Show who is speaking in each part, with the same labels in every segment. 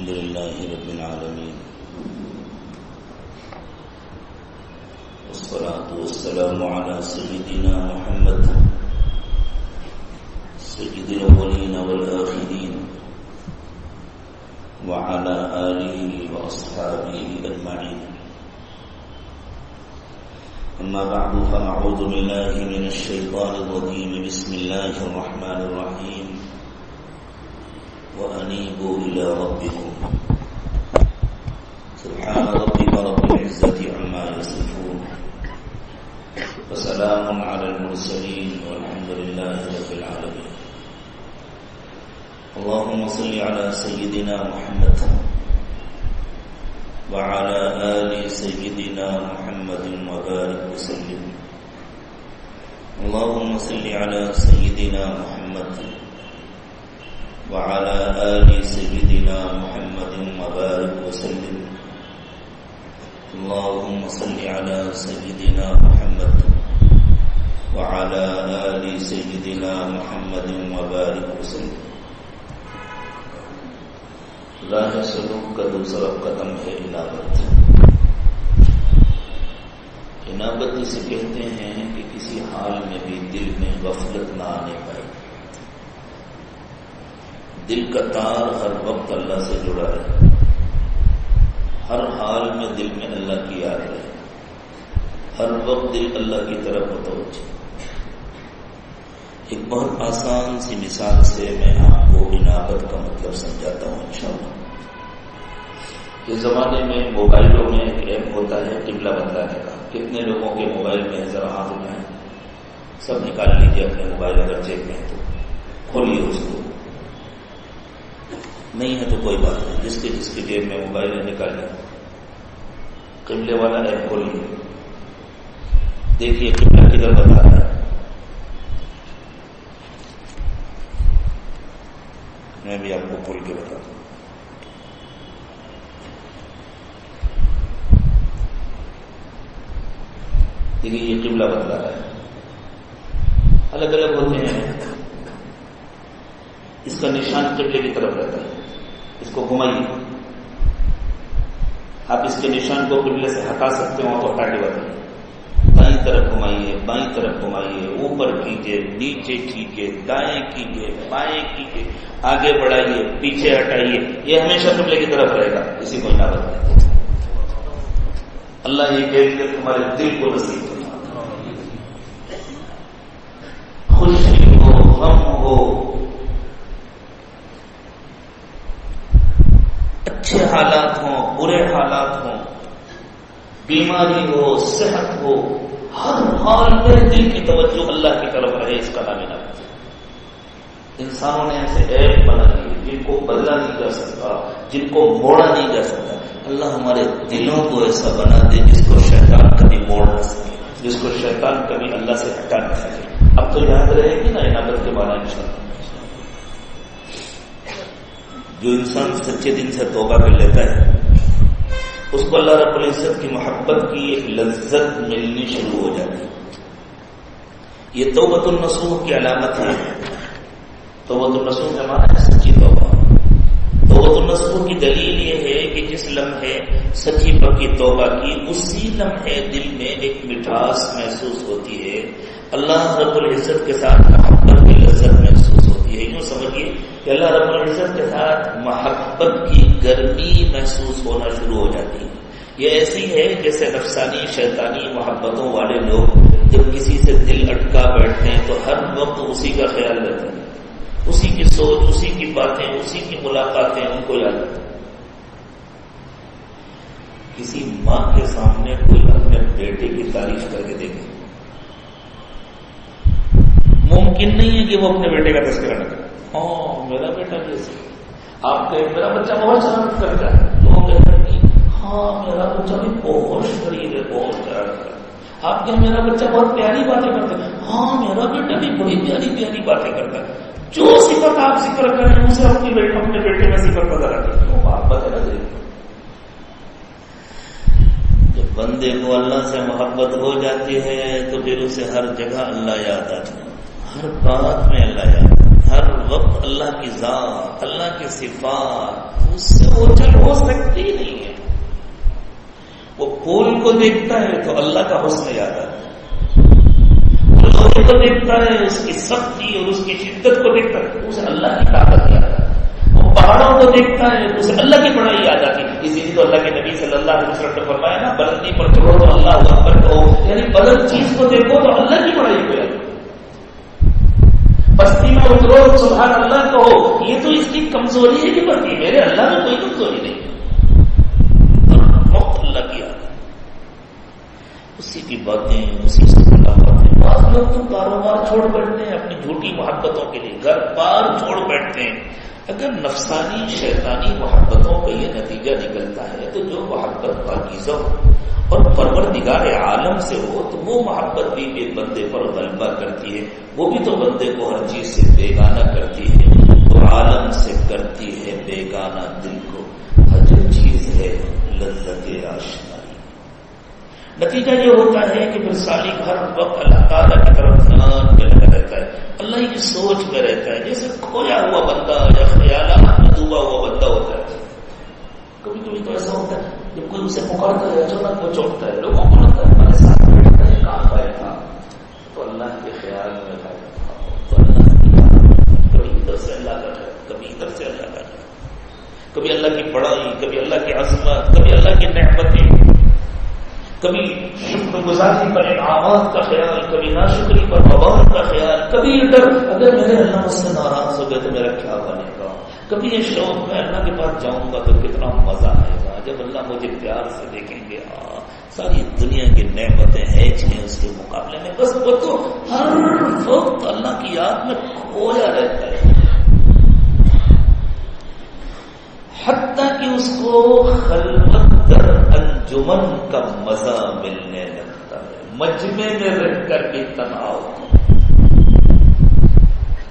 Speaker 1: الحمد لله رب العالمين والصلاة والسلام على سيدنا محمد سيد الأولين والآخرين وعلى آله وأصحابه أجمعين. أما بعد فأعوذ بالله من الشيطان الرجيم. بسم الله الرحمن الرحيم. وأنيبوا إلى ربكم. سبحان ربك رب العزة عما يصفون وسلام على المرسلين والحمد لله رب العالمين. اللهم صل على سيدنا محمد وعلى آل سيدنا محمد وبارك وسلم. اللهم صل على سيدنا محمد وعلى آل سيدنا محمد وبارك وسلم. اللهم صل على سيدنا محمد وعلى آل سيدنا محمد وبارك وسلم. راہ سلوک کا دوسرا قدم ہے انابت. انابت اسے کہتے ہیں کہ کسی حال میں بھی دل میں غفلت نہ آنے پائے. دل کا تار ہر وقت اللہ سے جڑا رہے، ہر حال میں دل میں اللہ کی یاد رہے، ہر وقت دل اللہ کی طرف متوجہ. ایک بہت آسان سی مثال سے میں آپ کو انابت کا مطلب سمجھاتا ہوں انشاءاللہ. اس زمانے میں موبائلوں میں ایک ایپ ہوتا ہے قبلہ بتلانے کا. کتنے لوگوں کے موبائل میں ذرا ہاتھ اٹھائیں، سب نکال لیجیے اپنے موبائل اگر چیک میں تو کھولیے اس کو. نہیں ہے تو کوئی بات نہیں، جس کے جیب میں موبائل ہے نکالیے، قبلے والا ایپ کھولیے، دیکھیے قبلہ کدھر بتا رہا ہے. میں بھی آپ کو کھول کے بتاتا ہوں. دیکھیے یہ قبلہ بتلا رہا ہے. الگ الگ ہوتے ہیں. اس کا نشان قبلے کی طرف رہتا ہے. اس کو گھمائیے. آپ اس کے نشان کو قبلے سے ہٹا سکتے ہو تو ہٹا کے بتائیے. دائیں طرف گھمائیے، بائیں طرف گھمائیے، اوپر کیجیے، نیچے کیجیے، دائیں کیجیے، بائیں کیجیے، آگے بڑھائیے، پیچھے ہٹائیے. یہ ہمیشہ قبلے کی طرف رہے گا. اسی کو انابت کہتے ہیں. اللہ یہ کہتے تمہارے دل کو نصیب کرے. خوشی ہو، غم ہو، اچھے حالات ہوں، برے حالات ہوں، بیماری ہو، صحت ہو، ہر حال میں دل کی توجہ اللہ کی طرف رہے. اس کا نام انابت. انسانوں نے ایسے ایپ بنا لیے جن کو بدلا نہیں جا سکتا، جن کو موڑا نہیں جا سکتا. اللہ ہمارے دلوں کو ایسا بنا دے جس کو شیطان کبھی موڑ نہ سکے، جس کو شیطان کبھی اللہ سے ہٹا نہ سکے. اب تو یاد رہے گی نا انابت کے بارے میں. جو انسان سچے دن سے توبہ کر لیتا ہے اس کو اللہ رب العزت کی محبت کی ایک لذت ملنی شروع ہو جاتی ہے. یہ توبۃ النصوح کی علامت ہے. توبۃ النصوح کا معنی ہے سچی توبہ. توبۃ النصوح کی دلیل یہ ہے کہ جس لمحے سچی پکی توبہ کی اسی لمحے دل میں ایک مٹھاس محسوس ہوتی ہے، اللہ رب العزت کے ساتھ محبت کی لذت محسوس ہوتی ہے. یوں سمجھیے کہ اللہ رب العزت کے ساتھ محبت کی گرمی محسوس ہونا شروع ہو جاتی ہے. یہ ایسی ہے جیسے نفسانی شیطانی محبتوں والے لوگ جب کسی سے دل اٹکا بیٹھتے ہیں تو ہر وقت اسی کا خیال رہتا ہے، اسی کی سوچ، اسی کی باتیں، اسی کی ملاقاتیں ان کو یاد آتی. کسی ماں کے سامنے کوئی اپنے بیٹے کی تعریف کر کے دیکھے، ممکن نہیں ہے کہ وہ اپنے بیٹے کا تذکرہ نہ کرے. ہاں میرا بیٹا جیسے آپ کہیں میرا بچہ بہت شرارت کرتا ہے، لوگ کہتے ہیں ہاں میرا بچہ بھی بہت شریر ہے، بہت شرارت کرتا ہے. آپ کہیں میرا بچہ بہت پیاری باتیں کرتا ہے، ہاں میرا بیٹا بھی بڑی پیاری پیاری باتیں کرتا ہے. جو صفت آپ ذکر کریں اسے اپنے بیٹے میں صفت نظر آتی ہے. وہ محبت ہے. جب بندے کو اللہ سے محبت ہو جاتی ہے تو پھر اسے ہر جگہ اللہ یاد آتا ہے، ہر بات میں اللہ یاد، ہر وقت اللہ کی ذات، اللہ کی صفات اس سے اوجھل ہو سکتی ہی نہیں ہے. وہ پھول کو دیکھتا ہے تو اللہ کا حسن یاد آتا ہے، لوہے کو دیکھتا ہے اس کی سختی اور اس کی شدت کو دیکھتا ہے اسے اللہ کی طاقت یاد آتی ہے، وہ پہاڑوں کو دیکھتا ہے اسے اللہ کی بڑائی یاد آتی ہے. اسی لیے تو اللہ کے نبی صلی اللہ علیہ وسلم نے فرمایا نا، بلندی پر چڑھو تو اللہ اکبر کہو، یعنی بلند چیز کو دیکھو تو اللہ کی بڑائی کو یاد، بستی میں اترو سبحان اللہ کہو، یہ تو اس کی کمزوری ہے کہ بستی، میرے اللہ میں کوئی کمزوری نہیں ہے، مفت اللہ کی یاد، اسی کی باتیں، اسی سے باتیں. بعض لوگ تو کاروبار چھوڑ بیٹھتے ہیں اپنی جھوٹی محبتوں کے لیے، گھر بار چھوڑ بیٹھتے ہیں. اگر نفسانی شیطانی محبتوں کا یہ نتیجہ نکلتا ہے تو جو محبت پاکیزہ ہو اور پروردگار عالم سے ہو تو وہ محبت بھی ایک بندے پر غلبہ کرتی ہے، وہ بھی تو بندے کو ہر چیز سے بیگانہ کرتی ہے، تو عالم سے کرتی ہے بیگانہ دل کو. عجب چیز ہے لذت آشنائی. نتیجہ یہ ہوتا ہے کہ پھر سالک ہر وقت اللہ تعالیٰ کی طرف دھیان میں لگا رہتا ہے، اللہ کی سوچ میں رہتا ہے، جیسے کھویا ہوا بندہ یا خیالات میں ڈوبا ہوا بندہ ہوتا ہے. کبھی کبھی تو ایسا ہوتا ہے جب کوئی اسے پکڑتا ہے اچانک وہ چوٹتا ہے، لوگوں کو لگتا ہے ہمارے ساتھ بیٹھتا ہے کہاں گئے تھا، تو اللہ کے خیال میں گئے تھا، تو اللہ کی کبھی ادھر سے اللہ کا ہے، کبھی ادھر سے اللہ کا ہے، کبھی اللہ کی بڑائی، کبھی اللہ کی عظمت، کبھی اللہ کی نعمتیں، کبھی شکر گزاری پر انعامات کا خیال، کبھی ناشکری پر وبال کا خیال، کبھی ڈر اگر میرے اللہ مجھ سے ناراض ہو گئے تو میرا کیا بنے گا، کبھی یہ شوق میں اللہ کے پاس جاؤں گا تو کتنا مزہ آئے گا جب اللہ مجھے پیار سے دیکھیں گے. ہاں ساری دنیا کی نعمتیں ہیں اس کے مقابلے میں، بس وہ تو ہر وقت اللہ کی یاد میں کھویا رہتا ہے، حتیٰ کہ اس کو خلوت در انجمن کا مزہ ملنے لگتا ہے. مجمع میں رہ کر بھی تنہا ہوتا ہے،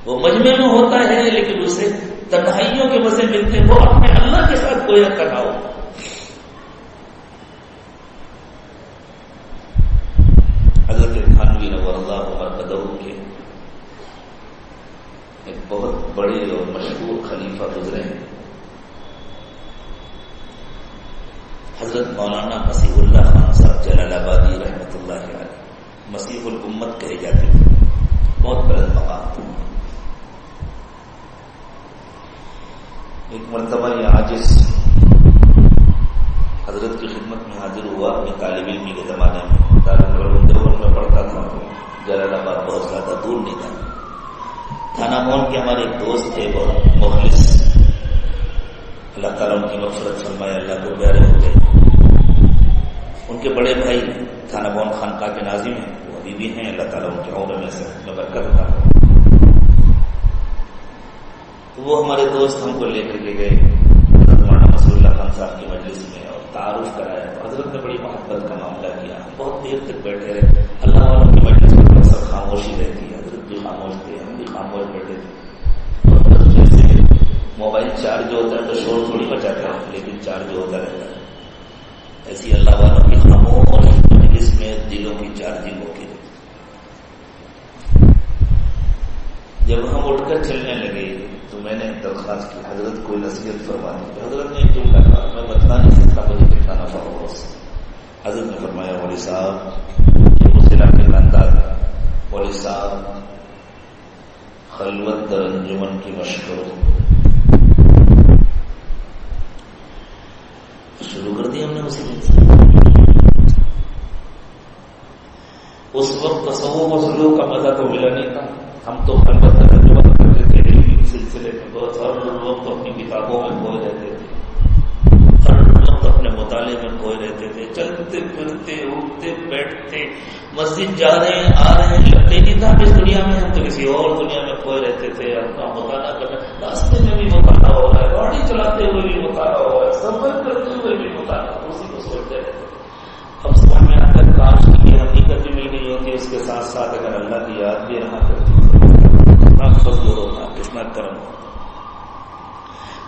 Speaker 1: وہ مجمع میں ہوتا ہے لیکن اسے تنہائیوں کے مزے ملتے ہیں، وہ اپنے اللہ کے ساتھ کوئی تنہا ہوتا ہے. حضرت تھانوی نور اللہ مرقدہ کے ایک بہت بڑے اور مشہور خلیفہ گزرے ہیں، حضرت مولانا مسیح اللہ خان صاحب جلال آبادی رحمۃ اللہ علیہ، مسیح الامت کہے جاتے تھے، بہت بلند مقام تھا. ایک مرتبہ یہ عاجز حضرت کی خدمت میں حاضر ہوا اپنے طالب علمی کے زمانے میں، دارالعلوم دیوبند میں پڑھتا تھا، جلال آباد بہت زیادہ دور نہیں تھا. تھانہ مون کے ہمارے ایک دوست تھے بہت مخلص، اللہ تعالیٰ ان کی مغفرت فرمائے، اللہ کو پیارے ہوتے. ان کے بڑے بھائی تھانہ مون خانقاہ کے ناظم ہیں، وہ ابھی بھی ہیں، اللہ تعالیٰ ان کے عمر میں سے برکت کا. تو وہ ہمارے دوست ہم کو لے کر کے گئے حضرت مولانا مسیح اللہ خان صاحب کی مجلس میں اور تعارف کرایا. تو حضرت نے بڑی محبت کا معاملہ کیا، بہت دیر تک بیٹھے رہے. اللہ والوں کی مجلس میں اکثر خاموشی رہتی ہے، حضرت بھی خاموش تھے، ہم بھی خاموش بیٹھے تھے. جیسے موبائل چارج ہوتا ہے تو شور تھوڑی بچاتا ہے، لیکن چارج ہوتا رہتا ہے، ایسی اللہ والوں کی خاموش مجلس میں دلوں کی چارجنگ ہوتی ہے. جب ہم اٹھ کر چلنے لگے تو میں نے درخواست کی حضرت کوئی نصیحت فرما دی. حضرت نے کیوں کہا، میں بتلا نہیں سکتا، مجھے کتنا نفع ہو اس سے. حضرت نے فرمایا مولوی صاحب یہ اس علاقے کا انداز ہے، مولوی صاحب خلوت در انجمن کی مشکل. شروع کر دیا ہم نے اسی دن سے. اس وقت تصوف و سلوک کا مزہ تو ملا نہیں تھا، ہم تو خلوت در انجمن کرتے تھے، علمی سلسلے میں بہت ہر وقت اپنی کتابوں میں کھوئے رہتے تھے، ہر وقت اپنے مطالعے میں کھوئے رہتے تھے، چلتے پھرتے اٹھتے بیٹھتے، مسجد جا رہے ہیں آ رہے ہیں، لگتے نہیں تھا اس دنیا میں، ہم تو کسی اور دنیا میں کھوئے رہتے تھے. اپنا مطالعہ کرنا، راستے میں بھی مطالعہ ہو رہا ہے، گاڑی چلاتے ہوئے بھی مطالعہ ہو رہا ہے، سفر کرتے ہوئے بھی مطالعہ، اسی کو سوچتے رہتے. اب سمجھ میں آتا ہے کاش کی حقیقت بھی مل گئی ہوتی، اس کے ساتھ ساتھ اگر اللہ کی یاد بھی رہا کرتی کتنا فضل ہوتا، کتنا کرم ہوتا.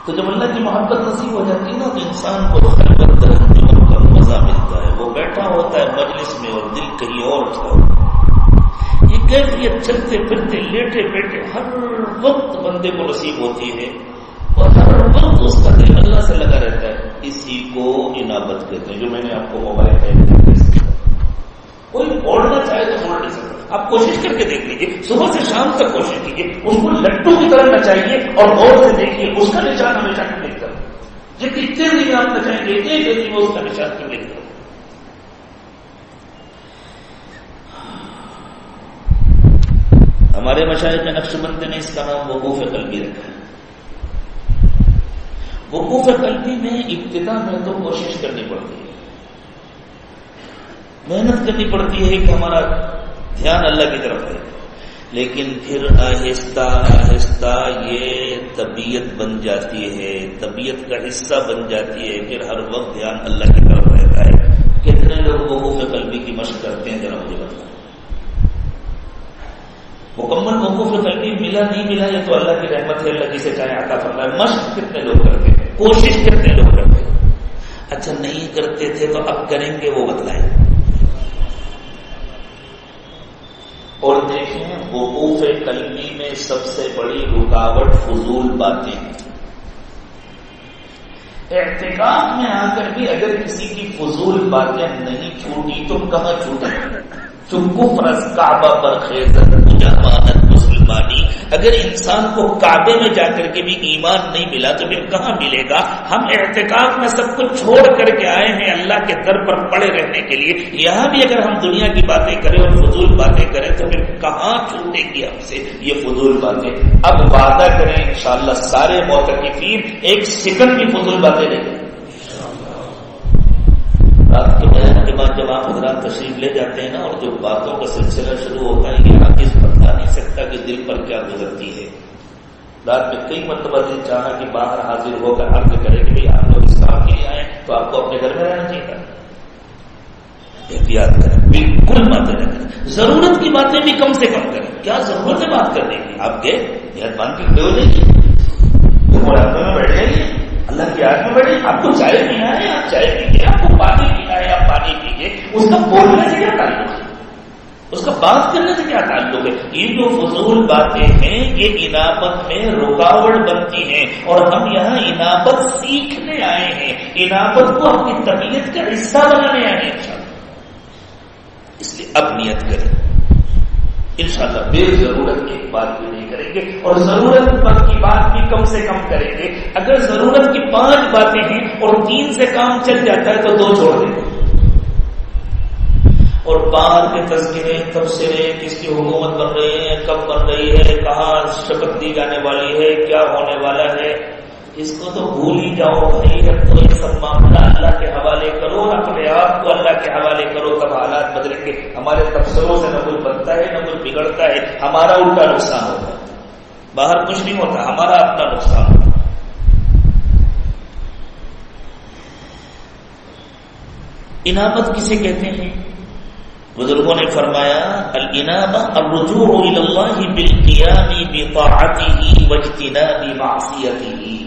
Speaker 1: تو جب اللہ کی محبت نصیب ہو جاتی ہے نا تو انسان کو خلوت در انجمن کا مزہ ملتا ہے. وہ بیٹھا ہوتا ہے مجلس میں اور دل کہیں اور اٹھا ہوتا ہے. یہ کیفیت چلتے پھرتے لیٹے بیٹھے ہر وقت بندے کو نصیب ہوتی ہے اور ہر وقت اس کا دل اللہ سے لگا رہتا ہے. اسی کو انابت کہتے ہیں. جو میں نے آپ کو موبائل کوئی اوڑھنا چاہے تو اوڑھ نہیں سکتا. آپ کوشش کر کے دیکھ لیجیے, صبح سے شام تک کوشش کیجیے, اس کو لٹو کی طرح نچائیے اور غور سے دیکھیے اس کا نشان ہمیشہ کیوں لکھ کر, جتنی تیزی میں آپ نچائیں گے اتنی تیزی میں اس کا نشان کیوں لکھ کر. ہمارے مشاہد میں نقشبند نے اس کا نام وقوف قلبی رکھا ہے. وقوف قلبی میں ابتدا میں تو کوشش کرنی پڑتی ہے, محنت کرنی پڑتی ہے کہ ہمارا دھیان اللہ کی طرف ہے, لیکن پھر آہستہ آہستہ یہ طبیعت بن جاتی ہے, طبیعت کا حصہ بن جاتی ہے. پھر ہر وقت دھیان اللہ کی طرف رہتا ہے. کتنے لوگ وقوف قلبی کی مشق کرتے ہیں ذرا مجھے بتائیں. مکمل وقوف قلبی ملا نہیں ملا یہ تو اللہ کی رحمت ہے, اللہ جسے چاہے عطا فرمائے. مشق کتنے لوگ کرتے ہیں, کوشش کتنے لوگ کرتے ہیں. اچھا نہیں کرتے تھے تو اب کریں گے وہ بتلائیں. اور دیکھیں وقوف قلبی میں سب سے بڑی رکاوٹ فضول باتیں ہیں. اعتکاف میں آ کر بھی اگر کسی کی فضول باتیں نہیں چھوٹی تو کہاں چھوٹے؟ تو کفر از کعبہ برخیزت مجامعت مسلمانی. اگر انسان کو کعبے میں جا کر کے بھی ایمان نہیں ملا تو پھر کہاں ملے گا؟ ہم اعتکاف میں سب کچھ چھوڑ کر کے آئے ہیں اللہ کے در پر پڑے رہنے کے لیے. یہاں بھی اگر ہم دنیا کی باتیں کریں اور فضول باتیں کریں تو پھر کہاں چھوٹے گی ہم سے یہ فضول باتیں؟ اب وعدہ کریں انشاءاللہ سارے معتکفین ایک سیکنڈ کی فضول باتیں لیں گے. رات کے بیان کے بعد جب آپ حضرات تشریف لے جاتے ہیں نا اور جو باتوں کا سلسلہ شروع ہوتا ہے یہ حدیث بتا نہیں سکتا کہ دل پر کیا گزرتی ہے. رات میں کئی مرتبہ دل چاہا کہ باہر حاضر ہو کر عرض کرے کہ آپ لوگ اس کام کے لیے آئے تو آپ کو اپنے گھر میں رہنا چاہیے. احتیاط کریں, بالکل باتیں نہ کریں. ضرورت کی باتیں بھی کم سے کم کریں. کیا ضرورت ہے بات کرنے کی؟ آپ کے مہربان کی کھڑے ہو جائیے, مراقبے میں بیٹھ جائیے, اللہ کی یاد میں بیٹھے. آپ کو چائے پینا ہے آپ چائے پیجیے, آپ کو پانی پینا ہے آپ پانی پیجیے. اس کا بولنے سے کیا تعلق ہے, اس کا بات کرنے سے کیا تعلق ہے؟ یہ جو فضول باتیں ہیں یہ انابت میں رکاوٹ بنتی ہیں. اور ہم یہاں انابت سیکھنے آئے ہیں, انابت کو اپنی طبیعت کا حصہ بنانے آئے ہیں انشاءاللہ. اس لیے اب نیت کریں انشاءاللہ بے ضرورت کی بات بھی نہیں کریں گے اور ضرورت کی بات بھی کم سے کم کریں گے. اگر ضرورت کی 5 باتیں ہیں اور 3 سے کام چل جاتا ہے تو 2 چھوڑ دیں گے. اور باہر کے تذکرے تبصرے, کس کی حکومت بن رہی ہے, کب بن رہی ہے, کہاں شپت دی جانے والی ہے, کیا ہونے والا ہے, اس کو تو بھول ہی جاؤ بھائی. تو یہ سب معاملہ اللہ کے حوالے کرو, اپنے آپ کو اللہ کے حوالے کرو, تب حالات بدلیں گے. ہمارے تبصروں سے نہ کوئی بنتا ہے نہ کوئی بگڑتا ہے, ہمارا الٹا نقصان ہوتا ہے. باہر کچھ نہیں ہوتا, ہمارا اپنا نقصان ہوتا ہے. انابت کسے کہتے ہیں؟ بزرگوں نے فرمایا الانابہ الرجوع الی اللہ بالقیام بطاعته واجتناب معصیته.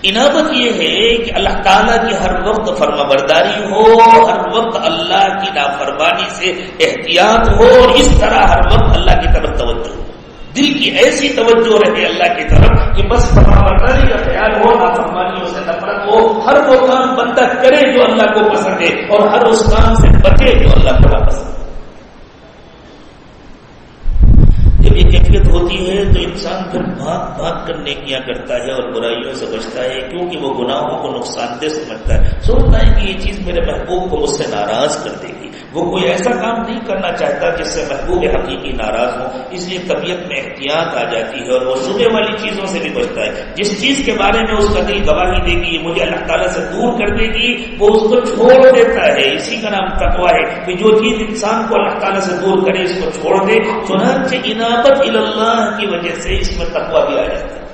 Speaker 1: انابت یہ ہے کہ اللہ تعالیٰ کی ہر وقت فرما برداری ہو, ہر وقت اللہ کی نافرمانی سے احتیاط ہو, اور اس طرح ہر وقت اللہ کی طرف توجہ ہو. دل کی ایسی توجہ رہے اللہ کی طرف کہ بس فرما برداری کا خیال ہو, نافرمانیوں سے نفرت ہو. ہر وہ کام بندہ کرے جو اللہ کو پسند ہے اور ہر اس کام سے بچے جو اللہ کو پسند ہے. جب یہ کیفیت ہوتی ہے تو انسان پھر بھاگ کر نیکیاں کرتا ہے اور برائیوں سے بچتا ہے, کیونکہ وہ گناہوں کو نقصان دہ سمجھتا ہے. سوچتا ہے کہ یہ چیز میرے محبوب کو مجھ سے ناراض کر دے گی. وہ کوئی ایسا کام نہیں کرنا چاہتا جس سے محبوب حقیقی ناراض ہو. اس لیے طبیعت میں احتیاط آ جاتی ہے اور وہ شبے والی چیزوں سے بھی بچتا ہے. جس چیز کے بارے میں اس کا دل گواہی دے گی یہ مجھے اللہ تعالیٰ سے دور کر دے گی, وہ اس کو چھوڑ دیتا ہے. اسی کا نام تقویٰ ہے کہ جو چیز انسان کو اللہ تعالیٰ سے دور کرے اس کو چھوڑ دے. چنانچہ انابت الی اللہ کی وجہ سے اس میں تقویٰ بھی آ جاتا ہے.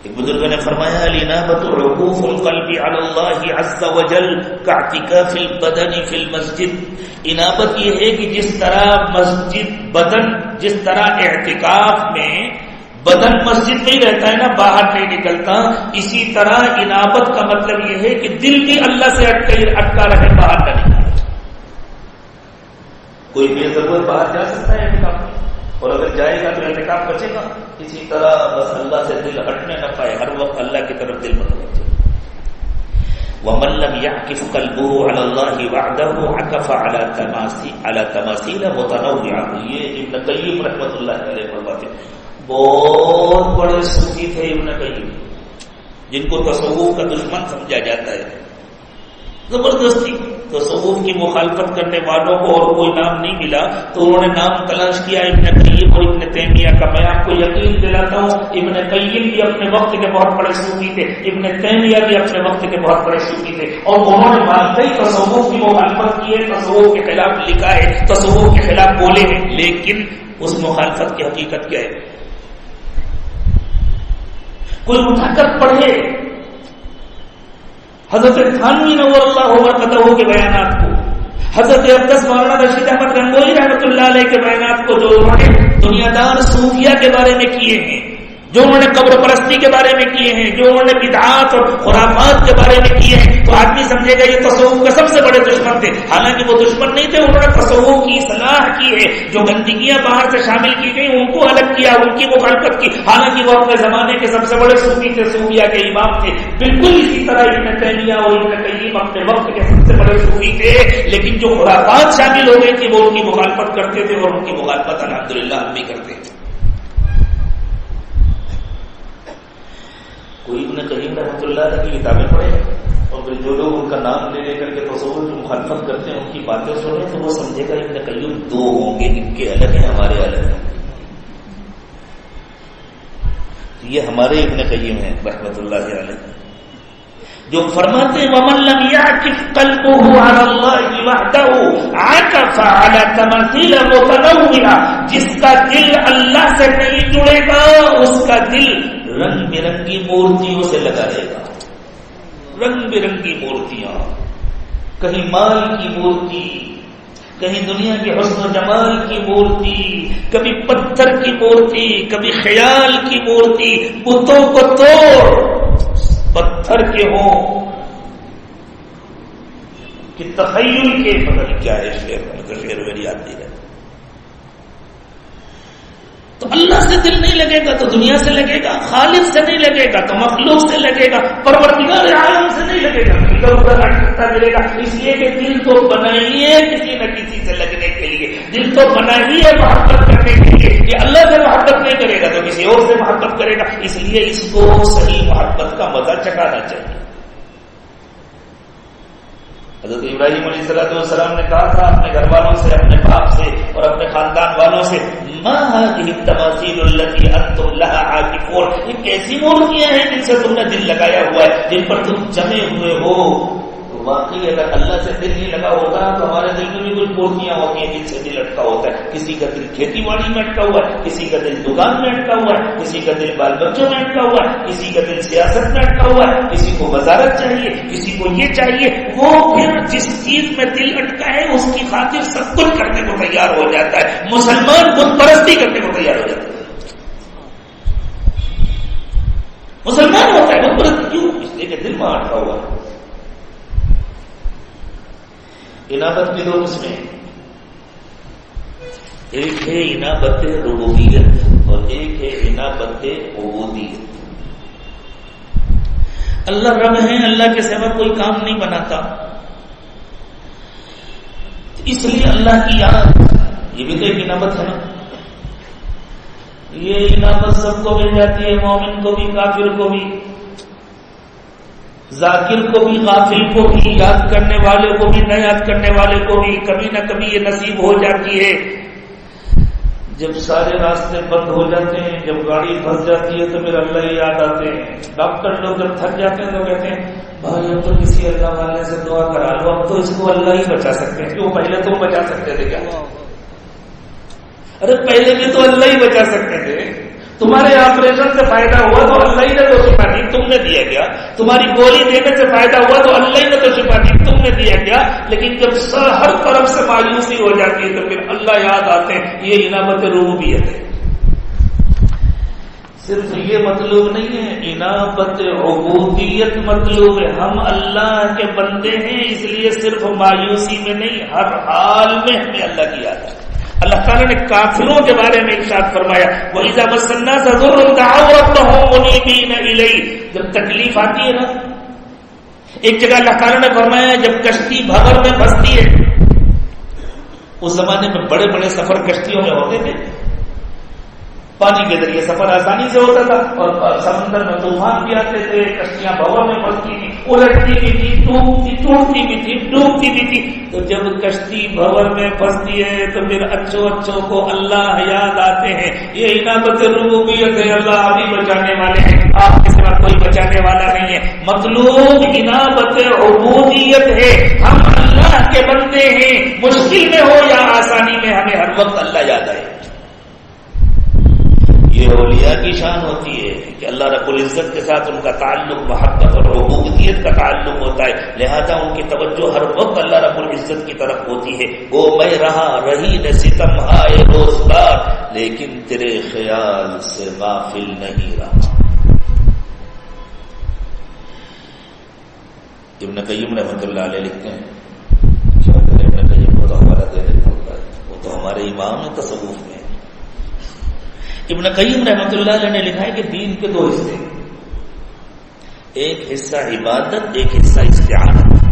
Speaker 1: ایک بزرگ نے فرمایا الانابۃ عکوف القلب علی اللہ عز وجل کاعتکاف البدن فی المسجد. انابت یہ ہے کہ جس طرح مسجد بدن, جس طرح اعتکاف میں بدن مسجد میں ہی رہتا ہے نا, باہر نہیں نکلتا, اسی طرح انابت کا مطلب یہ ہے کہ دل بھی اللہ سے اٹکا رہے, باہر نہ نکلے. کوئی بے ضرورت باہر جا سکتا ہے اعتکاف میں؟ اور اگر جائے گا تو اعتکاف بچے گا. اسی طرح بس اللہ سے دل ہٹنے نہ پائے، ہر وقت اللہ کی طرف دل متوجہ. وَمَن لَّمْ يَعْكِفْ قَلْبُهُ عَلَى اللَّهِ وَعْدَهُ عَكَفَ عَلَى تَمَاثِيلَ مُتَنَوِّعَةٍ. یہ ابن قیم رحمۃ اللہ علیہ فرماتے ہیں، بہت بڑے صوفی تھے ابن قیم، جن کو تصوف کا دشمن سمجھا جاتا ہے. زبردستی تصوف کی مخالفت کرنے والوں کو اور کوئی نام نہیں ملا تو انہوں نے نام تلاش کیا ابن قیم اور ابن تیمیہ کا. میں آپ کو یقین دلاتا ہوں ابن قیم بھی اپنے وقت کے بہت بڑے صوفی تھے، ابن تیمیہ بھی اپنے وقت کے بہت بڑے صوفی تھے، اور انہوں نے واقعی تصوف کی مخالفت کی ہے، تصوف کے خلاف لکھا ہے، تصوف کے خلاف بولے ہیں. لیکن اس مخالفت کی حقیقت کیا ہے؟ کوئی اٹھا کر پڑھے حضرت تھانوی نور اللہ برکتہ کے بیانات کو، حضرت اقدس مولانا رشید احمد گنگوہی رحمۃ اللہ علیہ کے بیانات کو، جو انہوں نے دنیا دار صوفیہ کے بارے میں کیے ہیں، جو انہوں نے قبر پرستی کے بارے میں کیے ہیں، جو انہوں نے بدعات اور خرافات کے بارے میں کیے ہیں، تو آدمی سمجھے گا یہ تصوف کے سب سے بڑے دشمن تھے. حالانکہ وہ دشمن نہیں تھے، انہوں نے تصوف کی اصلاح کی ہے. جو گندگیاں باہر سے شامل کی گئی ان کو الگ کیا، ان کی مخالفت کی. حالانکہ وہ اپنے زمانے کے سب سے بڑے صوفی تھے، صوفیہ کے امام تھے. بالکل اسی طرح ابن تیمیہ اور ابن قیم اپنے وقت کے سب سے بڑے صوفی تھے، لیکن جو خرافات شامل ہو گئی تھی وہ ان کی مخالفت کرتے تھے، اور ان کی مخالفت الحمدللہ ہم بھی کرتے ہیں. کوئی ابن قیم رحمۃ اللہ علیہ کی کتابیں پڑھے اور پھر جو لوگ ان کا نام لے کر کے تصور کی مخالفت کرتے ہیں ان کی باتیں سنیں تو وہ سمجھے گا ابن قیم دو ہوں گے، ان کے الگ ہیں، ہمارے الگ ہیں. یہ ہمارے ابن قیم ہیں رحمۃ اللہ علیہ، جو فرماتے ہیں وَمَن لَّمْ يَعْكِفْ قَلْبُهُ عَلَى اللَّهِ وَحْدَهُ عَكَفَ عَلَى تَمَاثِيلَ مُتَنَوِّعَةٍ. جس کا دل اللہ سے نہیں جڑے گا اس کا دل رنگ برنگی مورتیوں سے لگا رہے گا. رنگ برنگی مورتیاں، کہیں مال کی مورتی، کہیں دنیا کے حسن و جمال کی مورتی، کبھی پتھر کی مورتی، کبھی خیال کی مورتی. بتوں کو توڑ، پتھر کے ہوں کہ تخیل کے، پتہ نہیں کیا ہے شعر میری یاد نہیں رہتا. تو اللہ سے دل نہیں لگے گا تو دنیا سے لگے گا، خالق سے نہیں لگے گا تو مخلوق سے لگے گا، پروردگار عالم سے نہیں لگے گا، ادھر ادھر اٹکتا ملے گا. اس لیے کہ دل تو بنا ہی ہے کسی نہ کسی سے لگنے کے لیے، دل تو بنا ہی ہے محبت کرنے کے لیے. کہ اللہ سے محبت نہیں کرے گا تو کسی اور سے محبت کرے گا. اس لیے اس کو صحیح محبت کا مزہ چکھانا چاہیے. حضرت ابراہیم علیہ السلام نے کہا تھا اپنے گھر والوں سے، اپنے باپ سے اور اپنے خاندان والوں سے، ما هذه التماثيل التي انتم لها عاكفون. یہ کیسی مورتیاں ہیں جن سے تم نے دل لگایا ہوا ہے، جن پر تم جمے ہوئے ہو. تو واقعی اگر اللہ سے دل نہیں لگا ہوتا تو ہمارے دل میں بھی کچھ مورتیاں ہوتی ہیں جن سے دل اٹکا ہوتا ہے. کسی کا دل کھیتی باڑی میں اٹکا ہوا ہے، کسی کا دل دکان میں اٹکا ہوا ہے، کسی کا دل بال بچوں میں اٹکا ہوا ہے، کسی کا دل سیاست میں اٹکا ہوا ہے، کسی کو وزارت چاہیے، کسی کو یہ چاہیے. وہ پھر جس چیز میں دل اٹکا ہے اس کی خاطر سب کچھ کرنے کو تیار ہو جاتا ہے. مسلمان بت پرستی کرنے کو تیار ہو جاتا ہے. مسلمان ہوتا ہے بت پرست کیوں؟ اس لیے کہ دل میں اٹکا ہوا ہے. انابت کی دو قسمیں، ایک ہے انابت ربوبیت اور ایک ہے انابت عبودیت. اللہ رب ہے، اللہ کے سوا کوئی کام نہیں بناتا، اس لیے اللہ کی یاد، یہ بھی تو ایک انابت ہے نا. یہ انابت سب کو مل جاتی ہے، مومن کو بھی، کافر کو بھی، ذاکر کو بھی، غافل کو بھی، یاد کرنے والے کو بھی، نہ یاد کرنے والے کو بھی. کبھی نہ کبھی یہ نصیب ہو جاتی ہے. جب سارے راستے بند ہو جاتے ہیں، جب گاڑی پھنس جاتی ہے تو پھر اللہ ہی یاد آتے ہیں. ڈاکٹر لوگ جب تھک جاتے ہیں تو کہتے ہیں بھائی اب تو کسی اللہ والے سے دعا کرا لو، اب تو اس کو اللہ ہی بچا سکتے ہیں. کیوں؟ پہلے تو بچا سکتے تھے کیا؟ ارے پہلے بھی تو اللہ ہی بچا سکتے تھے. تمہارے آپریشن سے فائدہ ہوا تو اللہ ہی نے تو شفا دی، تم نے دیا کیا؟ تمہاری گولی دینے سے فائدہ ہوا تو اللہ ہی نے تو شفا دی، تم نے دیا کیا؟ لیکن جب ہر طرف سے مایوسی ہو جاتی ہے تو پھر اللہ یاد آتے ہیں. یہ انابت ربوبیت ہے. صرف یہ مطلوب نہیں ہے، انابت عبودیت مطلوب ہے. ہم اللہ کے بندے ہیں، اس لیے صرف مایوسی میں نہیں، ہر حال میں ہمیں اللہ کی یاد ہے. اللہ تعالیٰ نے کافروں کے بارے میں ارشاد فرمایا وَإِذَا مَسَّ النَّاسَ ضُرٌّ دَعَوْا رَبَّهُمْ مُنِيبِينَ إِلَيْهِ. جب تکلیف آتی ہے نا، ایک جگہ اللہ تعالیٰ نے فرمایا جب کشتی بھنور میں پھنستی ہے، اس زمانے میں بڑے بڑے سفر کشتیوں میں ہوتے تھے، پانی کے ذریعے سفر آسانی سے ہوتا تھا، اور سمندر میں طوفان بھی آتے تھے، کشتیاں بھنور میں پھنستی تھی، الٹتی بھی تھی، ٹوٹتی بھی تھی، ڈوبتی بھی تھی. تو جب کشتی بھنور میں پھنستی ہے تو پھر اچھوں کو اللہ یاد آتے ہیں. یہ عنایت ربوبیت ہے، اللہ ابھی بچانے والے ہیں، آپ کے سوا کوئی بچانے والا نہیں ہے. مطلوب عنایت عبودیت ہے، ہم اللہ کے بندے ہیں، مشکل میں ہو یا آسانی میں ہمیں ہر وقت اللہ یاد آئے. یہ اولیاء کی شان ہوتی ہے کہ اللہ رب العزت کے ساتھ ان کا تعلق محبت اور عبودیت کا تعلق ہوتا ہے، لہذا ان کی توجہ ہر وقت اللہ رب العزت کی طرف ہوتی ہے. وہ میں رہی نہ ستم آئے روزگار، لیکن تیرے خیال سے غافل نہیں رہا. ابن قیم رحمۃ اللہ علیہ لکھتے ہیں، ابن قیم کو تو ہمارا دینے ہوتا ہے، وہ تو ہمارے امام ہیں تصوف میں. ابن قیم رحمۃ اللہ علیہ نے لکھا ہے کہ دین کے دو حصے، ایک حصہ عبادت، ایک حصہ استعانت.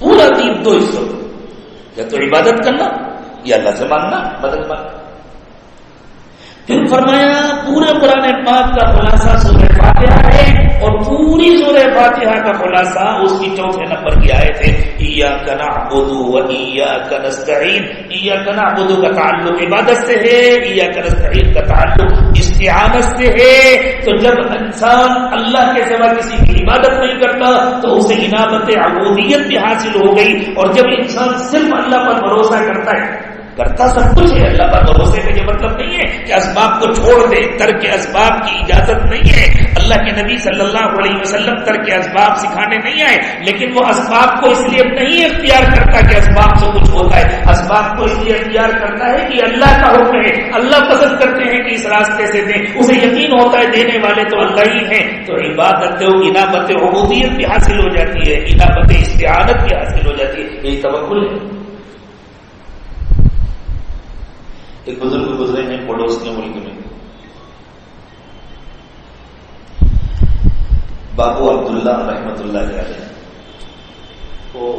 Speaker 1: پورا دین دو حصوں، یا تو عبادت کرنا یا اللہ سے مانگنا، مدد مانگنا. پھر فرمایا پورے قرآن پاک کا خلاصہ سورہ فاتحہ ہے، اور پوری سورہ فاتحہ کا خلاصہ اس کی 4 نمبر کی آیت ہے ایاک نعبد و ایاک نستعین. ایاک نعبد کا تعلق عبادت سے ہے، ایاک نستعین کا تعلق استعانت سے ہے. تو جب انسان اللہ کے سوا کسی کی عبادت نہیں کرتا تو اسے عنایت عبودیت بھی حاصل ہو گئی. اور جب انسان صرف اللہ پر بھروسہ کرتا ہے، کرتا سب کچھ ہے، اللہ پر بھروسے کا یہ مطلب نہیں ہے کہ اسباب کو چھوڑ دے، ترک اسباب کی اجازت نہیں ہے. اللہ کے نبی صلی اللہ علیہ وسلم ترک اسباب سکھانے نہیں آئے، لیکن وہ اسباب کو اس لیے نہیں اختیار کرتا کہ اسباب سے کچھ ہوتا ہے، اسباب کو اس لیے اختیار کرتا ہے کہ اللہ کا حکم ہے، اللہ پسند کرتے ہیں کہ اس راستے سے دیں، اسے یقین ہوتا ہے دینے والے تو اللہ ہی ہیں. تو عبادت عنایت عبودیت بھی حاصل ہو جاتی ہے، عنایت استعانت بھی حاصل ہو جاتی ہے. یہی توکل ہے. ایک بزرگ گزرے ہیں پڑوس کے ملک میں، بابو عبداللہ رحمۃ اللہ علیہ. وہ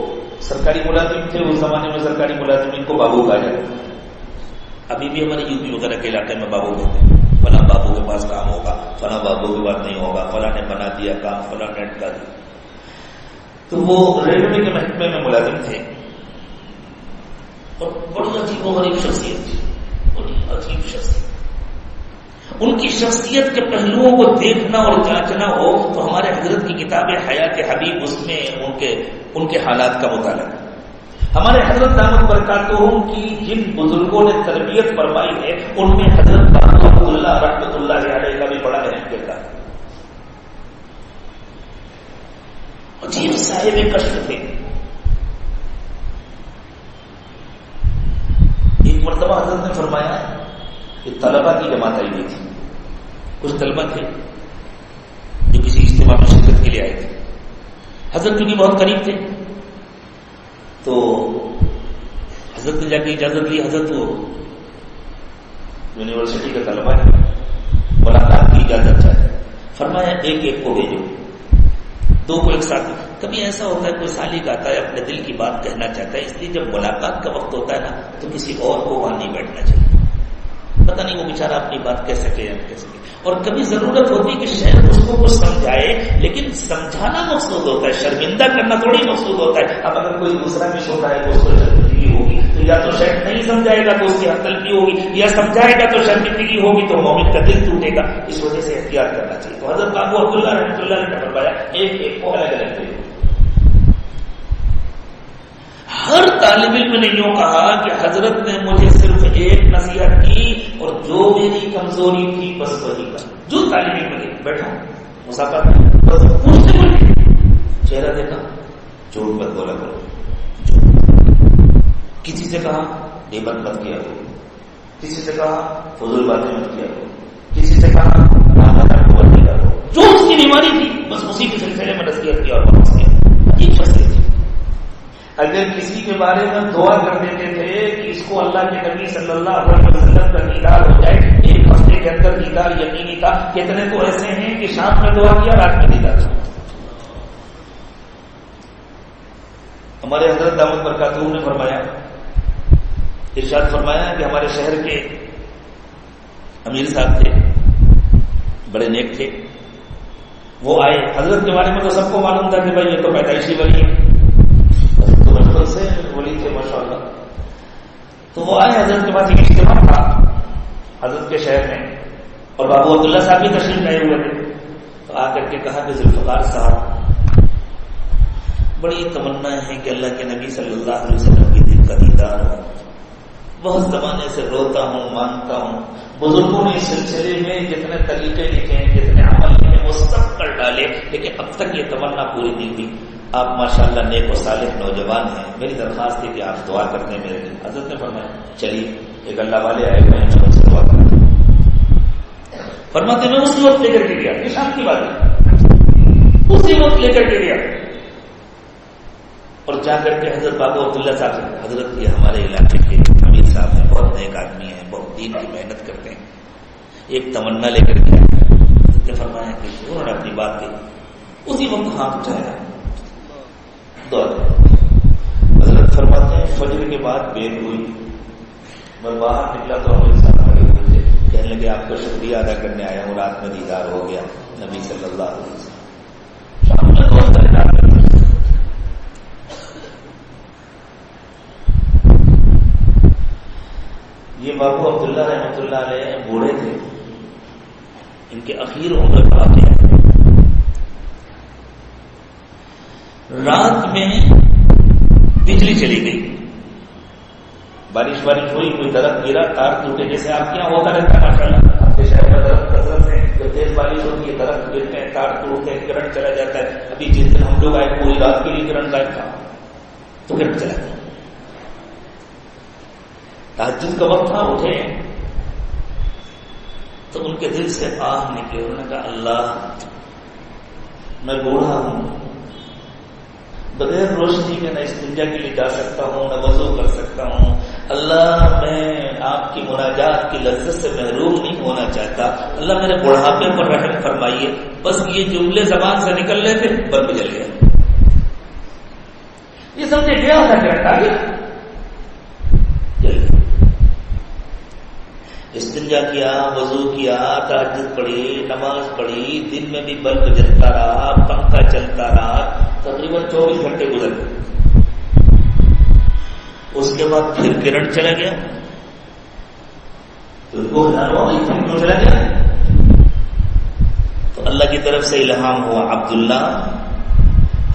Speaker 1: سرکاری ملازم تھے، اس زمانے میں سرکاری ملازمین کو بابو کہا جاتا تھا. ابھی بھی ہمارے یو پی وغیرہ کے علاقے میں بابو کہتے ہیں، فلاں بابو کے پاس کام ہوگا، فلاں بابو کے پاس نہیں ہوگا، فلاں نے بنا دیا کام، فلاں نے اٹکا دیا. تو وہ ریلوے کے محکمے میں ملازم تھے، اور بڑی عجیب و غریب شخصیت تھی، عجیب شخصیت. ان کی شخصیت کے پہلوؤں کو دیکھنا اور جانچنا ہو تو ہمارے حضرت کی کتاب حیات حبیب، اس میں ان کے حالات کا مطالعہ. ہمارے حضرت دامت برکاتہم کی جن بزرگوں نے تربیت فرمائی ہے ان میں حضرت بابو عبداللہ رحمۃ اللہ علیہ کا بھی بڑا اہم کردار. عجیب صاحب کشف تھے. ایک مرتبہ حضرت نے فرمایا کہ طلبہ کی جماعت آئی ہوئی تھی، کچھ طلبہ تھے جو کسی اجتماع میں شرکت کے لیے آئے تھے. حضرت کیونکہ بہت قریب تھے تو حضرت نے جا کے اجازت لی. حضرت وہ یونیورسٹی کا طلبہ ہے، ملاقات کی اجازت چاہتے. فرمایا ایک ایک کو بھیجو، 2 کو ایک ساتھ. کبھی ایسا ہوتا ہے کوئی سالک آتا ہے اپنے دل کی بات کہنا چاہتا ہے، اس لیے جب ملاقات کا وقت ہوتا ہے نا تو کسی اور کو وہاں نہیں بیٹھنا چاہیے، پتہ نہیں وہ بیچارہ اپنی بات کہہ سکے یا نہیں کہہ سکے. اور کبھی ضرورت ہوتی ہے کہ شاید اس کو کچھ سمجھائے، لیکن سمجھانا مقصود ہوتا ہے، شرمندہ کرنا تھوڑی مقصود ہوتا ہے. اب اگر کوئی دوسرا بھی چھوٹا ہے تو اس کو شرمندگی ہوگی، تو یا تو شاید نہیں سمجھائے گا تو اس کی حقلفی ہوگی، یا سمجھائے گا تو شرمندگی ہوگی تو مومن کا دل ٹوٹے گا. اس وجہ سے احتیاط کرنا چاہیے. تو حضرت بابو عبداللہ رحمۃ اللہ نے فرمایا ایک ایک کو الگ الگ دے. ہر طالب علم نے یوں کہا کہ حضرت نے مجھے صرف ایک نصیحت کی اور جو میری کمزوری تھی بس وہی کا. جو طالب علم نے بیٹھا مسافر بس پوچھتے بولے، چہرہ دیکھا، جھوٹ مت بولا کرو. کسی سے کہا غیبت مت کیا کرو، کسی سے کہا فضول باتیں مت کیا کرو، کسی سے کہا جو اس کی بیماری تھی بس اسی کے سلسلے میں نصیحت کیا اور واپس کیا. یہ شخصیت تھی. اگر کسی کے بارے میں دعا کر دیتے تھے کہ اس کو اللہ کے نبی صلی اللہ علیہ وسلم کا دیدار ہو جائے، ایک ہفتے کے اندر دیدار یقینی تھا. کتنے تو ایسے ہیں کہ شام میں دعا کیا، رات میں دیدار. ہمارے حضرت دامت برکاتہ نے فرمایا، ارشاد فرمایا کہ ہمارے شہر کے امیر صاحب تھے، بڑے نیک تھے. وہ آئے، حضرت کے بارے میں تو سب کو معلوم تھا کہ بھائی یہ تو پیدائشی ولی ہے، تو بچپن سے ولی تھے ماشاء اللہ. تو وہ آئے، حضرت کے پاس ایک اجتماع تھا حضرت کے شہر میں، اور بابو عبداللہ صاحب بھی تشریف لائے ہوئے تھے. تو آ کر کے کہا کہ ذوالفقار صاحب، بڑی تمنا ہے کہ اللہ کے نبی صلی اللہ علیہ وسلم کی دل کا دیدار ہو. بہت زمانے سے روتا ہوں، مانگتا ہوں. بزرگوں نے اس سلسلے میں جتنے طریقے لکھے ہیں، جتنے عمل لکھے وہ سب کر ڈالے، لیکن اب تک یہ تمنا پوری نہیں ہوئی. آپ ماشاءاللہ نیک و صالح نوجوان ہیں، میری درخواست ہے کہ آپ دعا کرتے ہیں میرے لیے. حضرت نے فرمایا چلیے، ایک اللہ والے آئے ہوئے ہیں، میں ان سے دعا کرتا ہوں. فرماتے میں اسی وقت لے کر کے گیا، یہ شام کی بات ہے، اسی وقت لے کر کے گیا اور جا کر کے حضرت بابو عبداللہ صاحب سے، حضرت یہ ہمارے علاقے کے امیر صاحب ہیں، بہت نیک آدمی ہیں، بہت دین کی محنت کرتے ہیں، ایک تمنا لے کر کے. حضرت نے فرمایا کہ انہوں نے اپنی بات کی، اسی وقت ہاتھ اٹھایا، دعا دی. حضرت فرماتے ہیں فجر کے بعد بیر ہوئی، میں باہر نکلا تو امیر صاحب آگے ہوئے تھے، کہنے لگے آپ کا شکریہ ادا کرنے آیا ہوں، رات میں دیدار ہو گیا نبی صلی اللہ علیہ وسلم. شام میں دعا کرنے یہ بابو عبداللہ رحمۃ اللہ علیہ بوڑھے تھے، ان کے اخیر عمر کا واقعہ ہے. رات میں بجلی چلی گئی، بارش ہوئی، کوئی درخت گرا، تار ٹوٹے، جیسے آپ کے یہاں ہوتا رہتا ہے ماشاء اللہ. آپ کے شہر میں درخت کثرت ہے، جب تیز بارش ہوتی ہے درخت گرتے ہیں، تار ٹوٹتے ہیں، کرنٹ چلا جاتا ہے. ابھی جس دن ہم لوگ آئے پوری رات کے لیے کرنٹ غائب تھا، تو کرنٹ چلا گیا. تہجد کا وقت تھا، اٹھے تو ان کے دل سے آہ نکلے. انہوں نے کہا اللہ میں بوڑھا ہوں، بغیر روشنی کے نہ استنجا کے لیے جا سکتا ہوں، نہ وضو کر سکتا ہوں. اللہ میں آپ کی مناجات کی لذت سے محروم نہیں ہونا چاہتا. اللہ میرے بڑھاپے پر رحم فرمائیے. بس یہ جملے زبان سے نکل رہے تھے، بلب جل گیا. یہ سمجھے گیا تھا کرتا کہ استنجا کیا، وضو کیا، تہجد پڑھی، نماز پڑھی، دن میں بھی بلب جلتا رہا، پنکھا چلتا رہا، تقریباً 24 گھنٹے گزر گئے. اس کے بعد پھر کرنٹ چلا گیا تو ان کو کیوں چلا گیا؟ تو اللہ کی طرف سے الہام ہوا، عبداللہ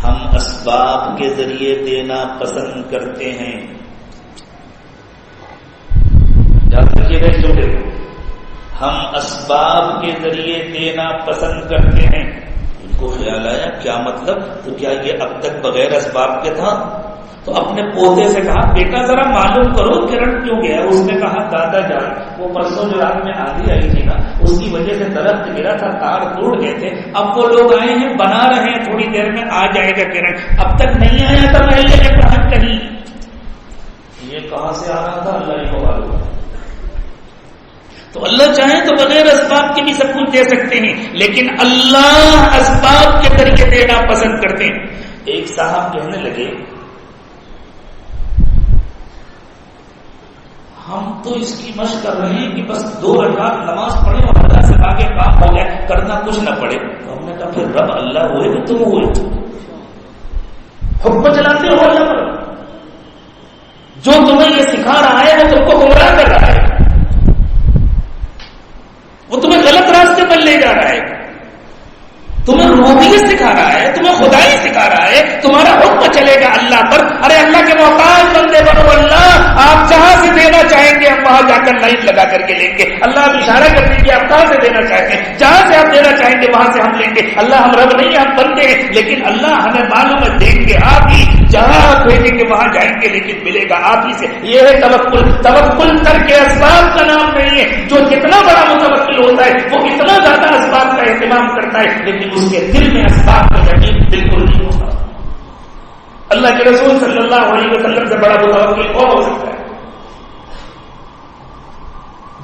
Speaker 1: ہم اسباب کے ذریعے دینا پسند کرتے ہیں. ہم اسباب کے ذریعے دینا پسند کرتے ہیں. ان کو خیال آیا کیا مطلب؟ تو کیا یہ اب تک بغیر اسباب کے تھا؟ تو اپنے پوتے سے کہا بیٹا ذرا معلوم کرو کرنٹ کیوں گیا. اس نے کہا دادا جان وہ پرسوں جو رات میں آندھی آئی تھی نا، اس کی وجہ سے درخت گرا تھا، تار ٹوٹ گئے تھے. اب وہ لوگ آئے ہیں بنا رہے ہیں، تھوڑی دیر میں آ جائے گا کرنٹ. اب تک نہیں آیا تھا، محلے میں کہاں کہیں. یہ کہاں سے آ رہا تھا اللہ ہی کو معلوم. تو اللہ چاہے تو بغیر اسباب کے بھی سب کچھ دے سکتے ہیں، لیکن اللہ اسباب کے ذریعے دینا پسند کرتے ہیں. ایک صاحب کہنے لگے ہم تو اس کی مشق کر رہے ہیں کہ بس 2 رکعت نماز پڑھیں اور اللہ سے آگے کام ہو گیا، کرنا کچھ نہ پڑے. تو ہم نے کہا پھر رب اللہ ہوئے کہ تم ہوئے؟ حکم چلاتے ہو اللہ پر. جو تمہیں یہ سکھا رہا ہے وہ تم کو گمراہ کر رہا ہے، وہ تمہیں غلط راستے پر لے جا رہا ہے، تمہیں ربوبیت سکھا رہا ہے، تمہیں خدائی سکھا رہا ہے. تمہارا حکم چلے گا اللہ پر. ارے اللہ کے محتاج بندے بنو، اللہ آپ جہاں سے دینا چاہیں گے ہم وہاں جا کر لائن لگا کر کے لیں گے. اللہ آپ اشارہ کر دیں گے آپ کہاں سے دینا چاہتے ہیں، جہاں سے آپ دینا چاہیں گے وہاں سے ہم لیں گے. اللہ ہم رب نہیں ہم بندے ہیں، لیکن اللہ ہمیں معلوم ہے دیں گے آپ ہی، جہاں آپ بھیجیں گے وہاں جائیں گے، لیکن ملے گا آپ ہی سے. یہ ہے توکل. توکل کر کے اسباب کا نام نہیں ہے. جو جتنا بڑا متوکل ہوتا ہے وہ اتنا زیادہ اسباب کا اہتمام کرتا ہے، لیکن اس کے دل میں اسباب کا یقین بالکل نہیں ہوتا. اللہ کے رسول صلی اللہ علیہ وسلم سے بڑا متوکل کون ہو سکتا ہے؟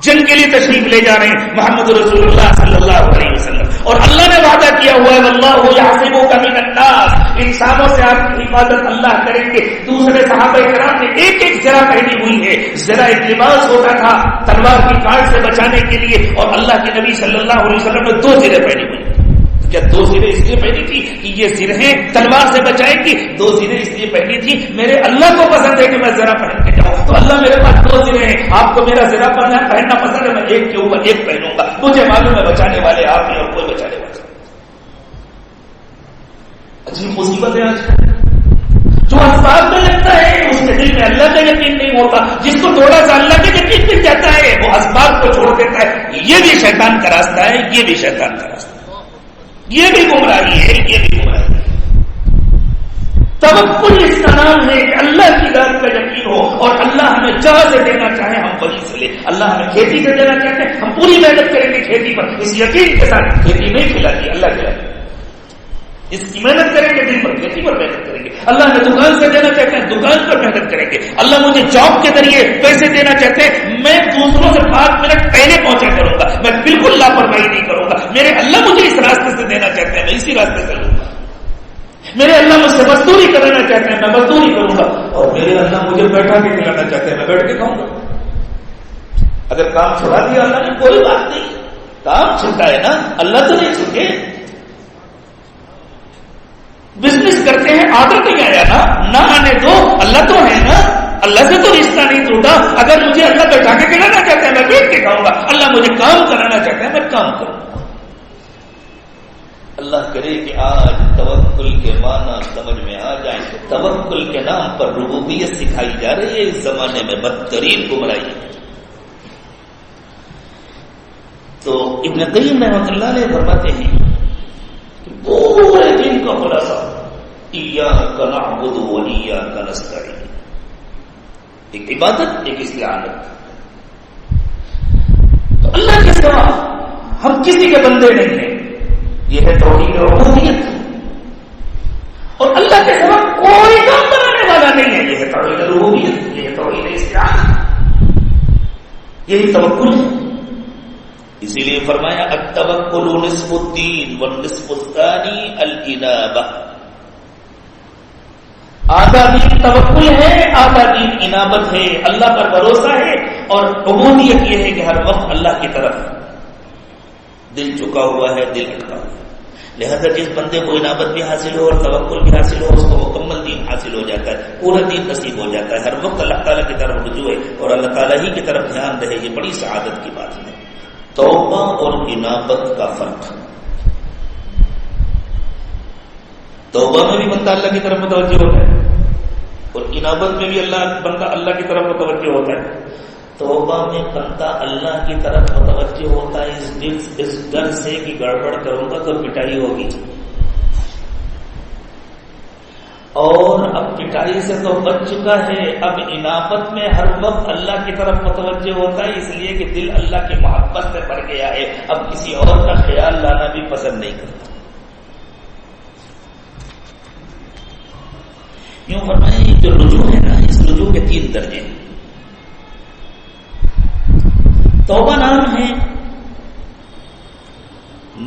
Speaker 1: جن کے لیے تشریف لے جا رہے ہیں محمد رسول اللہ صلی اللہ علیہ وسلم، اور اللہ نے وعدہ کیا ہوا ہے واللہ یعصمک من الناس، انسانوں سے آپ کی حفاظت اللہ کریں گے۔ دوسرے صحابہ کرام نے ایک ایک زرہ پہنی ہوئی ہے، زرہ ایک لباس ہوتا تھا تلوار کی کاٹ سے بچانے کے لیے، اور اللہ کے نبی صلی اللہ علیہ وسلم نے 2 زرہیں پہنی ہوئی۔ کیا 2 زرہیں اس لیے پہنی تھی کہ یہ زرہیں تلوار سے بچائیں گی؟ 2 زرہیں اس لیے پہنی تھی میرے اللہ کو پسند ہے کہ میں زرہ پہن کے جاؤں، تو اللہ میرے پاس 2 زرہیں ہیں، آپ کو میرا زرہ پہننا پسند ہے، میں ایک کے اوپر ایک پہنوں گا، مجھے معلوم ہے بچانے والے آپ ہیں اور کوئی بچانے والے۔ عجیب مصیبت ہے آج، جو اسباب میں لگتا ہے اس کے دل میں اللہ کا یقین نہیں ہوتا، جس کو تھوڑا سا اللہ کا یقین مل جاتا ہے وہ اسباب کو چھوڑ دیتا ہے۔ یہ بھی شیطان کا راستہ ہے، یہ بھی شیطان کا راستہ ہے، یہ بھی گمراہی ہے، یہ بھی گمراہی ہے۔ توکل اس کا نام ہے کہ اللہ کی ذات کا یقین ہو، اور اللہ ہمیں جہاں سے دینا چاہے ہم وہیں سے لیں۔ اللہ ہمیں کھیتی سے دینا چاہتے ہیں، ہم پوری محنت کریں گے کھیتی پر، اس یقین کے ساتھ کھیتی نہیں کھلاتی اللہ کھلاتی، اس کی محنت کریں گے دن پر، کھیتی پر محنت کریں گے۔ اللہ نے دکان سے دینا چاہتے ہیں، دکان پر محنت کریں گے۔ اللہ مجھے جاب کے ذریعے پیسے دینا چاہتے ہیں، میں دوسروں سے 5 منٹ پہلے پہنچا کروں گا، میں بالکل لاپرواہی نہیں کروں گا۔ میرے اللہ مجھے اس راستے سے دینا چاہتے ہیں، میں اسی راستے سے لوں گا۔ میرے اللہ مجھ سے مزدوری کرانا چاہتے ہیں، میں مزدوری کروں گا، اور میرے اللہ مجھے بیٹھا کے کھلانا چاہتے ہیں، میں بیٹھ کے کھاؤں گا۔ اگر کام چھڑا دیا اللہ نے کوئی بات نہیں، کام چھوٹا ہے نا، اللہ تو نہیں چھوٹے۔ بزنس کرتے ہیں آڈر نہیں آیا نا، نہ آنے دو، اللہ تو ہے نا، اللہ سے تو رشتہ نہیں ٹوٹا۔ اگر مجھے اللہ بیٹھا کے کھلانا چاہتے ہیں میں بیٹھ کے کھاؤں گا، اللہ مجھے کام کرانا چاہتے ہیں میں کام کروں گا۔ اللہ کرے کہ آج توکل کے معنی سمجھ میں آ جائیں۔ توکل کے نام پر ربوبیت سکھائی جا رہی ہے، اس زمانے میں بدترین گمراہی ہے۔ تو ابن قیم رحمۃ اللہ علیہ فرماتے ہیں کہ پورے دین کا خلاصہ ایاک نعبد و ایاک نستعین، ایک عبادت ایک استعانت۔ تو اللہ کے سوا ہم کسی کے بندے نہیں ہیں، یہ ہے توحید ربوبیت، اور اللہ کے سوا کوئی کام بنانے والا نہیں ہے، یہ ہے توحید ربوبیت، یہ ہے توحید استعانت، یہی توکل ہے۔ اسی لیے فرمایا التوکل نصف الدین والنصف الثانی الانابہ، آدھا دین توکل ہے، آدھا دین انابت ہے، اللہ پر بھروسہ ہے، اور عبودیت یہ ہے کہ ہر وقت اللہ کی طرف دل جھکا ہوا ہے، دل اٹکا ہوا ہے۔ لہذا جس بندے کو انابت بھی حاصل ہو اور توکل بھی حاصل ہو، اس کو مکمل دین حاصل ہو جاتا ہے، پورا دین نصیب ہو جاتا ہے، ہر وقت اللہ تعالیٰ کی طرف رجوع ہے اور اللہ تعالیٰ ہی کی طرف دھیان رہے، یہ بڑی سعادت کی بات ہے۔ توبہ اور انابت کا فرق، توبہ میں بھی بندہ اللہ کی طرف متوجہ ہوتا ہے اور انابت میں بھی بندہ اللہ کی طرف متوجہ ہوتا ہے۔ توبہ میں بندہ اللہ کی طرف متوجہ ہوتا ہے اس ڈر سے کہ گڑبڑ کروں گا تو پٹائی ہوگی، اور اب پٹائی سے تو بچ چکا ہے، اب انابت میں ہر وقت اللہ کی طرف متوجہ ہوتا ہے، اس لیے کہ دل اللہ کی محبت سے بھر گیا ہے، اب کسی اور کا خیال لانا بھی پسند نہیں کرتا۔ یوں فرمائیں جو رجوع ہے نا، اس رجوع کے 3 درجے ہیں۔ توبہ نام ہے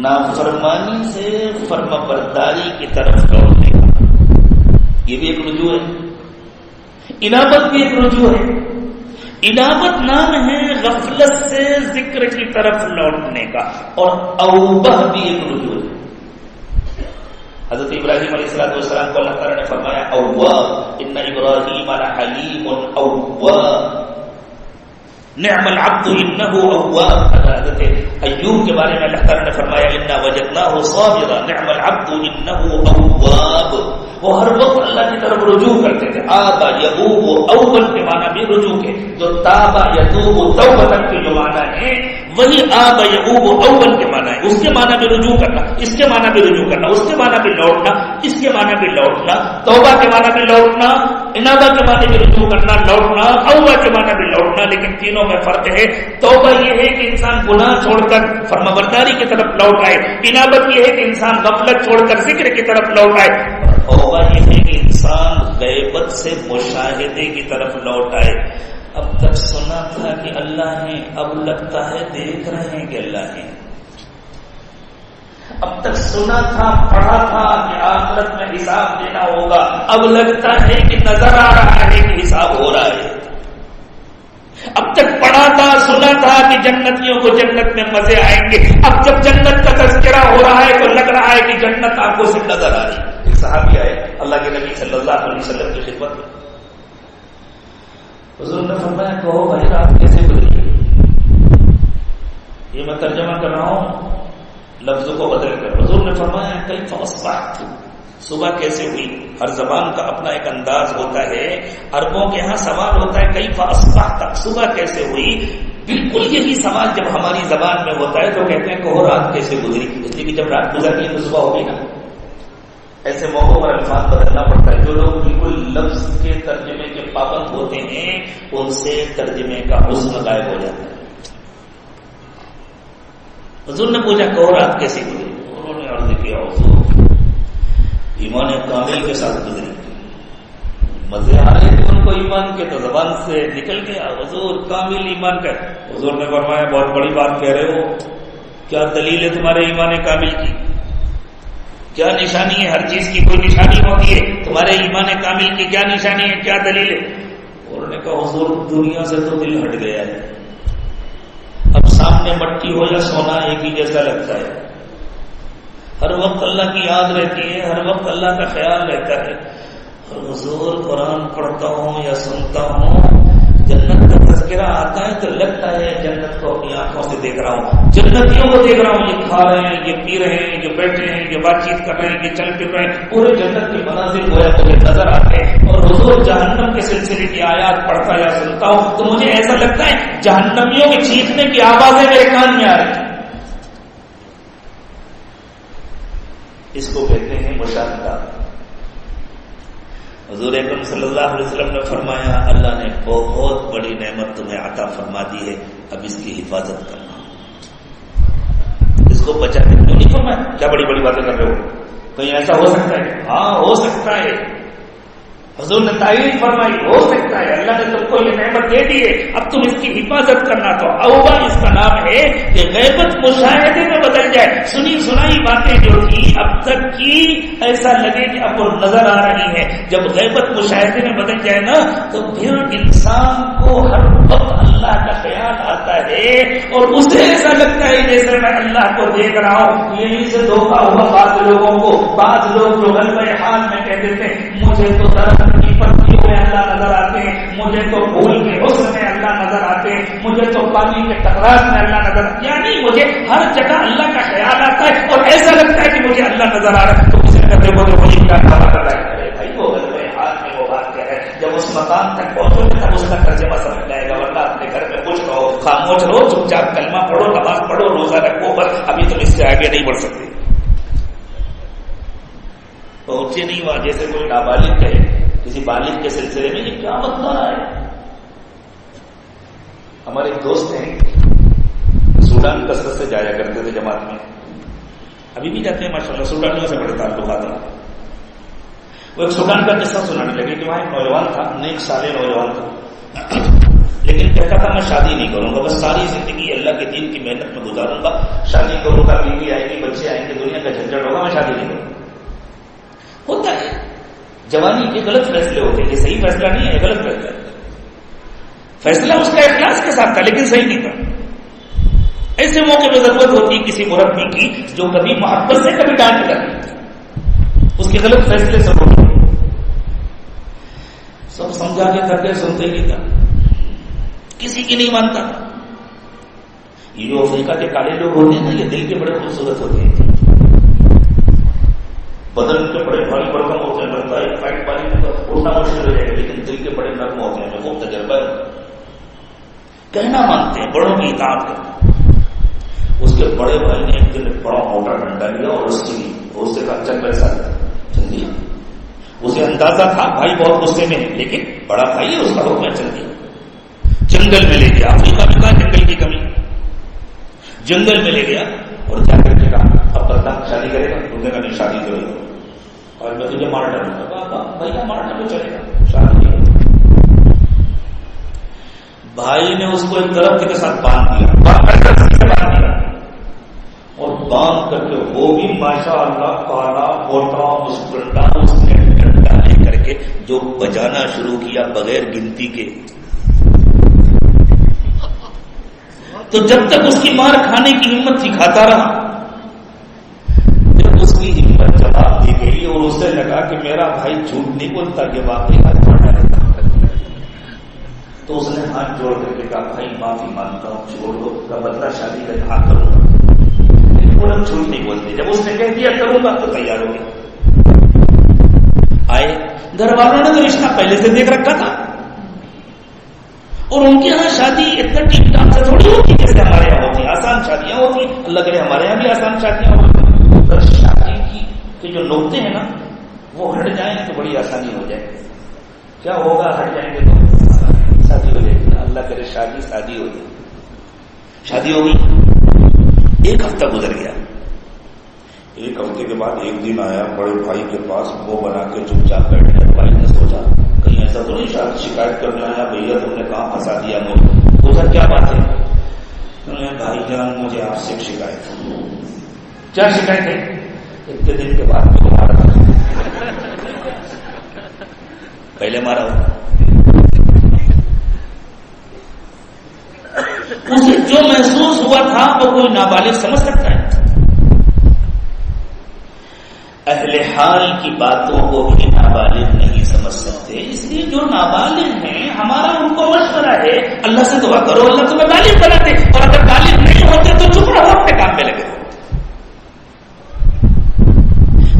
Speaker 1: نافرمانی سے فرما برداری کی طرف لوٹنے کا، یہ بھی ایک رجوع ہے۔ انابت بھی ایک رجوع ہے۔ انابت نام ہے غفلت سے ذکر کی طرف لوٹنے کا، اور اوبہ بھی ایک رجوع ہے۔ حضرت ابراہیم علیہ السلام کو اللہ تعالیٰ نے فرمایا اواب، ان ابراہیم لحلیم اواب، نعم العبد انه اواب۔ حضرت ایوب کے بارے میں اللہ تعالیٰ نے فرمایا انا وجدناه صابرا نعم العبد انه اواب، وہ ہر وقت اللہ کی طرف رجوع کرتے تھے۔ آبا یعوب اول کے معنی بھی رجوع کے، جو تابا یتوب توبۃ کے جو معنی ہے وہی آبا یعوب اول کے معنی ہے، اس کے معنی بھی رجوع کرنا، اس کے معنی بھی رجوع کرنا، اس کے معنی بھی لوٹنا، اس کے معنی بھی لوٹنا، توبہ کے معنی بھی لوٹنا، انابہ کے معنی بھی رجوع کرنا، لوٹنا، اوبہ کے معنی بھی لوٹنا۔ لیکن تینوں میں فرق ہے۔ توبہ یہ ہے کہ انسان گناہ چھوڑ کر فرمانبرداری کی طرف لوٹ آئے، انابت یہ ہے کہ انسان غفلت چھوڑ کر ذکر کی طرف لوٹ آئے، توبہ یہ ہے کہ انسان غیبت سے مشاہدے کی طرف لوٹ آئے. اب تک سنا تھا کہ اللہ ہے، اب لگتا ہے دیکھ رہے ہیں کہ اللہ ہے. اب تک سنا تھا، پڑھا تھا کہ آخرت میں حساب دینا ہوگا، اب لگتا ہے کہ نظر آ رہا ہے کہ حساب ہو رہا ہے. اب تک پڑھا تھا، سنا تھا کہ جنتیوں کو جنت میں مزے آئیں گے، اب جب جنت کا تذکرہ ہو رہا ہے تو لگ رہا ہے کہ جنت آنکھوں سے نظر آ رہی ہے. ایک صحابی آئے اللہ کے نبی صلی اللہ علیہ وسلم کی خدمت میں. حضور نے فرمایا کہو بھائی رات کیسے گزری؟ یہ میں ترجمہ کر رہا ہوں لفظوں کو بدل کر. حضور نے فرمایا کیف اصبحت، صبح کیسے ہوئی؟ ہر زبان کا اپنا ایک انداز ہوتا ہے. عربوں کے ہاں سوال ہوتا ہے کیف اصبحت، صبح کیسے ہوئی. بالکل یہی سوال جب ہماری زبان میں ہوتا ہے تو کہتے ہیں کہو رات کیسے گزری، اس لیے کہ جب رات گزر گئی تو صبح ہوگی نا. ایسے موقعوں پر الفاظ بدلنا پڑتا ہے. جو لوگ بالکل لفظ کے ترجمے کے پابند ہوتے ہیں ان سے ترجمے کا حسن غائب ہو جاتا ہے. حضور نے پوچھا کہو رات کیسی گزری؟ انہوں نے عرض کیا حضور ایمان کامل کے ساتھ گزری. مزے آ رہے تھے ان کو ایمان کے تو زبان سے نکل گیا حضور کامل ایمان کا. حضور نے فرمایا بہت بڑی بات کہہ رہے ہو، کیا دلیل ہے تمہارے ایمان کامل کی؟ کیا نشانی ہے؟ ہر چیز کی کوئی نشانی ہوتی ہے، تمہارے ایمان کامل کی کیا نشانی ہے، کیا دلیل ہے؟ انہوں نے کہا حضور دنیا سے تو دل ہٹ گیا ہے، اب سامنے مٹی ہو یا سونا ایک ہی جیسا لگتا ہے. ہر وقت اللہ کی یاد رہتی ہے، ہر وقت اللہ کا خیال رہتا ہے. اور حضور قرآن پڑھتا ہوں یا سنتا ہوں، جنت کا تذکرہ آتا ہے تو لگتا ہے جنت کو اپنی آنکھوں سے دیکھ رہا ہوں، جنتیوں کو دیکھ رہا ہوں. یہ کھا رہے ہیں، یہ پی رہے ہیں، یہ بیٹھے ہیں، یہ بات چیت کر رہے ہیں، یہ چل پھر رہے ہیں، پورے جنت کے مناظر گویا مجھے نظر آتے ہیں. اور حضور جہنم کے سلسلے کی آیات پڑھتا یا سنتا ہوں تو مجھے ایسا لگتا ہے جہنمیوں کے چیخنے کی آوازیں میرے کان میں آ رہی ہیں. اس کو کہتے ہیں مشاہدہ. حضور اکرم صلی اللہ علیہ وسلم نے فرمایا اللہ نے بہت بڑی نعمت تمہیں عطا فرما دی ہے، اب اس کی حفاظت کرنا، اس کو بچانے. کیوں نہیں فرمایا کیا بڑی بڑی باتیں کر رہے ہو؟ کہیں ایسا ہو سکتا ہے؟ ہاں ہو سکتا ہے. حضور نے تعریف فرمائی ہو سکتا ہے، اللہ نے تم کو یہ نعمت دے دی ہے، اب تم اس کی حفاظت کرنا. تو اوبا اس کا نام ہے کہ غیبت مشاہدے میں بدل جائے. سنی سنائی باتیں جو تھی اب تک کی ایسا لگے کہ اب وہ نظر آ رہی ہیں. جب غیبت مشاہدے میں بدل جائے نا تو پھر انسان کو ہر وقت اللہ کا خیال آتا ہے اور اسے ایسا لگتا ہے جیسے میں اللہ کو دیکھ رہا ہوں. یہیں سے دھوکہ ہوا بعض لوگوں کو. بعض لوگ جو غلبہ حال میں کہتے تھے مجھے تو درخت کی پتیوں میں اللہ نظر آتے ہیں، مجھے تو پھول کے حسن میں اللہ نظر آتے ہیں، مجھے تو پانی کے ٹکراس میں اللہ نظر آتے ہیں. یعنی مجھے ہر جگہ اللہ کا خیال آتا ہے اور ایسا لگتا ہے کہ مجھے اللہ نظر آ رہا ہے. تو کسی کہتے وہ تو وہی کیا کر رہا ہے بھائی، وہ غلبہ حال میں وہ بات کیا ہے. جب اس مقام تک پہنچو گے تب اس کا ترجمہ سمجھ جائے گا. ورنہ اپنے گھر میں کچھ رہو، خاموش رہو، چپ چاپ کلمہ پڑھو، نماز پڑھو، روزہ رکھو، بس ابھی تم اس سے آگے نہیں بڑھ سکتے. پہنچے نہیں وہاں. جیسے کوئی نابالغ کہے کسی بالغ کے سلسلے میں یہ کیا بتلا رہا ہے. ہمارے ایک دوست ہیں سوڈان کثرت سے جایا کرتے تھے جماعت میں، ابھی بھی جاتے ہیں ماشاءاللہ. سوڈانیوں سے بڑے تعلقات ہیں. وہ ایک سوڈان کا قصہ سنانے لگے کہ وہاں ایک نوجوان تھا، نیک صالح نوجوان تھا، لیکن کہتا تھا میں شادی نہیں کروں گا، بس ساری زندگی اللہ کے دین کی محنت میں گزاروں گا. شادی کروں گا، بیوی آئے گی، بچے آئیں گے، دنیا کا جھنجھٹ ہوگا، میں شادی نہیں کروں گا. ہوتا ہے جوانی کے غلط فیصلے ہوتے ہیں. یہ صحیح فیصلہ نہیں ہے، یہ غلط فیصلہ ہے. فیصلہ اس کا اخلاص کے ساتھ تھا لیکن صحیح نہیں تھا. ایسے موقع پہ ضرورت ہوتی ہے کسی مربی کی جو کبھی محبت سے کبھی ڈانٹ کرتی اس کے غلط فیصلے سے ہوتے. سب سمجھا کے کر کے سنتے نہیں تھا، کسی کی نہیں مانتا. یہ جو افریقہ کے کالے لوگ ہوتے ہیں نا یہ دل کے بڑے خوبصورت ہوتے ہیں، بدن کے بڑے بھاری بھرکم ہوتے ہیں، لگتا ہے فائٹ پانی میں تو اٹھنا مشکل ہو جائے گا، لیکن دل کے بڑے نرم ہوتے ہیں. خوب تجربہ ہے، کہنا مانتے ہیں، بڑوں کی اطاعت کرتے ہیں. اس کے بڑے بھائی نے ایک دن بڑا موٹا ڈنڈا لیا اور اس کی اس سے کہا چل میرے ساتھ چل دیا. اسے اندازہ تھا بھائی بہت غصے میں ہے لیکن بڑا بھائی ہے، اس کا حکم چل دیا. جنگل میں لے گیا. افریقہ میں کہا جنگل کی کمی، جنگل میں لے گیا اور جا کر کے کہا اب پردہ شادی کرے گا؟ انہوں نے کہا نہیں شادی کرے گا. اور میں تجھے مار ڈالوں گا. بھیا مارنا تو چلے گا, شادی. بھائی نے اس کو ایک درخت کے ساتھ باندھ دیا اور باندھ کر کے وہ بھی ماشاء اللہ کالا موٹا مسکرا, اس نے ڈنڈا لے کر کے جو بجانا شروع کیا بغیر گنتی کے. تو جب تک اس کی مار کھانے کی ہمت سکھاتا رہا, جب اس کی ہمت جواب دی گئی اور اسے لگا کہ میرا بھائی جھوٹ نہیں بولتا کہ واقعی ہاتھ چھوڑا رہتا, تو اس نے ہاتھ جوڑ کر کے کہا بھائی معافی مانگتا ہوں, چھوڑ دو, کا بدلہ شادی کا یہاں کروں گا. وہ جھوٹ نہیں بولتے. جب اس نے کہہ دیا کروں گا تو تیار ہو گئے. آئے گھر والوں نے تو رشتہ پہلے سے دیکھ رکھا تھا, اور ان کے یہاں شادی اتنا ٹھیک ٹھاک سے تھوڑی ہوتی جیسے ہمارے یہاں ہوتی. آسان شادیاں ہوتی, اللہ کرے ہمارے یہاں بھی آسان شادیاں ہوتی. شادی کی جو نقطے ہیں نا وہ ہٹ جائیں تو بڑی آسانی ہو جائے. کیا ہوگا ہٹ جائیں گے تو شادی ہو جائے گی. اللہ کرے شادی ہو جائے. شادی ہو گئی, ایک ہفتہ گزر گیا. ایک ہفتے کے بعد ایک دن آیا بڑے بھائی کے پاس, وہ بنا کے چپ چاپ بیٹھ گیا. بھائی نے سوچا کہیں ایسا تو نہیں شکایت کرنے آیا, بھیا تم نے کہاں پھنسا دیا مجھے. ادھر کیا بات ہے؟ بھائی جان مجھے آپ سے ایک شکایت ہے. کیا شکایت ہے؟ اتنے دن کے بعد کیوں مارا تھا؟ پہلے مارا ہو. اسے جو محسوس ہوا تھا وہ کوئی نابالغ سمجھ سکتا ہے. اہل حال کی باتوں کو بھی نابالغ نہیں سمجھ سکتے. اس لیے جو نابالغ ہیں ہمارا ان کو مشورہ ہے اللہ سے دعا کرو اللہ تمہیں بالغ بنا دے, اور اگر بالغ نہیں ہوتے تو چپ رہو, اپنے کام میں لگے.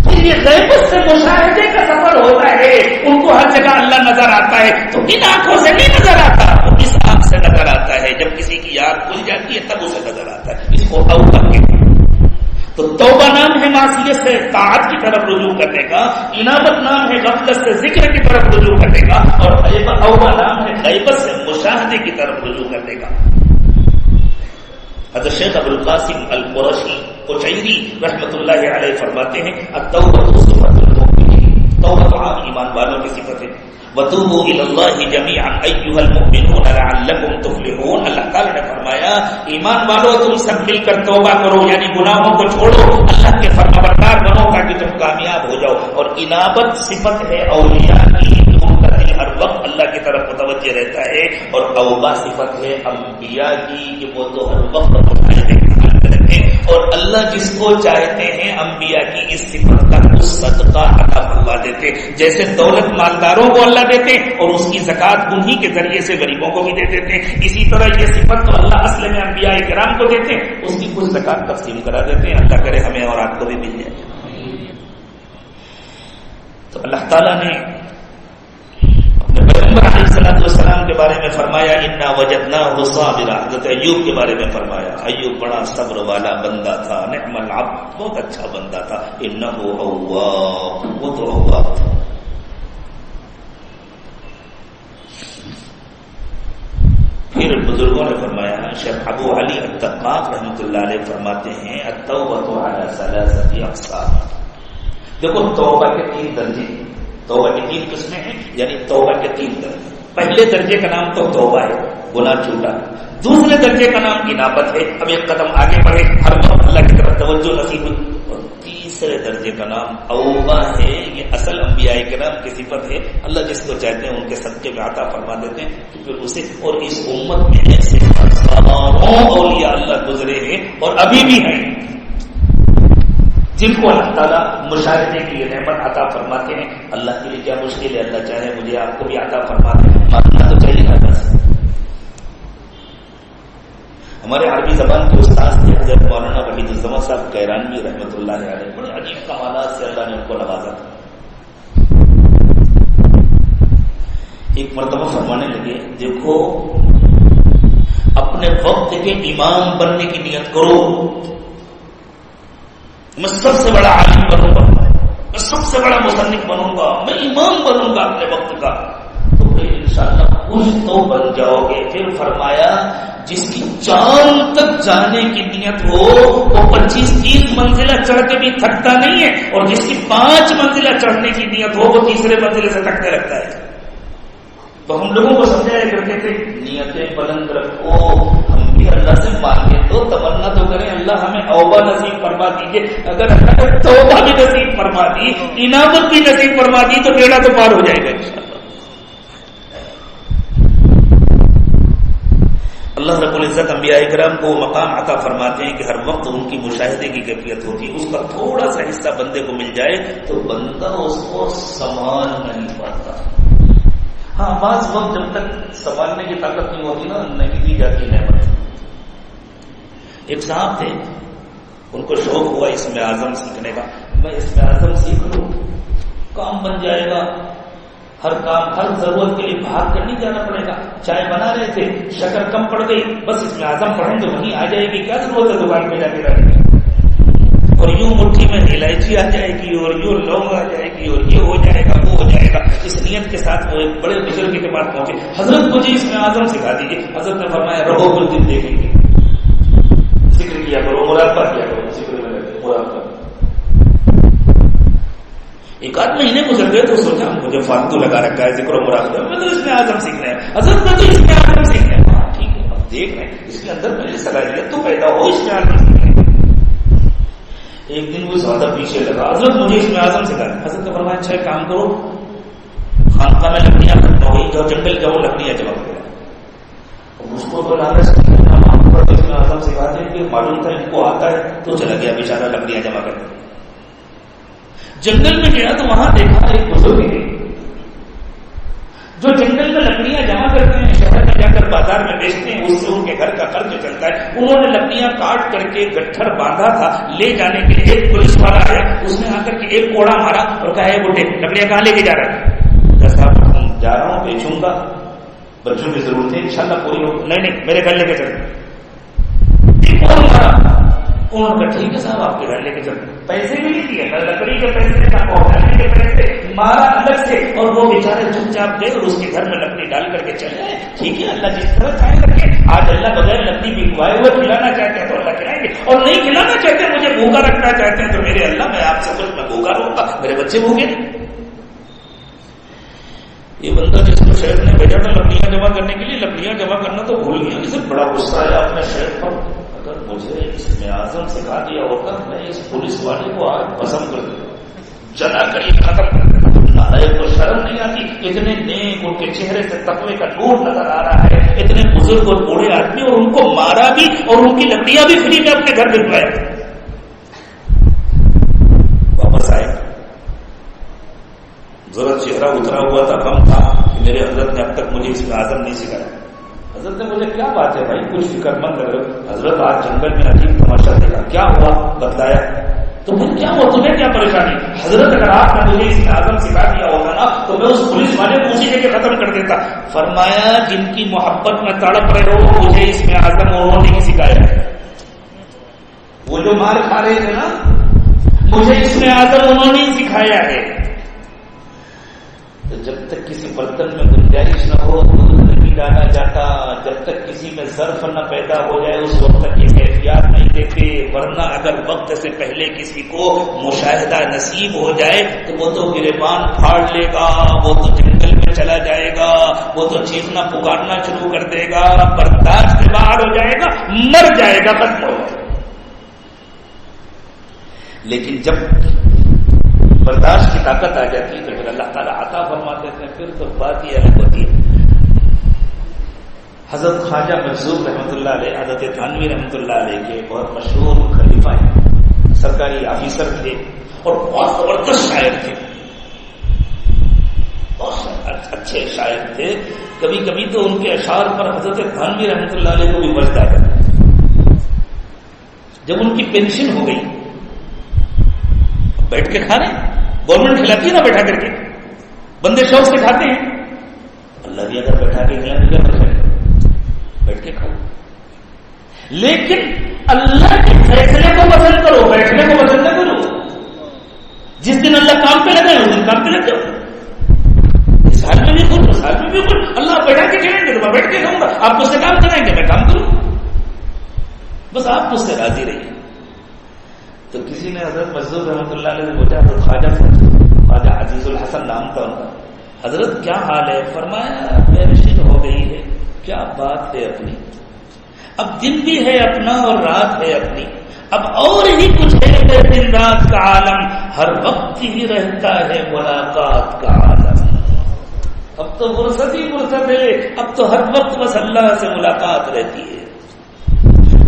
Speaker 1: پھر یہ غیبت سے مشاہدے کا سفر ہوتا ہے. ان کو ہر جگہ اللہ نظر آتا ہے تو ان آنکھوں سے نہیں نظر آتا, وہ اس آنکھ سے نظر آتا ہے. جب کسی کی یاد کھل جاتی ہے تب اسے نظر آتا ہے. اس کو اوقات کے. تو توبہ نام ہے معصیت سے طاعت کی طرف رجوع کرنے کا, انابت نام ہے غفلت سے ذکر کی طرف رجوع کرنے کا, اور توبہ نام ہے غیبت سے مشاہدے کی طرف رجوع کرنے کا. حضرت شیخ ابو القاسم القرشی قشیری رحمۃ اللہ علیہ فرماتے ہیں التوبہ صفۃ المؤمنین, توبہ عام ایمان والوں کی صفت ہے. وَتُوبُوا إِلَى اللَّهِ جَمِيعًا أَيُّهَا الْمُؤْمِنُونَ لَعَلَّكُمْ تُفْلِحُونَ. اللہ تعالیٰ نے فرمایا ایمان والو تم سب مل کر توبہ کرو, یعنی گناہوں کو چھوڑو, اللہ کے فرمانبردار بنو تاکہ تم کامیاب ہو جاؤ. اور انابت صفت ہے اولیاء کی, ان کا دل ہر وقت اللہ کی طرف متوجہ رہتا ہے. اور توبہ صفت ہے انبیاء کی کہ وہ تو ہر وقت مشاہدے کرتے ہیں, اور اللہ جس کو چاہتے ہیں انبیاء کی اس صفت کا کچھ صدقہ عطا فرما دیتے. جیسے دولت مالداروں کو اللہ دیتے اور اس کی زکات انہی کے ذریعے سے غریبوں کو بھی دے دیتے ہیں, اسی طرح یہ صفت تو اللہ اصل میں انبیاء کرام کو دیتے ہیں, اس کی کچھ زکات تقسیم کرا دیتے ہیں. اللہ کرے ہمیں اور آپ کو بھی مل جائے. تو اللہ تعالیٰ نے اپنے پیغمبر علیہ الصلوۃ والسلام کے بارے میں فرمایا انا وجدناہ صابرا. حضرت ایوب کے بارے میں فرمایا ایوب بڑا صبر والا بندہ تھا, نعم العبد, بہت اچھا بندہ تھا, انہ اواب, وہ تو اواب تھا. پھر بزرگوں نے فرمایا, شیخ ابو علی التقاف رحمۃ اللہ علیہ فرماتے ہیں التوبۃ علی ثلاثۃ اقسام. دیکھو توبہ کے 3 درجے, توبہ کی 3 قسمیں ہیں, یعنی توبہ کے 3 درجے. پہلے درجے کا نام تو توبہ ہے, گناہ چھوٹا. دوسرے درجے کا نام انابت ہے, اب ایک قدم آگے بڑھے, ہر وقت اللہ کی طرف توجہ نصیب ہوئی. اور تیسرے درجے کا نام اوبہ ہے, یہ اصل انبیاء کرام کی صفت ہے. اللہ جس کو چاہتے ہیں ان کے صدقے میں عطا فرما دیتے ہیں. پھر اسے, اور اس امت میں ایسے ہزاروں اولیاء اللہ گزرے ہیں اور ابھی بھی ہیں جن کو اللہ تعالیٰ مشاہدے کی نعمت عطا فرماتے ہیں. اللہ کے لیے کیا مشکل ہے, اللہ چاہے مجھے آپ کو بھی عطا فرماتے ہیں, ماننا تو چاہیے نا. بس ہمارے عربی زبان کے استاد تھے حضرت مولانا وحید الزمان صاحب کیرانوی رحمۃ اللہ علیہ, بڑے عجیب کمالات سے اللہ نے ان کو نوازا تھا. ایک مرتبہ فرمانے لگے دیکھو اپنے وقت کے امام بننے کی نیت کرو. میں سب سے بڑا عالم بنوں گا, میں سب سے بڑا مصنف بنوں گا, میں امام بنوں گا اپنے وقت کا. تو پھر انشاءاللہ کچھ تو بن جاؤ گے. پھر فرمایا جس کی چاند تک جانے کی نیت ہو وہ 25-30 منزلہ چڑھ کے بھی تھکتا نہیں ہے، اور جس کی 5 منزلہ چڑھنے کی نیت ہو وہ تیسرے منزلے سے تھکنے لگتا ہے۔ تو ہم لوگوں کو سمجھایا کرتے تھے نیتیں بلند رکھو، ہم بھی اللہ سے مانگے تو تمنا تو کریں اللہ ہمیں اوبہ نصیب فرما دیجیے، اگر اللہ نے توبہ بھی نصیب فرما دی، انابت بھی نصیب فرما دی تو بیڑا تو پار ہو جائے گا انشاءاللہ۔ اللہ رب العزت انبیاء کرام کو مقام عطا فرماتے ہیں کہ ہر وقت ان کی مشاہدے کی کیفیت ہوتی ہے، اس کا تھوڑا سا حصہ بندے کو مل جائے تو بندہ اس کو سنبھال نہیں پاتا۔ ہاں بعض وقت جب تک سنبھالنے کی طاقت نہیں ہوتی نا، نہیں دی جاتی نعمت۔ ایک صاحب تھے، ان کو شوق ہوا اسم اعظم سیکھنے کا، میں اسم اعظم سیکھ لوں کام بن جائے گا، ہر کام ہر ضرورت کے لیے بھاگ کر نہیں جانا پڑے گا۔ چائے بنا رہے تھے، شکر کم پڑ گئی، بس اسم اعظم پڑھیں تو وہیں آ جائے گی، کیا ضرورت ہے دکان پہ جا کے رکھنے کی، اور یوں مٹھی میں الائچی آ جائے گی اور یوں لونگ آ جائے گی اور یہ ہو جائے گا وہ ہو جائے گا۔ اس نیت کے ساتھ وہ ایک بڑے بزرگ کے پاس پہنچے، حضرت مجھے اسم اعظم سکھا دیجیے۔ حضرت نے فرمایا رہو کچھ دن دیکھیں گے، ذکر کیا کرو، مراقبہ کیا کرو، ذکر میں مراقبہ۔ ایک آدھ مہینے گزر گئے تو سوچا مجھے فالتو لگا رکھا ہے ذکر و مراقبہ، میں تو اس میں اعظم سیکھنا ہے، حضرت میں تو اس میں اعظم سیکھنا ہے۔ ہاں ٹھیک ہے، اب دیکھ رہے ہیں اس کے اندر میری صلاحیت تو پیدا ہو اس میں اعظم سیکھنے۔ ایک دن وہ زیادہ پیچھے لگا، حضرت مجھے اس میں اعظم سکھا۔ حضرت نے فرمایا اچھا کام کرو، خانقاہ میں لکڑیاں ختم ہو گئی، جب جنگل جاؤ لکڑیاں جمع کرو۔ اس کو تو لالچ اس میں اعظم سکھاتے ہیں کہ معلوم تھا ان کو آتا ہے، تو چلا گیا بیچارہ لکڑیاں جمع کرنے۔ جنگل میں گیا تو وہاں دیکھا ایک بزرگ ہے جو جنگل میں لکڑیاں جمع کرتے ہیں، شہر میں جا کر بازار میں بیچتے ہیں، اس سے ان کے گھر کا خرچ چلتا ہے۔ انہوں نے لکڑیاں کاٹ کر کے گٹھر باندھا تھا، لے جانے کے لیے ایک پولیس والا آیا، اس نے آ کر کے ایک کوڑا مارا اور کہا ہے بوٹے لکڑیاں کہاں لے کے جا رہا ہے؟ صاحب جا رہا ہوں بیچوں گا، بچوں کی ضرورت ہے انشاءاللہ پوری ہو۔ نہیں میرے گھر لے کے چلتے۔ انہوں نے کہا ٹھیک ہے صاحب آپ کے گھر لے کے چلتے، پیسے بھی نہیں دیے، لکڑی کے پیسے نہ پہنچانے کے پیسے، مارا الگ سے، اور وہ بیچارے چپ چاپ گئے اور اس کے گھر میں لکڑی ڈال کر کے چلے آئے۔ ٹھیک ہے اللہ جس طرح چاہے رکھے، آج اللہ بغیر لکڑی بکوائے ہوئے کھلانا چاہتے ہیں تو اللہ کھلائیں گے، اور نہیں کھلانا چاہتے ہیں مجھے بھوکا رکھنا چاہتے ہیں تو میرے اللہ میں آپ سے کچھ میں بھوکا رہوں گا، میرے بچے بھوکے۔ یہ بندہ جس کو شہر نے بھیجا تھا لکڑیاں جمع کرنے کے لیے، لکڑیاں جمع کرنا تو بھول گیا، اسے بڑا غصہ آیا اپنے شہر پر، اگر مجھے اس میں اعظم سکھا دیا ہوتا میں اس پولیس والے کو آج پسند کر دوں، جلا کر یہ ختم کر دیتا۔ نارائن کو شرم نہیں آتی، اتنے نیک ان کے چہرے سے تقوی کا نور نظر آ رہا ہے، اتنے بزرگ اور بوڑھے آدمی، اور ان کو مارا بھی اور ان کی لکڑیاں بھی فری میں اپنے گھر بھجوایا۔ واپس آئے، ضرورت چہرہ اترا ہوا تھا، کم تھا کہ میرے حضرت نے اب تک مجھے اس میں اعظم نہیں سکھایا۔ حضرت نے مجھے کیا بات ہے بھائی کچھ فکر مند کر رہے ہو؟ حضرت آج جنگل میں عجیب تماشا دیکھا، کیا ہوا بتلایا؟ تو پھر کیا ہوا تمہیں کیا پریشانی؟ حضرت اگر آپ نے مجھے اس میں اعظم سکھا دیا ہوگا نا تو میں اس پولیس والے کو اسی جگہ ختم کر دیتا۔ فرمایا جن کی محبت میں تڑپ رہے ہو مجھے اس میں اعظم انہوں نے ہی سکھایا ہے، وہ جو مار کھا رہے تھے نا مجھے اس میں اعظم انہوں نے ہی سکھایا ہے۔ تو جب تک کسی برتن میں گنجائش نہ ہو دودھ نہیں ڈالا جاتا، جب تک کسی میں ظرف نہ پیدا ہو جائے اس وقت تک یہ کیفیات نہیں دیتے، ورنہ اگر وقت سے پہلے کسی کو مشاہدہ نصیب ہو جائے تو وہ تو گریبان پھاڑ لے گا، وہ تو جنگل میں چلا جائے گا، وہ تو چیخنا پکارنا شروع کر دے گا، برداشت سے باہر ہو جائے گا، مر جائے گا، ختم ہو جائے گا۔ لیکن جب برداشت کی طاقت آ جاتی ہے تو پھر اللہ تعالیٰ عطا فرما دیتے ہیں، پھر تو بات ہی الگ ہوتی ہے۔ حضرت خواجہ مجذوب رحمۃ اللہ علیہ، حضرت تھانوی رحمۃ اللہ علیہ کے بہت مشہور خلیفہ ہیں، سرکاری آفیسر تھے اور بہت زبردست شاعر تھے، بہت اچھے شاعر تھے۔ کبھی کبھی تو ان کے اشعار پر حضرت تھانوی رحمۃ اللہ علیہ کو بھی بجتا ہے۔ جب ان کی پینشن ہو گئی، بیٹھ کے کھانے گورنمنٹ کھلاتی ہے نا بیٹھا کر کے، بندے شوق سے کھاتے ہیں، اللہ بھی اگر بیٹھا کے کھلا دیا بیٹھ کے کھاؤ، لیکن اللہ کے فیصلے کو پسند کرو، بیٹھنے کو پسند نہ کرو۔ جس دن اللہ کام پہ لگے اس دن کام پہ لگ جاؤ، اس حال میں بھی خود اس حال میں بھی خود، اللہ بیٹھا کے کھلائیں گے تو میں بیٹھ کے کھاؤں گا، آپ مجھ سے کام کرائیں گے میں کام کروں۔ بس آپ مجھ سے راضی رہیے. تو کسی نے حضرت مجذوب رحمۃ اللہ علیہ سے پوچھا تو خواجہ عزیز الحسن نام تھا ان کا, حضرت کیا حال ہے؟ فرمایا پیرشن ہو گئی ہے. کیا بات ہے اپنی, اب دن بھی ہے اپنا اور رات ہے اپنی, اب اور ہی کچھ ہے دن رات کا عالم, ہر وقت ہی رہتا ہے ملاقات کا عالم. اب تو فرصت ہی فرصت ہے, اب تو ہر وقت بس اللہ سے ملاقات رہتی ہے.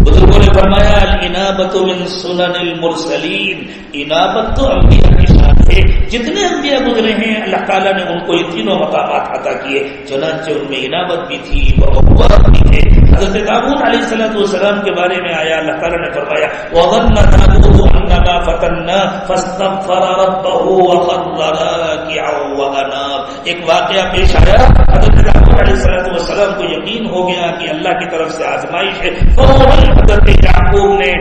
Speaker 1: بزرگوں نے فرمایا الانابت من سنن المرسلین, انابت تو انبیاء کی شان ہے. جتنے انبیاء گزرے ہیں اللہ تعالیٰ نے ان کو یہ تینوں مقامات عطا کیے, چنانچہ ان میں انابت بھی تھی, وقوت بھی تھے. حضرت داؤد علیہ السلام کے بارے میں آیا, اللہ تعالیٰ نے فرمایا وَظَنَّ دَاوُودُ أَنَّمَا فَتَنَّاهُ فَاسْتَغْفَرَ رَبَّهُ وَخَرَّ رَاكِعًا وَأَنَابَ. ایک واقعہ پیش آیا, حضرت داؤد علیہ السلام کو یقین ہو گیا کہ اللہ کی طرف سے آزمائش ہے. فوراً حضرت یعقوب نے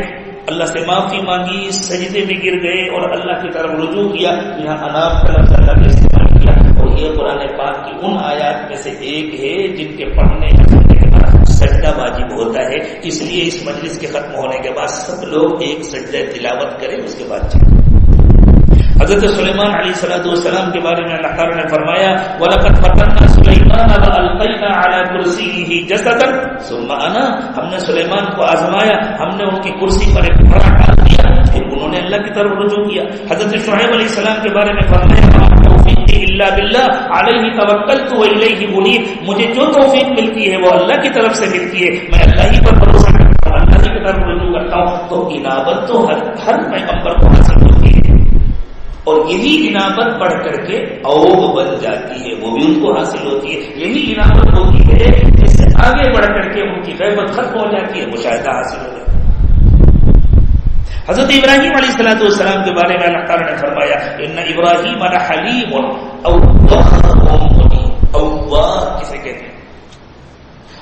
Speaker 1: اللہ سے معافی مانگی, سجدے میں گر گئے اور اللہ کی طرف رجوع کیا. یہاں اناب کا لفظ اللہ نے استعمال کیا, اور یہ قرآن پاک کی ان آیات میں سے ایک ہے جن کے پڑھنے کے بعد سجدہ واجب ہوتا ہے. اس لیے اس مجلس کے ختم ہونے کے بعد سب لوگ ایک سجدہ تلاوت کریں, اس کے بعد چلیں. حضرت سلیمان علیہ السلام کے بارے میں اللہ تعالیٰ نے فرمایا وَلَقَدْ فَتَنَّا سُلَيْمَانَ وَأَلْقَيْنَا عَلَى كُرْسِيِّهِ جَسَدًا ثُمَّ أَنَابَ. ہم نے سلیمان کو آزمایا, ہم نے ان کی کرسی پر ایک گھوڑا ڈال دیا, پھر انہوں نے اللہ کی طرف رجوع کیا. حضرت شعیب علیہ السلام کے بارے میں فرمایا توفیق الا باللہ علیہ توکلت والیہ انیب. مجھے جو توفیق ملتی ہے وہ اللہ کی طرف سے ملتی ہے, میں اللہ ہی پر بھروسہ کرتا ہوں, اللہ ہی کی طرف رجوع کرتا ہوں. تو انابت تو ہر پیغمبر کو حاصل ہوتی ہے, اور یہی انابت بڑھ کر کے اوب بن جاتی ہے, وہ بھی ان کو حاصل ہوتی ہے. یہی انابت ہوتی ہے جس سے آگے بڑھ کر کے ان کی غیبت ختم ہو جاتی ہے, مشاہدہ حاصل ہو جاتا ہے. حضرت ابراہیم علیہ السلام کے بارے میں اللہ تعالیٰ نے فرمایا ان ابراہیم لحلیم اواب. کسے کہتے ہیں؟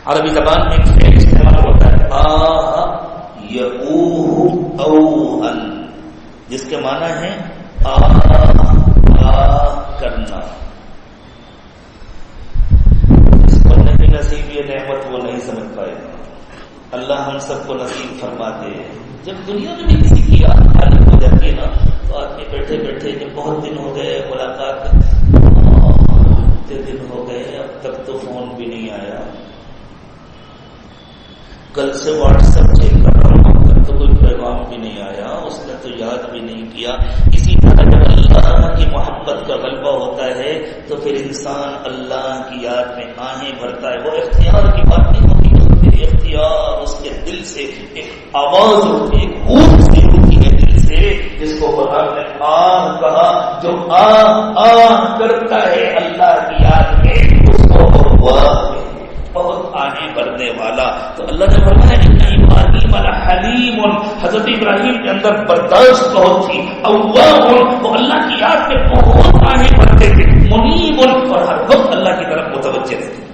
Speaker 1: عربی زبان میں ایک فعل استعمال ہوتا ہے آہ یعوہ اوہن, جس کے معنی ہے کرنا. جس کو نہیں نصیب یہ نعمت وہ نہیں سمجھ پائے گا. اللہ ہم سب کو نصیب فرما دے. جب دنیا میں بھی کسی کی حالت ہو جاتی ہے نا, تو آدمی بیٹھے بیٹھے جب بہت دن ہو گئے ملاقات اتنے دن ہو گئے اب تک تو فون بھی نہیں آیا, کل سے واٹس ایپ چیک کر رہا ہوں اب تک تو کوئی پیغام بھی نہیں آیا, اس نے تو یاد بھی نہیں کیا. اسی طرح جب اللہ کی محبت کا غلبہ ہوتا ہے تو پھر انسان اللہ کی یاد میں آہیں بھرتا ہے. وہ اختیار کی بات نہیں ہوتی, اختیار اس کے دل سے ایک آواز ہوتی ہے, ایک اونٹ سی ہوتی ہے دل سے, جس کو قرآن نے آہ کہا. جو آہ کرتا ہے اللہ کی یاد میں اس کو بہت آنے بھرنے والا. تو اللہ نے فرمایا ان ابراہیم لحلیم, حضرت ابراہیم کے اندر برداشت بہت تھی. اواب, وہ اللہ کی یاد میں بہت آنے بھرتے تھے. منیب, اور ہر وقت اللہ کی طرف متوجہ رہتے.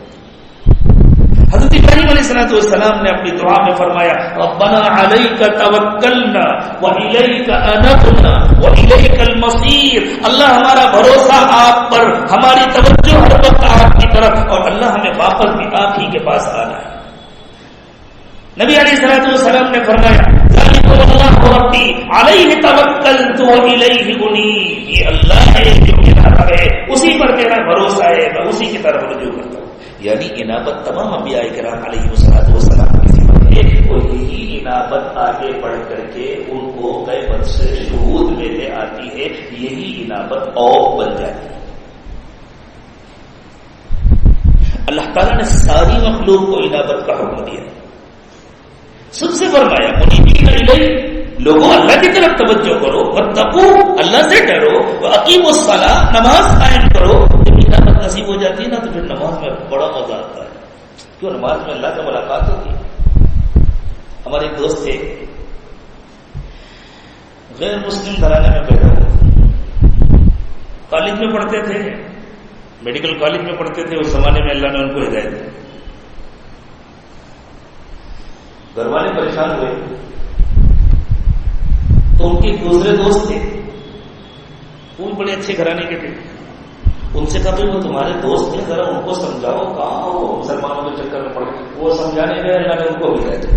Speaker 1: حضرت ابراہیم علیہ السلام نے اپنی دعا میں فرمایا ربنا علیک توکلنا والیک انبنا والیک المصیر. اللہ ہمارا بھروسہ آپ پر, ہماری توجہ ہر وقت آپ کی طرف, اور اللہ ہمیں واپس بھی آپ ہی کے پاس آنا ہے. نبی علیہ السلام نے فرمایا ذالک اللہ ربی علیہ توکلت والیہ انیب. یہ اللہ ہے جو میرا رب ہے, اسی پر میرا بھروسہ ہے, میں اسی کی طرف رجوع کرتا ہوں. یعنی انابت تمام انبیاء کرام علیہ السلام کی صفت ہے, اور یہی انابت آگے بڑھ کر کے ان کو غیبت سے شہود میں لے آتی ہے. یہی انابت اوب بن جاتی ہے. اللہ تعالیٰ نے ساری مخلوق کو انابت کا حکم دیا. سب سے فرمایا منیبین الیہ, لوگوں اللہ کی طرف توجہ کرو, واتقوا, اللہ سے ڈرو, واقیموا الصلاۃ, نماز قائم کرو. نصیب ہو جاتی ہے نا تو پھر نماز میں بڑا مزہ آتا ہے, کیوں نماز میں اللہ سے ملاقات ہوتی ہے. ہمارے ایک دوست تھے, غیر مسلم گھرانے میں پیدا ہوئے, کالج میں پڑھتے تھے, میڈیکل کالج میں پڑھتے تھے. اس زمانے میں اللہ نے ان کو ہدایت دی. گھر والے پریشان ہوئے تو ان کے دوسرے دوست تھے, وہ بڑے اچھے گھرانے کے تھے. ان سے کہا وہ تمہارے دوست ہیں, ذرا ان کو سمجھاؤ, کہاں وہ مسلمانوں کے چکر میں پڑ گئے. وہ سمجھانے گئے, اللہ نے ان کو بھی ہدایت دی.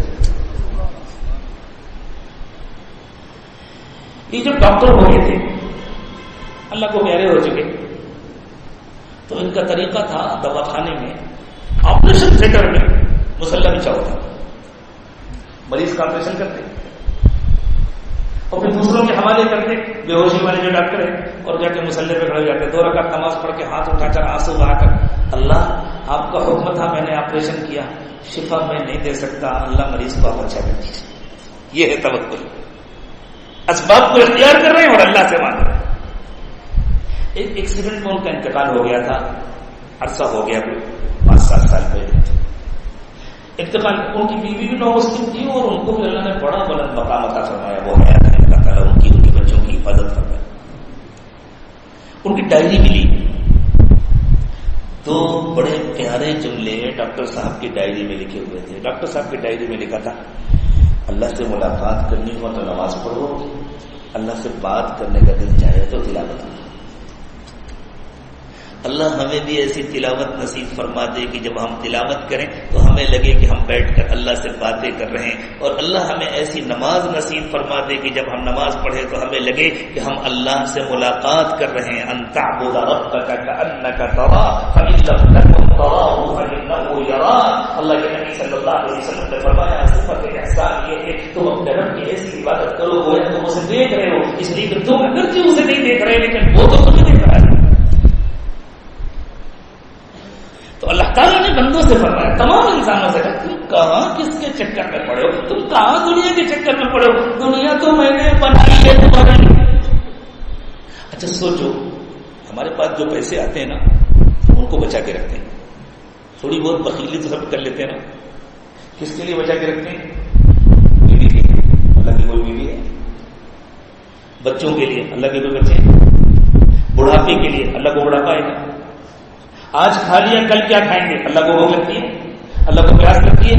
Speaker 1: یہ جب ڈاکٹر ہو گئے تھے، اللہ کو پیارے ہو چکے، تو ان کا طریقہ تھا دوا خانے میں، آپریشن تھیٹر میں مسلح بچھا ہوتا، مریض کا آپریشن کرتے اور پھر دوسروں کے حوالے کرتے، بے ہوشی والے جو ڈاکٹر ہیں، اور جا کے مسلح پہ کھڑے ہو جاتے، 2 رکعت نماز پڑھ کے ہاتھ اٹھا کر آنسو بہا کر، اللہ آپ کا حکم تھا، میں نے آپریشن کیا، شفا میں نہیں دے سکتا، اللہ مریض کو آپ اچھا کر دیجیے۔ یہ ہے توکل، اسباب کو اختیار کر رہے ہیں اور اللہ سے مانگ رہے ہیں۔ ایک ایکسیڈنٹ میں ان کا انتقال ہو گیا تھا، عرصہ ہو گیا، 5-7 سال پہلے انتقال۔ ان کی بیوی بھی نومسلم تھی اور ان کو بھی اللہ نے بڑا بلند مقام عطا فرمایا، وہ حیات ہے، اللہ تعالیٰ ان کی بچوں کی حفاظت فرمائے۔ ان کی ڈائری ملی، 2 بڑے پیارے جملے ڈاکٹر صاحب کی ڈائری میں لکھے ہوئے تھے۔ ڈاکٹر صاحب کی ڈائری میں لکھا تھا، اللہ سے ملاقات کرنی ہو تو نماز پڑھو، اللہ سے بات کرنے کا دل چاہے تو تلاوت کرو۔ اللہ ہمیں بھی ایسی تلاوت نصیب فرما دے کہ جب ہم تلاوت کریں تو ہمیں لگے کہ ہم بیٹھ کر اللہ سے باتیں کر رہے ہیں، اور اللہ ہمیں ایسی نماز نصیب فرما دے کہ جب ہم نماز پڑھیں تو ہمیں لگے کہ ہم اللہ سے ملاقات کر رہے ہیں۔ ان تعبد ربک کأنک تراہ فإن لم تکن تراہ فإنہ یراک۔ اللہ کے نبی صلی اللہ علیہ وسلم نے فرمایا، صفت احسان یہ ہے تم اپنے رب کی ایسی عبادت کرو گویا تم اسے دیکھ رہے ہو، اس لیے کہ تم اگرچہ اسے نہیں دیکھ رہے لیکن وہ تو تمہیں دیکھ رہا ہے۔ تو اللہ تعالیٰ نے بندوں سے فرمایا، تمام انسانوں سے، تم کہاں کس کے چکر میں پڑے ہو، تم کہاں دنیا کے چکر میں پڑے ہو، دنیا تو میں نے بنائی ہے تمہارے لیے۔ اچھا سوچو، ہمارے پاس جو پیسے آتے ہیں نا ان کو بچا کے رکھتے ہیں، تھوڑی بہت بخیلی تو سب کر لیتے ہیں نا، کس کے لیے بچا کے رکھتے ہیں؟ بیوی کے لیے، اللہ کی کوئی بیوی ہے، بچوں کے لیے، اللہ کے کوئی بچے ہیں، بڑھاپے کے لیے، اللہ کو بڑھاپا ہے نا، آج کھا لیا کل کیا کھائیں گے، اللہ کو بھوک لگتی ہے، اللہ کو پیاس لگتی ہے،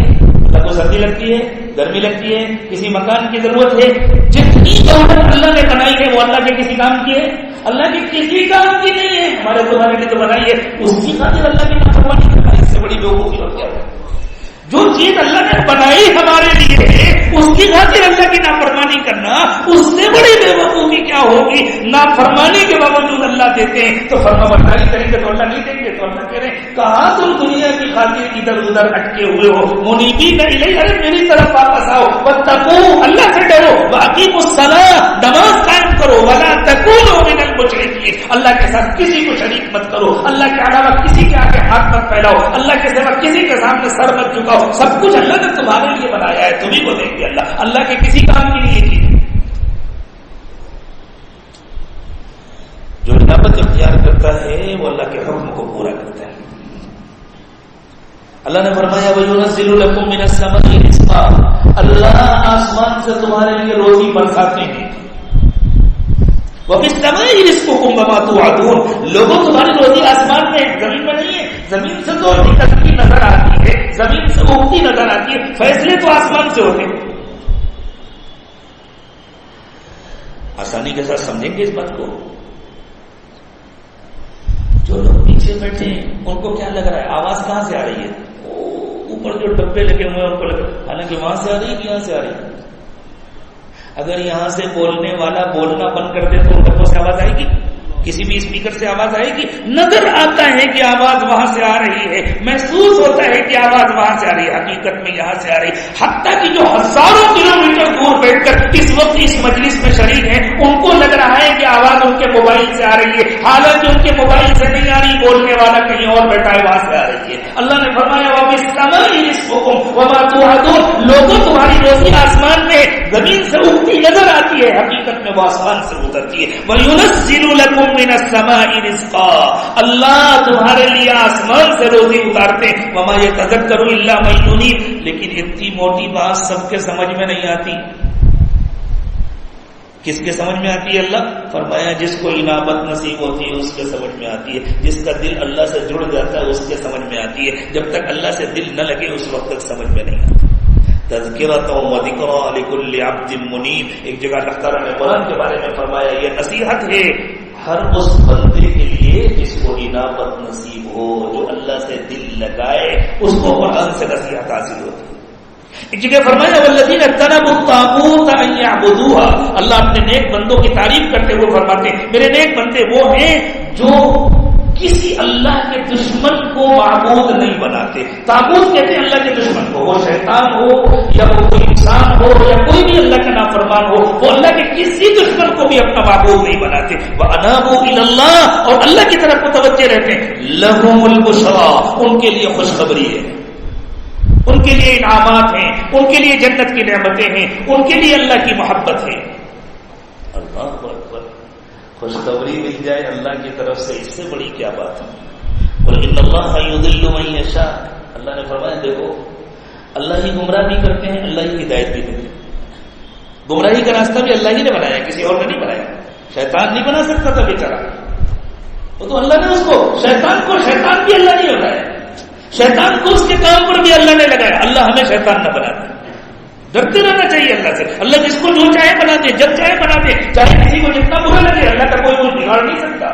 Speaker 1: اللہ کو سردی لگتی ہے، گرمی لگتی ہے، کسی مکان کی ضرورت ہے۔ جتنی دولت اللہ نے بنائی ہے وہ اللہ کے کسی کام کی ہے؟ اللہ کے کسی کام کی نہیں ہے، ہمارے تمہارے لیے تو بنائی ہے، اس کی خاطر اللہ کی نافرمانی کرنا اس سے بڑی بیوقوفی اور کیا ہے؟ جو چیز اللہ نے بنائی ہمارے لیے اس کی خاطر اللہ کی نافرمانی کرنا، اس سے بڑی بیوقوفی کیا ہوگی؟ نافرمانی کے باوجود اللہ دیتے ہیں تو فرما برداری کریں گے تو اللہ نہیں دیں گے، تو اللہ کہہ رہے ہیں کہاں تم دنیا کی خاطر ادھر ادھر اٹکے ہوئے ہو، منیبین الیہ، میری طرف واپس آؤ، واتقوا، اللہ سے ڈرو، واقیموا الصلاۃ، نماز قائم کرو، ولا تکونوا من المشرکین، اللہ کے ساتھ کسی کو شریک مت کرو، اللہ کے علاوہ کسی کے آگے ہاتھ مت پھیلاؤ، اللہ کے سوا کسی کے سامنے سر مت جھکاؤ، سب کچھ اللہ نے تمہارے لیے بنایا ہے، تمہیں کو دیں گے اللہ کے کسی کام کی نہیں کی۔ جو نعمت اختیار کرتا ہے وہ اللہ کے حکم کو پورا کرتا ہے۔ اللہ نے فرمایا وَيُنَزِّلُ لَكُم مِّنَ السَّمَاءِ رِزْقًا، اللہ آسمان سے تمہارے لیے روزی برساتے ہیں۔ وَفِي السَّمَاءِ رِزْقُكُمْ وَمَا تُوعَدُونَ، لوگوں تمہاری روزی آسمان میں ہے، زمین میں نہیں ہے، زمین سے تو نکلتی نظر آتی ہے، زمین سے اگتی نظر آتی ہے، فیصلے تو آسمان سے ہوتے ہیں۔ آسانی کے ساتھ سمجھیں گے اس بات کو۔ جو لوگ پیچھے بیٹھے ہیں ان کو کیا لگ رہا ہے آواز کہاں سے آ رہی ہے؟ اوپر جو ڈبے لگے ہوئے ہیں ان کو لگ رہا ہے، حالانکہ وہاں سے آ رہی ہے کہ یہاں سے آ رہی ہے؟ اگر یہاں سے بولنے والا بولنا بند کر دے تو ان کو سے آواز آئے گی؟ کسی بھی اسپیکر سے آواز آئے گی؟ نظر آتا ہے کہ آواز وہاں سے آ رہی ہے، محسوس ہوتا ہے کہ آواز وہاں سے آ رہی ہے، حقیقت میں یہاں سے آ رہی ہے۔ حتیٰ کہ جو ہزاروں کلومیٹر دور بیٹھ کر اس وقت اس مجلس میں شریک ہیں ان کو لگ رہا ہے کہ آواز ان کے موبائل سے آ رہی ہے، حالانکہ ان کے موبائل سے نہیں آ رہی، بولنے والا کہیں اور بیٹھا ہے وہاں سے آ رہی ہے۔ اللہ نے فرمایا وَفِي السَّمَاءِ رِزْقُكُمْ وَمَا تُوعَدُونَ، لوگوں تمہاری روزی آسمان میں زمین سے اگتی نظر آتی ہے، حقیقت میں وہ آسمان سے اترتی ہے۔ وَيُنَزِّلُ لَكُم مِّنَ السَّمَاءِ رِزْقًا، اللہ تمہارے لیے آسمان سے روزی اتارتے ہیں۔ وَمَا يَتَذَكَّرُ إِلَّا مَن يُنِيبُ، لیکن اتنی موٹی بات سب کے سمجھ میں نہیں آتی۔ کس کے سمجھ میں آتی ہے؟ اللہ فرمایا جس کو انابت نصیب ہوتی ہے اس کے سمجھ میں آتی ہے، جس کا دل اللہ سے جڑ جاتا ہے اس کے سمجھ میں آتی ہے، جب تک اللہ سے دل نہ لگے اس وقت تک سمجھ میں نہیں آتی۔ تذکرۃ و ذکریٰ لکل عبد منیب، ایک جگہ اللہ تعالیٰ نے قرآن کے بارے میں فرمایا یہ نصیحت ہے ہر اس بندے کے لیے جس کو انابت نصیب ہو، جو اللہ سے دل لگائے اس کو قرآن سے نصیحت حاصل ہوتی ہے۔ ایک جگہ فرمایا والذین اجتنبوا الطاغوت ان یعبدوها، اللہ اپنے نیک بندوں کی تعریف کرتے ہوئے فرماتے ہیں میرے نیک بندے وہ ہیں جو کسی اللہ کے دشمن کو معبود نہیں بناتے. طاغوت کہتے ہیں اللہ کے دشمن کو، وہ شیطان ہو یا وہ کوئی انسان ہو یا کوئی بھی اللہ کا نافرمان ہو، وہ اللہ کے کسی دشمن کو بھی اپنا معبود نہیں بناتے. وَأَنَابُوا إِلَى اللَّهِ، اور اللہ کی طرف متوجہ رہتے ہیں. لَهُمُ الْبُشْرَىٰ، ان کے لیے خوشخبری ہے، ان کے لیے انعامات ہیں، ان کے لیے جنت کی نعمتیں ہیں، ان کے لیے اللہ کی محبت ہے. اللہ اکبر، خوشخبری مل جائے اللہ کی طرف سے، اس سے بڑی کیا بات ہے. وَإِنَّ اللَّهَ يُضِلُّ مَن يَشَاءُ، اللہ نے فرمایا دیکھو اللہ ہی گمراہ بھی کرتے ہیں، اللہ ہی ہدایت بھی دیتے ہیں. گمراہی کا راستہ بھی اللہ ہی نے بنایا، کسی اور نے نہیں بنایا. شیطان نہیں بنا سکتا تھا بیچارہ، وہ تو اللہ نے اس کو شیطان بھی اللہ نہیں ہوتا ہے، شیطان کو اس کے کام پر بھی اللہ نے لگایا. اللہ ہمیں شیطان نہ بنا دے. ڈرتے رہنا چاہیے اللہ سے. اللہ جس کو جو چاہے بنا دے، جب چاہے بنا دے، چاہے کسی کو جتنا برا لگے، اللہ کا کوئی کچھ بگاڑ نہیں سکتا.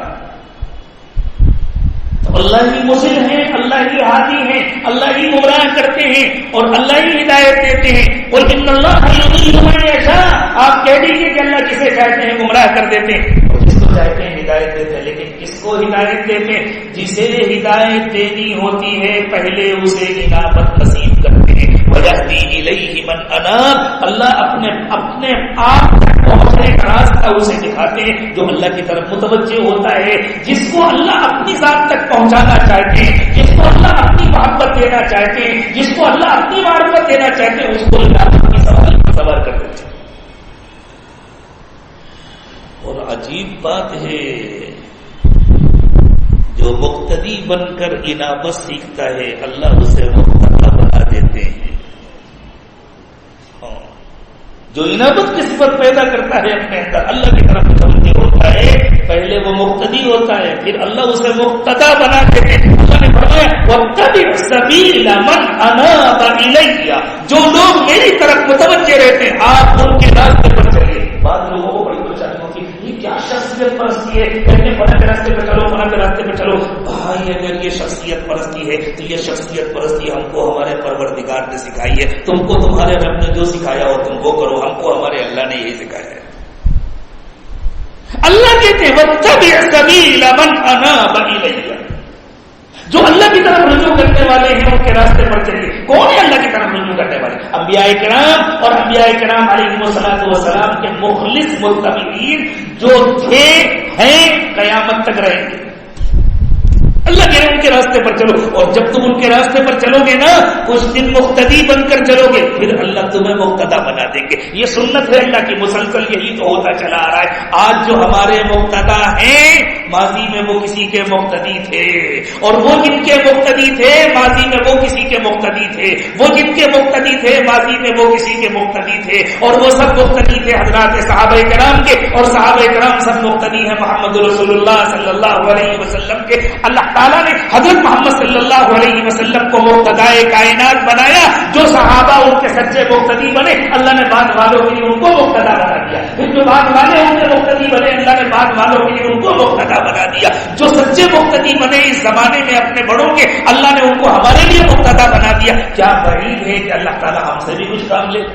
Speaker 1: تو اللہ ہی مضل ہیں، اللہ ہی ہادی ہیں، اللہ ہی گمراہ کرتے ہیں اور اللہ ہی ہدایت دیتے ہیں. وَإِنَّ اللَّهَ يُضِلُّ مَن يَشَاءُ، آپ کہہ دیجیے کہ اللہ جسے چاہتے ہیں گمراہ کر دیتے ہیں اور جس کو چاہتے ہیں ہدایت دیتے ہیں. لیکن کس کو ہدایت دیتے ہیں؟ جسے ہدایت دینی ہوتی ہے پہلے اسے انابت نصیب کرتے ہیں. وَيَهْدِي إِلَيْهِ مَنْ أَنَابَ، اللہ اپنے آپ تک پہنچنے کا راستہ اسے دکھاتے ہیں جو اللہ کی طرف متوجہ ہوتا ہے. جس کو اللہ اپنی ذات تک پہنچانا چاہتے ہیں، جس کو اللہ اپنی محبت دینا چاہتے ہیں، جس کو اللہ اپنی معرفت دینا چاہتے ہیں، اس کو اللہ اپنی سوال کر دیتے ہیں. اور عجیب بات ہے، جو مقتدی بن کر انابت سیکھتا ہے اللہ اسے مقتدی بنا دیتے ہیں. جو انابت کی صفت پیدا کرتا ہے اپنے اندر، اللہ کی طرف متوجہ ہوتا ہے، پہلے وہ مقتدی ہوتا ہے، پھر اللہ اسے مقتدی بنا دیتے ہیں. اللہ نے فرمایا وَاتَّبِعْ سَبِيلَ مَنْ أَنَابَ إِلَيَّ، جو لوگ میری طرف متوجہ رہتے ہیں آپ ان کے راستے پر چلیے. بعض لوگوں کو بڑی پریشانی ہوتی ہے، یہ کیا شخصیت پرستی ہے، کہتے ہیں فلاں کے راستے پہ چلو، فلاں کے راستے پہ چلو. بھائی اگر یہ شخصیت پرستی ہے تو یہ شخصیت پرستی ہم کو ہمارے پروردگار نے سکھائی ہے. تم کو تمہارے رب نے جو سکھایا ہو تم وہ کرو، ہم کو ہمارے اللہ نے یہی سکھایا ہے. اللہ کہتے ہیں وَاتَّبِعْ سَبِيلَ مَنْ أَنَابَ إِلَيَّ، جو اللہ کی طرف رجوع کرنے والے ہیں ان کے راستے پر چلیے. کون ہے اللہ کی طرف رجوع کرنے والے؟ انبیاء کرام، اور انبیاء کرام علیہ السلام کے مخلص متبعین جو تھے، ہیں، قیامت تک رہیں گے. اللہ کہہ رہے ان کے راستے پر چلو، اور جب تم ان کے راستے پر چلو گے نا کچھ دن مقتدی بن کر چلو گے، پھر اللہ تمہیں مقتدی بنا دیں گے. یہ سنت ہے اللہ کی، مسلسل یہی تو ہوتا چلا آ رہا ہے. آج جو ہمارے مقتدی ہیں ماضی میں وہ کسی کے مقتدی تھے، اور وہ جن کے مقتدی تھے ماضی میں وہ کسی کے مقتدی تھے، وہ جن کے مقتدی تھے ماضی میں وہ کسی کے مقتدی تھے، اور وہ سب مقتدی تھے حضرات صحابہ کرام کے، اور صحابہ کرام سب مقتدی ہیں محمد رسول اللہ صلی اللہ علیہ وسلم کے. اللہ تعالیٰ نے حضرت محمد صلی اللہ علیہ وسلم کو مقتدائے کائنات بنایا. جو صحابہ ان کے سچے مقتدی بنے اللہ نے بعد والوں کے لیے ان کو مقتدی بنا دیا. پھر جو بعد والے ان کے مقتدی بنے اللہ نے بعد والوں کے لیے ان کو مقتدی بنا دیا. جو سچے مقتدی بنے اس زمانے میں اپنے بڑوں کے، اللہ نے ان کو ہمارے لیے مقتدی بنا دیا. کیا بعید ہے کہ اللہ تعالیٰ ہم سے بھی کچھ کام لے.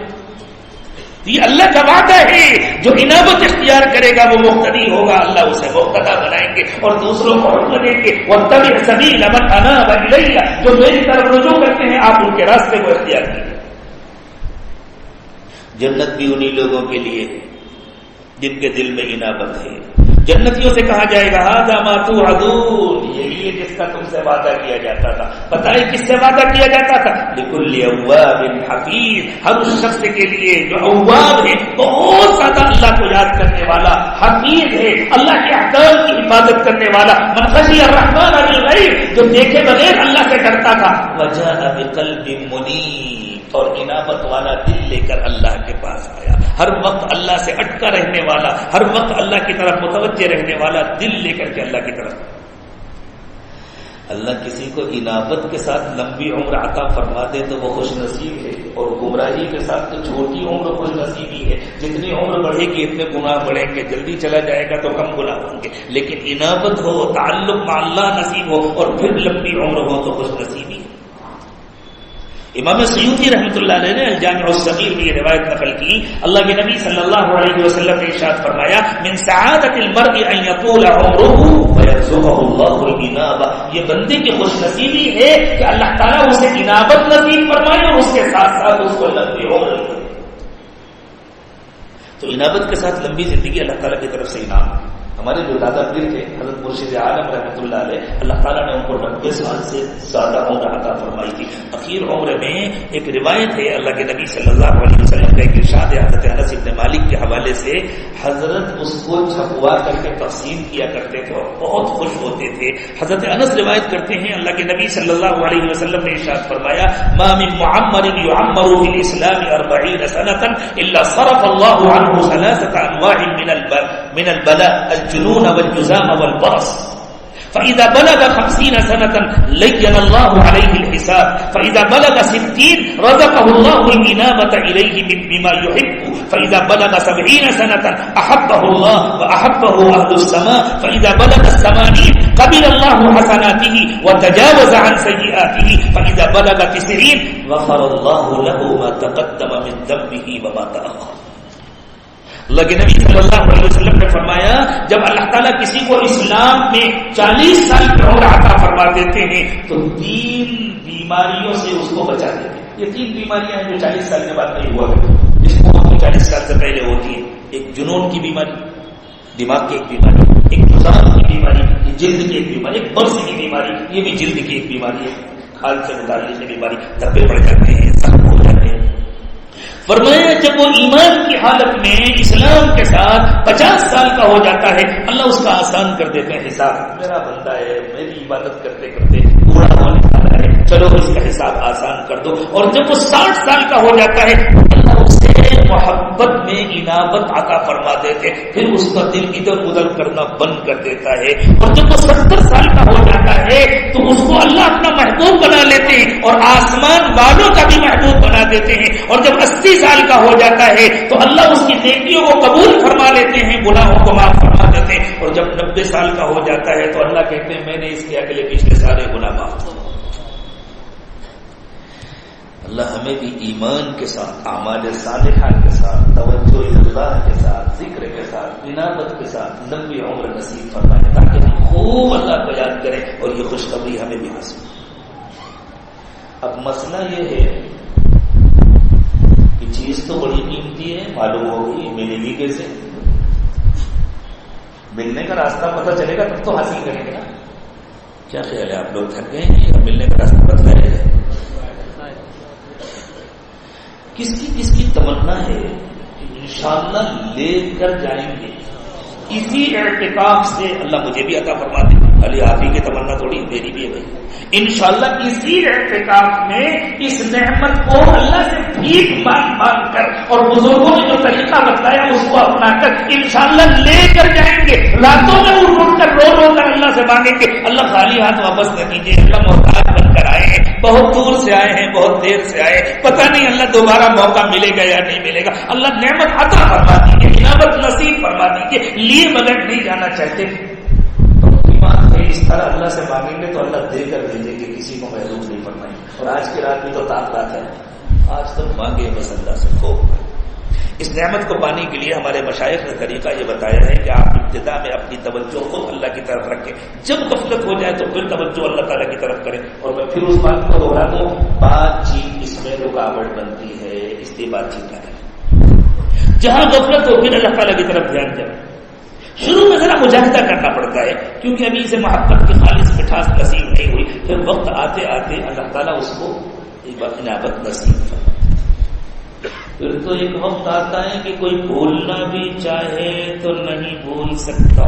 Speaker 1: یہ اللہ کا وعدہ ہے، جو انابت اختیار کرے گا وہ مقتدی ہوگا، اللہ اسے مقتدی بنائیں گے اور دوسروں کو حکم دیں گے وَاتَّبِعْ سَبِيلَ مَنْ أَنَابَ إِلَيَّ، جو میری طرف رجوع کرتے ہیں آپ ان کے راستے کو اختیار کیجیے. جنت بھی انہی لوگوں کے لیے جن کے دل میں انابت ہے. جنتیوں سے کہا جائے گا ھذا ما توعدون، یہی ہے جس کا تم سے وعدہ کیا جاتا تھا. پتہ ہے کس سے وعدہ کیا جاتا تھا؟ لکل اواب حفیظ، ہر اس شخص کے لیے جو اواب ہے، بہت زیادہ اللہ کو یاد کرنے والا، حفیظ ہے، اللہ کے احکام کی حفاظت کرنے والا. من خشی الرحمن بالغیب، جو دیکھے بغیر اللہ سے ڈرتا تھا. وجاء بقلب منیب، اور انابت والا دل لے کر اللہ کے پاس آیا. ہر وقت اللہ سے اٹکا رہنے والا، ہر وقت اللہ کی طرف متوجہ رہنے والا دل لے کر کے اللہ کی طرف. اللہ کسی کو انابت کے ساتھ لمبی عمر عطا فرما دے تو وہ خوش نصیب ہے، اور گمراہی کے ساتھ تو چھوٹی عمر خوش نصیبی ہے. جتنی عمر بڑھے گی اتنے گناہ بڑھیں گے، جلدی چلا جائے گا تو کم گناہ ہوں گے. لیکن انابت ہو، تعلق مع اللہ نصیب ہو، اور پھر لمبی عمر ہو تو خوش نصیبی ہے. امام سیوطی رحمۃ اللہ علیہ نے الجامع الصغیر میں یہ روایت نقل کی. اللہ کے نبی صلی اللہ علیہ وسلم نے ارشاد فرمایا من سعادت المرء ان يطول عمره ويرزقه الله الانابه. یہ بندے کی خوش نصیبی ہے کہ اللہ تعالیٰ اسے انابت نصیب فرمائے اور اس کے ساتھ ساتھ اس کو لمبی عمر دے. تو انابت کے ساتھ لمبی زندگی اللہ تعالیٰ کی طرف سے انعام. ہمارے جو دادا پیر تھے حضرت مرشد عالم رحمۃ اللہ علیہ، اللہ تعالیٰ نے ان کو 90 سال سے زیادہ عمر عطا فرمائی تھی. اخیر عمر میں ایک روایت ہے اللہ کے نبی صلی اللہ علیہ وسلم کا ایک ارشاد ہے حضرت انس بن مالک کے حوالے سے، حضرت اس کو چھپوا کر کے تقسیم کیا کرتے تھے اور بہت خوش ہوتے تھے. حضرت انس روایت کرتے ہیں اللہ کے نبی صلی اللہ علیہ وسلم نے ارشاد فرمایا ما من معمر يعمر في الاسلام 40 سنة الا صرف الله عنه 3 انواع من البلاء الجنون والجزام والبرص. فإذا بلغ 50 سنة لين الله عليه الحساب. فإذا بلغ 60 رزقه الله الإنابة إليه بما يحب. فإذا بلغ 70 سنة أحبه الله وأحبه أهل السماء. فإذا بلغ 80 قبل الله حسناته وتجاوز عن سيئاته. فإذا بلغ 90 غفر الله له ما تقدم من ذنبه وما تأخر. اللہ کے نبی صلی اللہ علیہ وسلم نے فرمایا جب اللہ تعالیٰ کسی کو اسلام میں 40 سال کی عمر عطا فرما دیتے ہیں تو 3 بیماریوں سے اس کو بچا دیتے ہیں. یہ 3 بیماریاں ہیں جو 40 سال کے بعد نہیں ہوا کرتی، جس کو 40 سال سے پہلے ہوتی ہے. ایک جنون کی بیماری، دماغ کی ایک بیماری، ایک جزام کی بیماری، یہ جلد کی ایک بیماری، ایک برس کی بیماری، یہ بھی جلد کی ایک بیماری ہے. کھال سے متعلق بیماری، دھبے پڑ جاتے ہیں، زخم ہو جاتے ہیں. فرمایا جب وہ ایمان کی حالت میں اسلام کے ساتھ 50 سال کا ہو جاتا ہے اللہ اس کا آسان کر دیتے ہیں حساب. میرا بندہ ہے، میری عبادت کرتے کرتے بوڑھا ہونے والا ہے، چلو اس کا حساب آسان کر دو. اور جب وہ 60 سال کا ہو جاتا ہے اللہ اسے محبت میں انابت عطا فرما دیتے، پھر اس کا دل ادھر ادھر کرنا بند کر دیتا ہے. اور جب وہ 70 سال کا ہو جاتا ہے تو اس کو اللہ اپنا محبوب بنا لیتے ہیں اور آسمان والوں کا بھی محبوب بنا دیتے ہیں. اور جب 80 سال کا ہو جاتا ہے تو اللہ اس کی نیکیوں کو قبول فرما لیتے ہیں، گناہوں کو معاف فرما دیتے ہیں. اور جب 90 سال کا ہو جاتا ہے تو اللہ کہتے ہیں میں نے اس کے اگلے پچھلے سارے گناہ معاف کر. اللہ ہمیں بھی ایمان کے ساتھ، اعمال صالحہ کے ساتھ، توجہ اللہ کے ساتھ، ذکر کے ساتھ، انابت کے ساتھ لمبی عمر نصیب فرمائے تاکہ ہم خوب اللہ کو یاد کریں اور یہ خوشخبری ہمیں بھی حاصل ہو. اب مسئلہ یہ ہے کہ چیز تو بڑی قیمتی ہے، معلوم ہوگی ملے گی کیسے؟ ملنے کا راستہ پتہ چلے گا تب تو حاصل کریں گے نا. کیا خیال ہے آپ لوگ تھک گئے ہیں یا ملنے کا راستہ بتلائے گا؟ کس کی تمنا ہے کہ انشاءاللہ لے کر جائیں گے. اسی اعتکاف سے اللہ مجھے بھی عطا فرما دے. علی آپ ہی کی تمنا تھوڑی میری بھی ہے بھائی. انشاءاللہ اسی اعتکاف میں اس نعمت کو اللہ سے بھیک مانگ کر اور بزرگوں نے جو طریقہ بتلایا اس کو اپنا کر انشاءاللہ لے کر جائیں گے. راتوں میں اٹھ کر رو کر اللہ سے مانگیں گے اللہ خالی ہاتھ واپس نہ کیجیے. اللہ محتاج بن کر آئے ہیں، بہت دور سے آئے ہیں، بہت دیر سے آئے، پتہ نہیں اللہ دوبارہ موقع ملے گا یا نہیں ملے گا. اللہ نعمت عطا فرما دیجیے، انابت نصیب فرما دیجیے. لیے بغیر نہیں جانا چاہتے. اس طرح اللہ سے مانگیں گے تو اللہ دے کر بھیجیں گے، کسی کو محروم نہیں فرمائیں. اور آج کی رات بھی تو طاق رات ہے، آج تک مانگے بس اللہ سے خوب. اس نعمت کو پانے کے لیے ہمارے مشائخ نے طریقہ یہ بتایا ہے کہ آپ ابتدا میں اپنی توجہ کو اللہ کی طرف رکھیں. جب غفلت ہو جائے تو پھر توجہ اللہ تعالیٰ کی طرف کریں. اور میں پھر اس بات کو دوہرا دوں، بات چیت اس میں رکاوٹ بنتی ہے، اس لیے بات چیت نہ کریں. جہاں غفلت ہو پھر اللہ تعالیٰ کی طرف دھیان دیں. شروع میں ذرا مجاہدہ کرنا پڑتا ہے کیونکہ ابھی سے محبت کی خالص مٹھاس نصیب نہیں ہوئی. پھر وقت آتے آتے اللہ تعالیٰ اس کو انابت نصیب کرتا. پھر تو ایک وقت آتا ہے کہ کوئی بولنا بھی چاہے تو نہیں بول سکتا،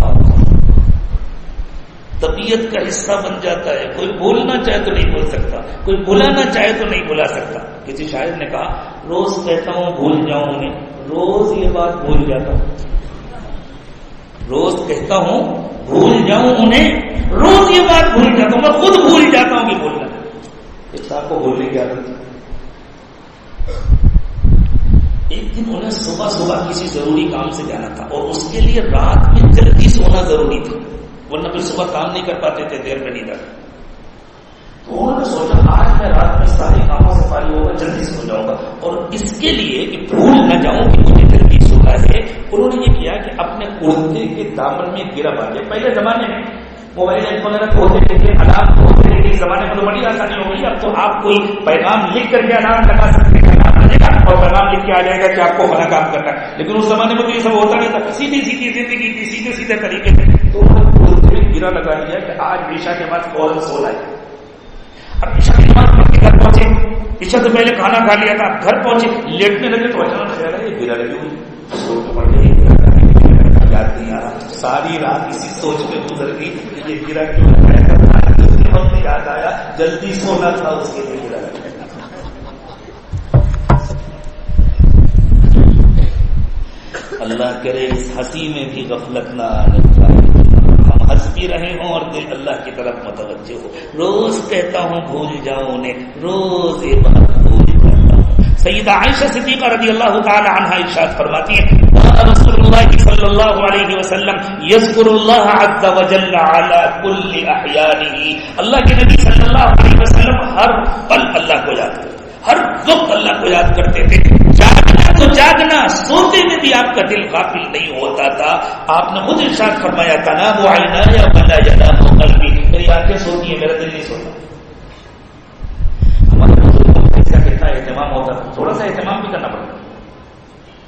Speaker 1: طبیعت کا حصہ بن جاتا ہے. کوئی بولنا چاہے تو نہیں بول سکتا، کوئی بلانا چاہے تو نہیں بلا سکتا. کسی شاعر نے کہا روز کہتا ہوں بھول جاؤں انہیں، روز یہ بات بھول جاتا ہوں. روز کہتا ہوں بھول جاؤں انہیں، روز یہ بات بھول جاتا ہوں. میں خود بھول جاتا ہوں کہ بولنا. ایک صاحب کو بولنے کی عادت تھی. ایک دن انہیں صبح صبح کسی ضروری کام سے جانا تھا اور اس کے لیے رات میں جلدی سونا ضروری تھا، ورنہ پھر صبح کام نہیں کر پاتے تھے، دیر میں نہیں تھا. تو انہوں نے سوچا آج میں رات میں سارے کاموں سے فارغ ہوگا، جلدی سو جاؤں گا، اور اس کے لیے کہ بھول نہ جاؤں کہ مجھے جلدی سونا ہے، انہوں نے یہ کیا کہ اپنے کرتے کے دامن میں گرا باندھا۔ پہلے زمانے میں موبائل ایپ وغیرہ ہوتے تھے، الارم ہوتے تھے، اس زمانے میں تو بڑی آسانی ہو گئی، اب تو آپ کوئی پیغام لکھ کر کے الارم لگا سکتے ہیں، اور پیغام لکھ کے آ جائے گا کہ آپ کو فلاں کام کرنا ہے۔ لیکن اس زمانے میں تو یہ سب ہوتا نہیں تھا، سیدھی سیدھی زندگی کی سیدھے سیدھے طریقے سے تو انہوں نے گرا لگا دیا کہ آج عشاء کے بعد فوراً سونا ہے۔ اب عشاء کے بعد پڑھ کے گھر پہنچے، عشاء سے پہلے کھانا کھا لیا تھا، اب گھر پہنچے لیٹنے لگے تو اچانک خیال ہے یہ گرا لگی ہوئی، سوچ میں پڑ گئی، یاد نہیں آ رہا، ساری رات اسی سوچ میں گزر گئی کہ یہ گرا کیوں لگا، وقت یاد آیا جلدی سونا تھا اس کے لیے گرا لگا۔ اللہ کرے اس ہنسی میں بھی غفلت نہ آنے پائے، ہم ہنس بھی رہے ہوں اور دل اللہ کی طرف متوجہ ہو۔ روز کہتا ہوں بھول جاؤ انہیں، روز یہ بات بھول جاتا ہوں۔ سیدہ عائشہ صدیقہ رضی اللہ تعالی عنہا ارشاد فرماتی ہیں رسول اللہ صلی اللہ علیہ وسلم یذکر اللہ عز وجل علی کل احیانہ، اللہ کے نبی صلی اللہ علیہ وسلم ہر پل اللہ کو یاد کرتے، ہر وقت اللہ کو یاد کرتے تھے۔ جاگنا تو جاگنا، سوتے میں بھی آپ کا دل غافل نہیں ہوتا تھا۔ آپ نے خود ارشاد فرمایا تنام عینایا ولا ینام قلبی، میری آنکھیں سوتی ہیں میرا دل نہیں سوتا۔ ہمارے بزرگوں کا اس کا کتنا اہتمام ہوتا ہے، تھوڑا سا اہتمام بھی کرنا پڑتا ہے۔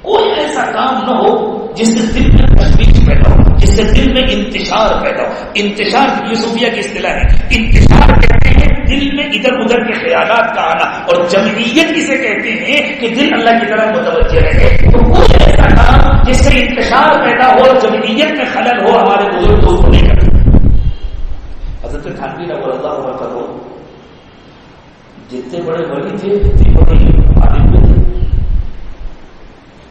Speaker 1: کوئی ایسا کام نہ ہو جس سے دل میں تشویش پیدا ہو، جس سے دل میں انتشار پیدا ہو۔ انتشار یہ صوفیہ کی اصطلاح ہے، انتشار کہتے ہیں دل میں ادھر ادھر کے خیالات کا آنا، اور جمعیت اسے کہتے ہیں کہ دل اللہ کی طرف متوجہ رہے۔ تو کوئی ایسا کام جس سے انتشار پیدا ہو، جمعیت میں خلل ہو، ہمارے بزرگ تو اس کو نہیں کرتے۔ حضرت تھانوی رضی اللہ عنہ جتنے بڑے ولی تھے اتنے بڑے عالم بھی تھے۔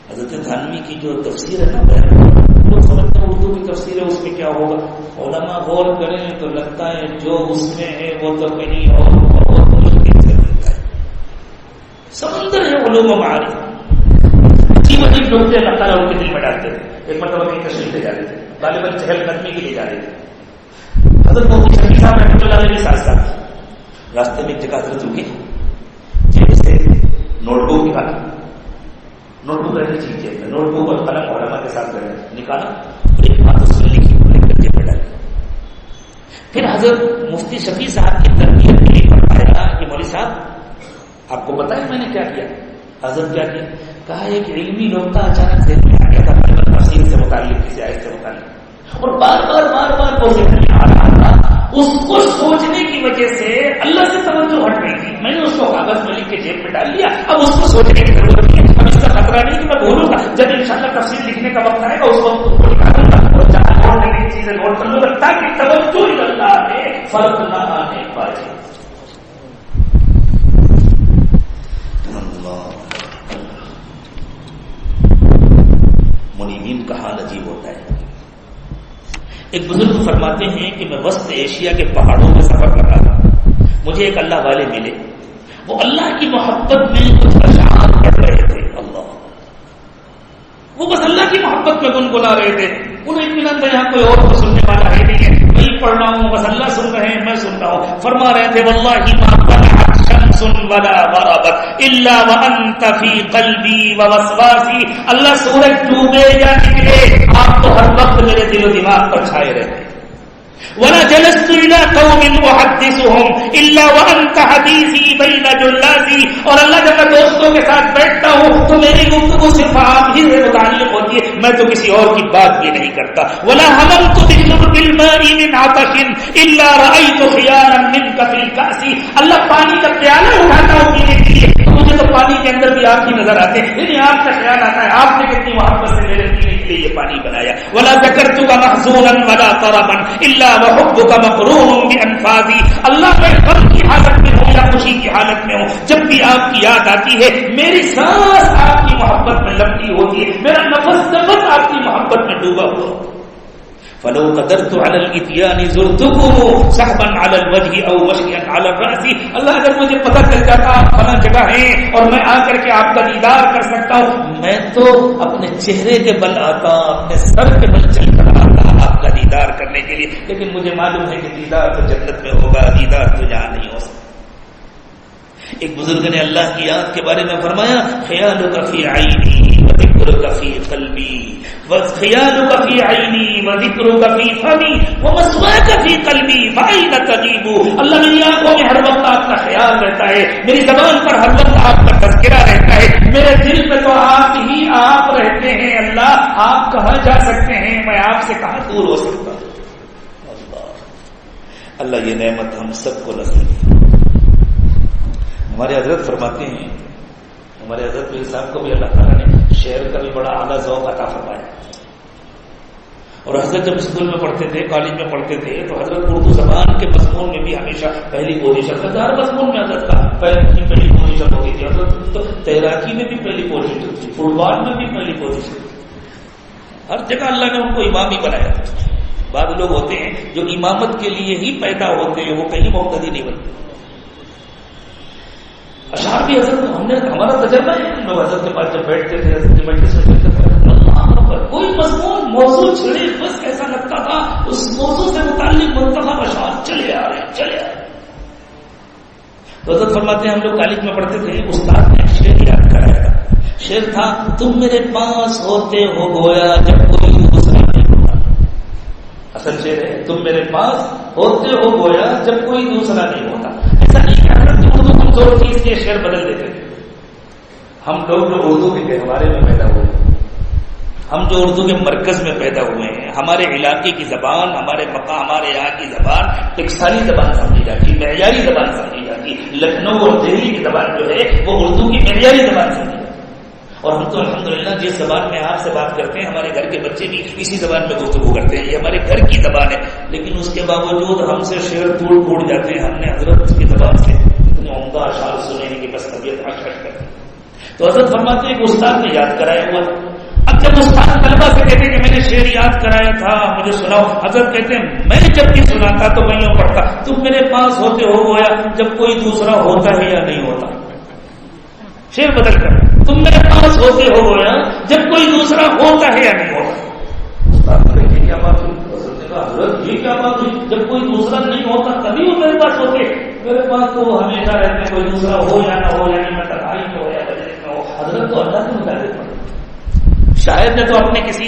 Speaker 1: حضرت تھانوی کی جو تفسیر ہے نا، لوگ سمجھتے ہیں اردو کی تفسیر ہے، اس میں کیا ہوگا، علماء غور کریں تو لگتا ہے جو اس میں ہے وہ تو کہیں اور بہت مشکل سے ملتا ہے۔ سمندر ہے علوم و معارف، عجیب عجیب نقطے اللہ تعالیٰ ان کے دل میں ڈالتے تھے۔ ایک مرتبہ کہیں تشریف لے جاتے تھے، غالباً چہل قدمی کے لیے جا رہے تھے، حضرت مفتی شفیع صاحب رحمۃ اللہ علیہ کے ساتھ ساتھ راستے میں ایک جگہ حضرت رکے، جیب سے نوٹ بک نکالا، نوٹ بک رہنی چاہیے، نوٹ بک اور قلم علماء کے ساتھ نکالا، ایک بات اس میں لکھی جیب میں ڈالی۔ پھر حضرت مفتی شفیع صاحب کی تربیت کے لیے فرمایا کہ مولوی صاحب آپ کو پتا ہے میں نے کیا کیا؟ حضرت کیا کیا؟ کہا ایک علمی نقطہ اچانک ذہن میں آ گیا تھا، تفسیر سے متعلق، کسی آیت سے متعلق، اور بار بار وہ ذہن میں آ رہا تھا۔ اس کو سوچنے کی وجہ سے اللہ سے توجہ ہٹ گئی تھی، میں نے اس کو کاغذ میں لکھ کے جیب میں ڈال لیا، اب اس کو سوچنے کی ضرورت نہیں ہے، اب اس کا خطرہ نہیں کہ میں بھولوں گا، جب انشاءاللہ تفسیر لکھنے کا وقت آئے گا اس وقت اس کو نکالوں گا اور جہاں نوٹ کرنے کی چیزیں نوٹ کر لوں گا تاکہ توجہ اللہ میں فرق نہ آنے پائے۔ منیبین کا حال عجیب ہوتا ہے۔ ایک بزرگ فرماتے ہیں کہ میں وسط ایشیا کے پہاڑوں میں سفر کر رہا تھا، مجھے ایک اللہ والے ملے، وہ اللہ کی محبت میں کچھ اشعار پڑھ رہے تھے، اللہ وہ بس اللہ کی محبت میں گنگنا رہے تھے، انہیں اطمینان تھا یہاں کوئی اور تو سننے والا ہے نہیں ہے، میں پڑھ رہا ہوں، بس اللہ سن رہے ہیں، میں سن رہا ہوں۔ فرما رہے تھے واللہ ما طلعت شمس ولا غربت الا وانت فی قلبی ووسواسی، اللہ سورج ڈوبے یا نکلے آپ تو ہر وقت میرے دل و دماغ پر چھائے رہتے۔ ولا جلست الى قوم احدثهم الا وانت حدیثی بین جلاسی، اور اللہ جب میں دوستوں کے ساتھ بیٹھتا ہوں تو میری گفتگو صرف آپ ہی سے متعلق ہوتی ہے، میں تو کسی اور کی بات بھی نہیں کرتا۔ ولا حملت بشرب الماء من عطش الا رأيت خيالا منك في الكأس، اللہ پانی کا پیالہ اٹھاتا ہوں پینے کے لیے تو مجھے تو پانی کے اندر بھی آپ ہی نظر آتے ہیں، یعنی آپ کا خیال آتا ہے آپ نے کتنی محبت سے میرے پینے کے لیے یہ پانی بنایا۔ ولا ذکرتك محزونا ولا طربا الا وحبك مقرون بانفاذی، اللہ میں غم کی حالت میں ہوں یا خوشی کی حالت میں ہوں، جب بھی آپ کی یاد آتی ہے میری سانس آپ کی محبت میں لپٹی ہوتی ہے، میرا نفس نفس آپ کی محبت میں ڈوبا ہوا۔ فلو قدرت على الاتيان زرتكم سحبا على الوجه او مشيا على الراس، اللہ اگر مجھے پتہ چل جاتا آپ فلاں جگہ ہیں اور میں آ کر کے آپ کا دیدار کر سکتا ہوں، میں تو اپنے چہرے کے بل آتا، اپنے سر کے بل چل کر آتا آپ کا دیدار دیدار کرنے کے لیے، لیکن مجھے معلوم ہے کہ دیدار تو جنت میں ہوگا، دیدار تو جہاں نہیں ہو سکتا۔ ایک بزرگ نے اللہ کی یاد کے بارے میں فرمایا خیالک فی عینی وذکرک فی قلبی وخیالک فی عینی وذکرک فی فمی ومثواک فی قلبی فأین تغیب۔ اللہ میری آنکھوں میں ہر وقت آپ کا خیال رہتا ہے، میری زبان پر ہر وقت آپ کا تذکرہ رہتا ہے، میرے دل میں تو آپ ہی آپ رہتے ہیں۔ اللہ آپ کہاں جا سکتے ہیں، میں آپ سے کہاں دور ہو سکتا ہوں؟ اللہ یہ نعمت ہم سب کو نصیب ہے۔ ہمارے حضرت فرماتے ہیں، ہمارے حضرت پیر صاحب کو بھی اللہ تعالیٰ نے شعر کا بھی بڑا اعلیٰ ذوق عطا فرمایا، اور حضرت جب اسکول میں پڑھتے تھے، کالج میں پڑھتے تھے، تو حضرت اردو زبان کے مضمون میں بھی ہمیشہ پہلی پوزیشن تھا۔ ہر مضمون میں حضرت کا پہلی پوزیشن ہوتی تھی۔ حضرت تو تیراکی میں بھی پہلی پوزیشن تھی، فٹ بال میں بھی پہلی پوزیشن تھی، ہر جگہ اللہ نے ان کو امام ہی بنایا تھا۔ بعض لوگ ہوتے ہیں جو امامت کے لیے ہی پیدا ہوتے ہیں، وہ کہیں مقتدی نہیں بنتے۔ اشعار بھی حضرت ہمارا تجربہ ہے، ہم لوگ حضرت کے پاس جب بیٹھتے تھے، حضرت کے مجلس میں بیٹھتے تھے، کوئی مضمون موضوع چھڑے بس ایسا لگتا تھا اس موضوع سے متعلق منتخب اشعار چلے آ رہے ہیں۔ تو حضرت فرماتے ہیں ہم لوگ کالج میں پڑھتے تھے، استاد نے شعر یاد کرایا تھا۔ شعر تھا تم میرے پاس ہوتے ہو گویا جب کوئی دوسرا نہیں ہوتا۔ اصل شعر ہے تم میرے پاس ہوتے ہو گویا جب کوئی دوسرا نہیں ہوتا۔ ایسا نہیں کہ حضرت اردو کمزور تھی اس لیے شعر بدل دیتے تھے۔ ہم لوگ جو اردو کے گہوارے میں پیدا ہوئے، ہم جو اردو کے مرکز میں پیدا ہوئے ہیں، ہمارے علاقے کی زبان، ہمارے مقام، ہمارے یہاں کی زبان ٹکسالی زبان سمجھی جاتی، معیاری زبان سمجھی جاتی۔ لکھنؤ اور دہلی کی زبان جو ہے وہ اردو کی معیاری زبان سمجھی جاتی، اور ہم تو الحمدللہ جس زبان میں آپ سے بات کرتے ہیں ہمارے گھر کے بچے بھی اسی زبان میں گفتگو کرتے ہیں، یہ ہمارے گھر کی زبان ہے، لیکن اس کے باوجود ہم سے شعر ٹوٹ جاتے ہیں۔ ہم نے حضرت کی زبان سے اتنے عمدہ اشعار سنے ہیں کہ بس طبیعت حش کرتی۔ تو حضرت فرماتے ہیں کہ استاد نے یاد کرایا ہوا تھا۔ اب جب استاد طلبہ سے کہتے کہ میں نے شعر یاد کرایا تھا مجھے سناؤ، حضرت کہتے ہیں میں جب بھی سناتا تو میں یوں پڑھتا تم میرے پاس ہوتے ہو گویا جب کوئی دوسرا ہوتا ہے یا نہیں ہوتا۔ شعر بدل کر تم میرے پاس ہوتے ہو گویا جب کوئی دوسرا ہوتا ہے یا نہیں ہوتا۔ استاد نے کیا بات ہوئی؟ حضرت یہ کیا بات ہوئی؟ جب کوئی دوسرا نہیں ہوتا تبھی وہ میرے پاس ہوتے، میرے پاس تو وہ ہمیشہ رہتے، کوئی دوسرا ہو یا نہ ہو، یعنی میں تنہائی میں ہو یا بجنے میں ہو۔ حضرت تو اللہ کے مطابق پڑھتے۔ شاعر نے تو اپنے کسی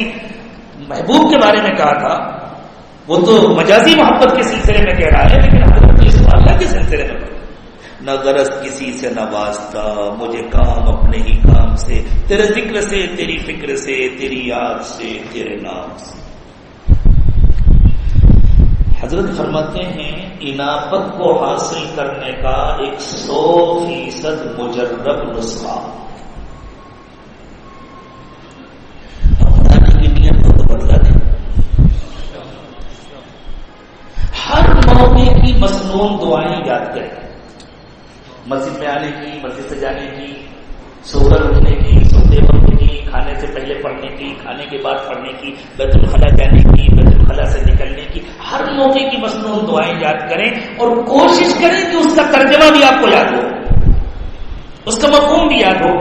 Speaker 1: محبوب کے بارے میں کہا تھا، وہ تو مجازی محبت کے سلسلے میں کہہ رہا ہے، لیکن حضرت تو اس کو اللہ کے سلسلے میں پڑھا۔ نہ غرض کسی سے نہ واسطہ مجھے کام اپنے ہی کام سے، تیرے ذکر سے، تیری فکر سے، تیری یاد سے، تیرے نام سے۔ حضرت فرماتے ہیں انابت کو حاصل کرنے کا 100% مجرب نسخہ بدلا دیں۔ ہر موقع کی مسنون دعائیں یاد کریں، مسجد میں آنے کی، مسجد سے جانے کی، سو کر اٹھنے کی، سوتے وقت کی، کھانے سے پہلے پڑھنے کی، کھانے کے بعد پڑھنے کی، بیت الخلا جانے کی، بیت الخلا سے نکلنے کی، ہر موقع کی مسنون دعائیں یاد کریں اور کوشش کریں کہ اس کا ترجمہ بھی آپ کو یاد ہو، اس کا مفہوم بھی یاد ہو۔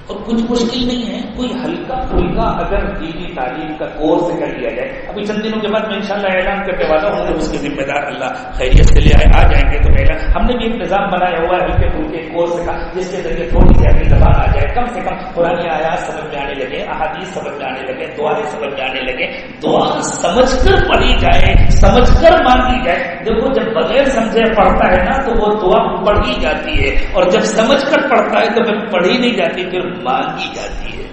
Speaker 1: اور کچھ مشکل نہیں ہے، کوئی ہلکا پھلکا اگر دینی تعلیم کا کورس کر لیا جائے، ابھی چند دنوں کے بعد میں انشاءاللہ اعلان کرنے والا ہوں، اس کے ذمہ دار اللہ خیریت سے لے آ جائیں گے تو ہم نے بھی ایک نظام بنایا ہوا ہے ہلکے پھلکے کورس کا، جس کے ذریعے تھوڑی سی اپنی زبان آ جائے، کم سے کم پرانی آیات سمجھ میں آنے لگے، احادیث سمجھ میں آنے لگے، دعائیں سمجھ میں آنے لگے، دعا سمجھ کر پڑھی جائے، سمجھ کر مانگی جائے۔ دیکھو جب بغیر سمجھے پڑھتا ہے نا تو وہ دعا پڑھی جاتی ہے، اور جب سمجھ کر پڑھتا ہے تو پھر پڑھی نہیں جاتی، پھر مانگی جاتی ہے۔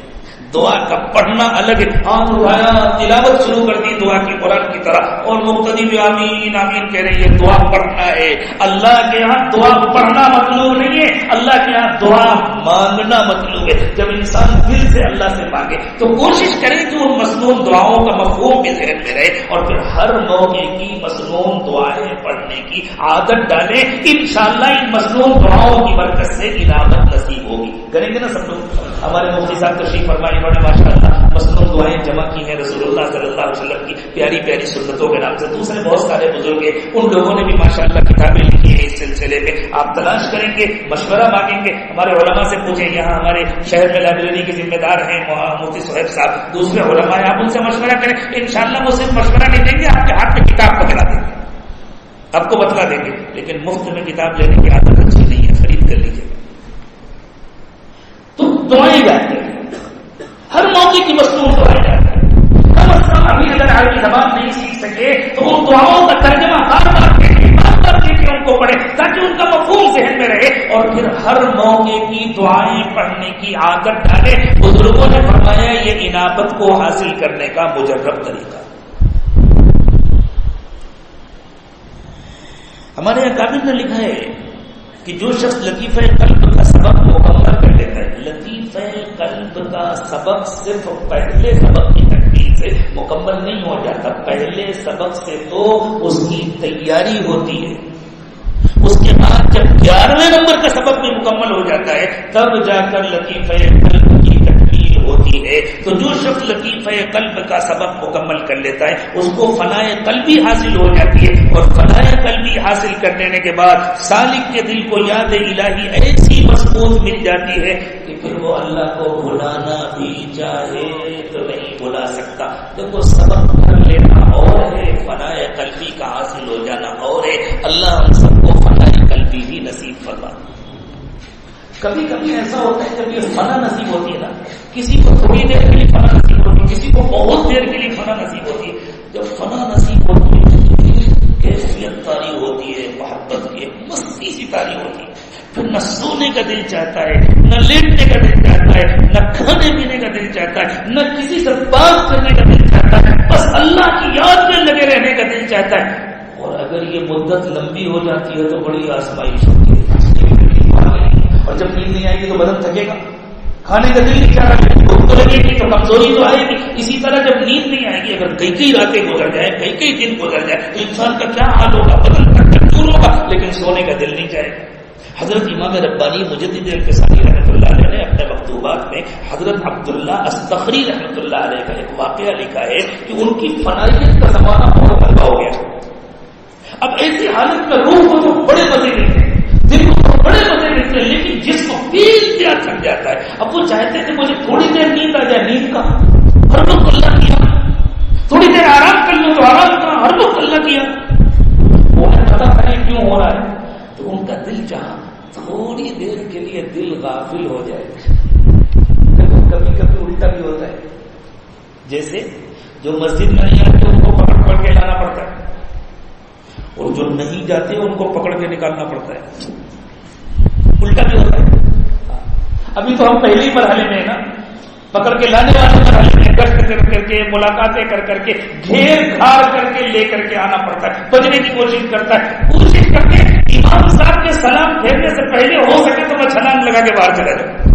Speaker 1: دعا کا پڑھنا الگ ہے، ہاتھ اٹھایا تلاوت شروع کر دی دعا کی قرآن کی طرح، اور مقتدی بھی آمین آمین کہہ رہے ہیں، دعا پڑھنا ہے۔ اللہ کے ہاں دعا پڑھنا مطلوب نہیں ہے، اللہ کے ہاں دعا مانگنا مطلوب ہے۔ جب انسان دل سے اللہ سے مانگے تو کوشش کرے کہ وہ مسنون دعاؤں کا مفہوم بھی ذہن میں رہے، اور پھر ہر موقع کی مسنون دعائیں پڑھنے کی عادت ڈالیں۔ انشاءاللہ ان مسنون دعاؤں کی برکت سے انعامت نصیب ہوگی۔ کریں گے نا سب لوگ؟ ہمارے مفتی صاحب تشریف فرمائے، انہوں نے ماشاءاللہ مسنون دعائیں جمع کی ہیں رسول اللہ صلی اللہ علیہ وسلم کی، پیاری پیاری سنتوں کے نام سے. دوسرے بہت سارے بزرگ ہیں, ان لوگوں نے بھی ماشاءاللہ کتابیں لکھی ہیں اس سلسلے میں. آپ تلاش کریں گے, مشورہ مانگیں گے, ہمارے علماء سے پوچھیں. یہاں ہمارے شہر میں لائبریری کے ذمہ دار ہیں مفتی صہیب صاحب, دوسرے علماء ہیں, آپ ان سے مشورہ کریں. انشاءاللہ وہ صرف مشورہ نہیں دیں گے, آپ کے ہاتھ میں کتاب پکڑا دیں گے, آپ کو بتلا دیں گے. لیکن مفت میں کتاب لینے کی عادت اچھی نہیں ہے, خرید کر لیجیے. تو دعائیں یاد کریں, ہر موقع کی مصنوع دعائیں یاد کریں. کم از کم ابھی اگر عربی زبان نہیں سیکھ سکے تو ان دعاؤں کا ترجمہ بار بار کے ان کو پڑھے تاکہ ان کا مفہوم ذہن میں رہے, اور پھر ہر موقع کی دعائیں پڑھنے کی عادت ڈالے. بزرگوں نے فرمایا یہ انابت کو حاصل کرنے کا مجرب طریقہ. ہمارے اکابر نے لکھا ہے کہ جو شخص لطیفہ قلب کا سبق مکمل کر لیتا ہے, لطیفہ قلب کا سبق صرف پہلے سبق کی تکمیل سے مکمل نہیں ہو جاتا, پہلے سبق سے تو اس کی تیاری ہوتی ہے. اس کے بعد جب 11ویں نمبر کا سبق بھی مکمل ہو جاتا ہے تب جا کر لطیفہ قلب کی تکمیل ہوتی ہے. تو جو شخص لطیفہ قلب کا سبق مکمل کر لیتا ہے اس کو فنائے قلبی حاصل ہو جاتی ہے, اور فنائے قلبی حاصل کر لینے کے بعد سالک کے دل کو یاد الہی ایسی مضبوط مل جاتی ہے کہ پھر وہ اللہ کو بھلانا بھی چاہے تو نہیں بھلا سکتا. دیکھو سبق کر لینا اور ہے, فنائے قلبی کا حاصل ہو جانا اور ہے. اللہ ہم سب کو فنائے قلبی ہی نصیب فرما. کبھی کبھی ایسا ہوتا ہے جب یہ فنا نصیب ہوتی ہے نا, کسی کو تھوڑی دیر کے لیے فنا نصیب ہوتی ہے, کسی کو بہت دیر کے لیے فنا نصیب ہوتی ہے. جب فنا نصیب ہوتی ہے کیفیت تاری ہوتی ہے, محبت کی مستی سی تاری ہوتی ہے. پھر نہ سونے کا دل چاہتا ہے, نہ لیٹنے کا دل چاہتا ہے, نہ کھانے پینے کا دل چاہتا ہے, نہ کسی سے بات کرنے کا دل چاہتا ہے, بس اللہ کی یاد میں لگے رہنے کا دل چاہتا ہے. اور اگر یہ مدت لمبی ہو جاتی ہے تو بڑی آزمائش ہوتی ہے, اور جب نیند نہیں آئے گی تو بدن تھکے گا, کھانے کا دل نہیں چاہ رہا, بھوک تو لگے گی تو کمزوری تو آئے گی. اسی طرح جب نیند نہیں آئے گی, اگر کئی راتیں گزر جائے, کئی دن گزر جائے, تو انسان کا کیا حال ہوگا, بدن تھک دور ہوگا, لیکن سونے کا دل نہیں جائے. حضرت امام ربانی مجدد الفسانی رحمۃ اللہ علیہ نے اپنے مکتوبات میں حضرت عبداللہ استخری رحمۃ اللہ علیہ کا ایک واقعہ لکھا ہے کہ ان کی فنائیت کا زمانہ بہت لمبا ہو گیا. اب ایسی حالت میں روح کو تو بڑے مزے ملتے ہیں, دل کو تو بڑے مزے ملتے ہیں, لیکن جس کو پیل دیا تھک جاتا ہے. اب وہ چاہتے تھے مجھے تھوڑی دیر نیند آ جائے, نیند کا ہر وقت اللہ کیا, تھوڑی دیر آرام کر لوں تو آرام کا ہر وقت اللہ کیا. انہیں پتا نہیں کیوں ہو رہا ہے, تو ان کا دل چاہا تھوڑی دیر کے لیے دل غافل ہو جائے. کبھی کبھی الٹا بھی ہوتا ہے, جیسے جو مسجد میں نہیں آتے ان کو پکڑ کے لانا پڑتا ہے, اور جو نہیں جاتے ان کو پکڑ کے نکالنا پڑتا ہے. الٹا بھی ہوتا ہے. ابھی تو ہم پہلے ہی مرحلے میں ہیں نا, پکڑ کے لانے والے مرحلے میں گشت کر کے ملاقاتیں کر کے گھیر گھار کر کے لے کر کے آنا پڑتا ہے, بچنے کی کوشش کرتا ہے, کوشش کر کے امام صاحب کے سلام پھیرنے سے پہلے ہو سکے تو میں چھلانگ لگا کے باہر چلا جاؤں.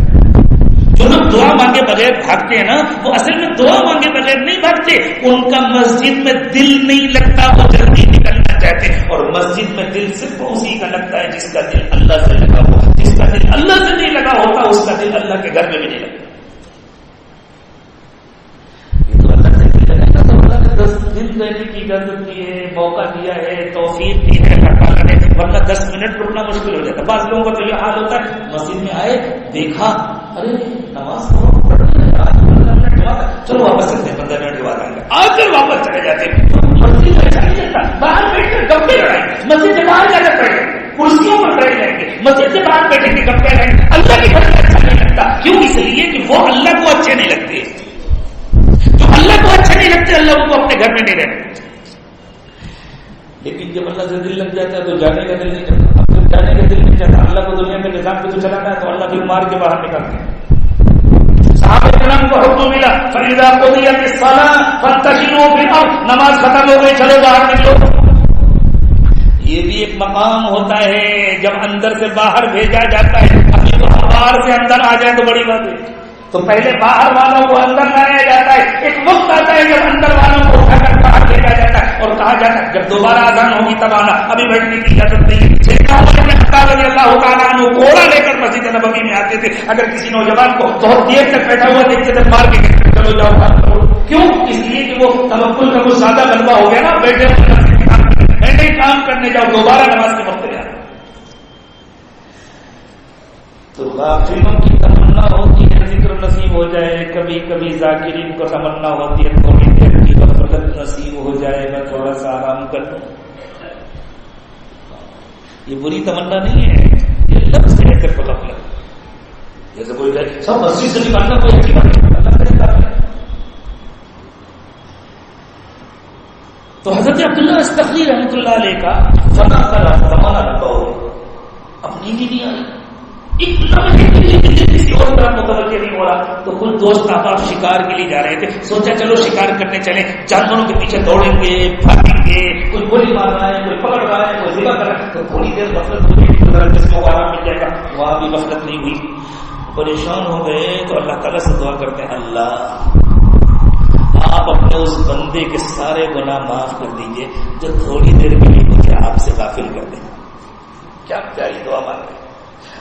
Speaker 1: جو لوگ دعا مانگے بغیر بھاگتے ہیں نا, وہ اصل میں دعا مانگے بغیر نہیں بھاگتے, ان کا مسجد میں دل نہیں لگتا, وہ جلدی نکلنا چاہتے. اور مسجد میں دل صرف اسی کا لگتا ہے جس کا دل اللہ سے لگا ہو. جس کا دل اللہ سے نہیں لگا ہوتا اس کا دل اللہ کے گھر میں بھی نہیں لگتا. یہ تو اللہ سے دل لگا تو اللہ نے 10 دن دینے کی اجازت دی ہے, موقع دیا ہے, توفیق دی ہے اللہ تعالیٰ نے, ورنہ 10 منٹ رکنا مشکل ہو جاتا. بعض لوگوں کا تو یہ حال ہوتا ہے, مسجد میں آئے, دیکھا, ارے نماز چلو واپس چلتے ہیں, 15 منٹ کے بعد آئیں گے, آ کر واپس چلے جاتے ہیں. مسجد میں اچھا نہیں چلتا, باہر بیٹھ کر گپے لڑائیں گے, مسجد سے باہر جا کر بیٹھیں گے, کرسیوں پر بیٹھ جائیں گے, مسجد سے باہر بیٹھیں گے, گپے لڑائیں گے. اللہ کے گھر میں اچھا نہیں لگتا. کیوں؟ اس لیے کہ وہ اللہ کو اچھے نہیں لگتے. جو اللہ کو اچھے نہیں لگتے اللہ ان کو اپنے گھر میں نہیں رہتے. لیکن جب اللہ سے دل لگ جاتا ہے تو جانے کا دل نہیں چاہتا. اب جب جانے کا دل نہیں چاہتا, اللہ کو دنیا میں نظام پہ تو چلانا ہے, تو اللہ پھر مار کے باہر نکالتے ہیں. صحابہ کرام کو حکم ملا, فَإِذَا قُضِيَتِ الصَّلَاةُ فَانتَشِرُوا فِي الْأَرْضِ, نماز ختم ہو گئی, چلو باہر نکلو. یہ بھی ایک مقام ہوتا ہے جب اندر سے باہر بھیجا جاتا ہے. ابھی تو باہر سے اندر آ جائے تو بڑی بات ہے, تو پہلے باہر والوں کو اندر لایا جاتا ہے. ایک وقت آتا ہے جب اندر والوں کو اٹھا کر باہر بھیجا جاتا ہے, اور کہا جاتا ہے جب دوبارہ اذان ہوگی تب آنا, ابھی بیٹھنے کی اجازت نہیں ہے. رضی اللہ تعالیٰ عنہ کوڑا لے کر مسجد نبوی میں آتے تھے. اگر کسی نوجوان کو بہت دیر تک بیٹھا ہوا دیکھتے تھے, مار کے چلو جاؤ. کیوں؟ اس لیے کہ وہ توکل کا وہ سادہ غلبہ ہو گیا نا، بیٹھے نہیں کام کرنے جاؤ، دوبارہ نماز کے وقت آ. تو غافلوں کی تمنا ہوتی ہے ذکر نصیب ہو جائے، کبھی کبھی ذاکرین کو تمنا ہوتی ہے تھوڑی دیر کی غفلت نصیب ہو جائے، میں تھوڑا سا آرام کر لوں. یہ بری تمنا نہیں ہے، یہ لفظ ہے صرف غفلت. جیسے کوئی کہے سب مسجد سے نکالنا کوئی اچھی بات نہیں، اللہ کرے گا. تو حضرت عبداللہ استخری رحمۃ اللہ علیہ کا فنا کرا زمانہ نہ کہو، اپنی بھی نہیں آئی، ایک لمحے کے لیے کسی اور طرح متوجہ نہیں ہو رہا. تو کچھ دوست آپ شکار کے لیے جا رہے تھے، سوچا چلو شکار کرنے چلیں، جانوروں کے پیچھے دوڑیں گے، بھاگیں گے، کوئی گولی مار رہا ہے، کوئی پکڑ رہا ہے، کوئی ذبح کر رہا ہے. تو تھوڑی دیر غفلت ہوئی، جس کو آرام مل جائے گا. وہاں بھی غفلت نہیں ہوئی، پریشان ہو گئے. تو اللہ تعالیٰ سے دعا کرتے ہیں، اللہ آپ اپنے اس بندے کے سارے گناہ معاف کر دیجئے جو تھوڑی دیر کے لیے مجھے آپ سے غافل کر دیں. کیا پیاری دعا مانگتے ہیں.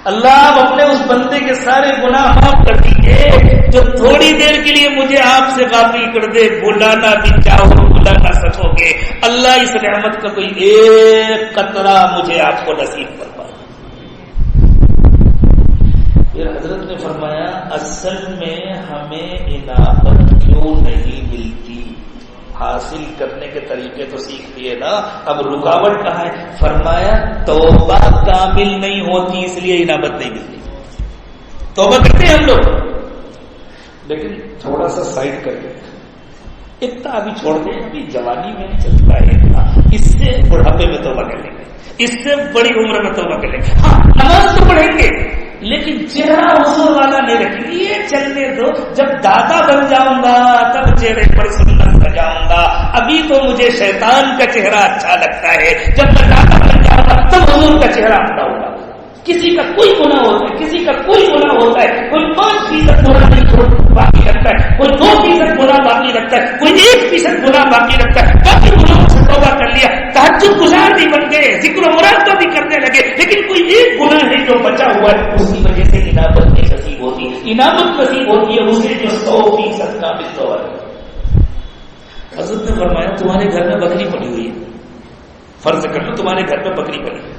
Speaker 1: اللہ آپ اپنے اس بندے کے سارے گناہ معاف کر دیجئے جو تھوڑی دیر کے لیے مجھے آپ سے غافل کر دے. بلانا بھی چاہو بلا نہ سکو گے. اللہ اس رحمت کا کوئی ایک قطرہ مجھے آپ کو نصیب فرمائے. پھر حضرت نے فرمایا اصل میں ہمیں انابت کیوں نہیں ملتی؟ حاصل کرنے کے طریقے تو سیکھ لیے نا، اب رکاوٹ کہاں ہے؟ فرمایا توبہ کامل نہیں ہوتی اس لیے انابت نہیں ملتی. توبہ کرتے ہیں ہم لوگ لیکن تھوڑا سا سائڈ کر کے اتنا ابھی چھوڑ دیں، ابھی جوانی میں چلتا ہے اتنا، اس سے بڑھاپے میں توبہ کر لیں گے، اس سے بڑی عمر میں توبہ کر لیں گے. ہاں نماز تو پڑھیں گے لیکن چہرہ حضور والا نہیں رکھیں گے. یہ چلنے دو، جب دادا بن جاؤں گا تب چہرے پر سنت سجاؤں گا. ابھی تو مجھے شیطان کا چہرہ اچھا لگتا ہے، جب میں دادا بن جاؤں گا تب حضور کا چہرہ اچھا ہوگا. کسی کا کوئی گناہ ہوتا ہے، کسی کا کوئی گناہ ہوتا ہے، کوئی 5% گناہ نہیں باقی رکھتا ہے، کوئی 2% گناہ باقی رکھتا ہے، کوئی 1% گناہ باقی رکھتا ہے. باقی گناہوں سے توبہ کر لیا، تہجد گزار بھی بن گئے، ذکر و مراقبہ بھی کرنے لگے، لیکن کوئی ایک گناہ ہے جو بچا ہوا ہے، اس کی وجہ سے انابت نہیں نصیب ہوتی. انابت نصیب ہوتی ہے اسے جو 100% کامل توبہ ہے. حضرت نے فرمایا تمہارے گھر میں بکری پڑی ہوئی ہے، فرض کر لو تمہارے گھر میں بکری پڑی ہے،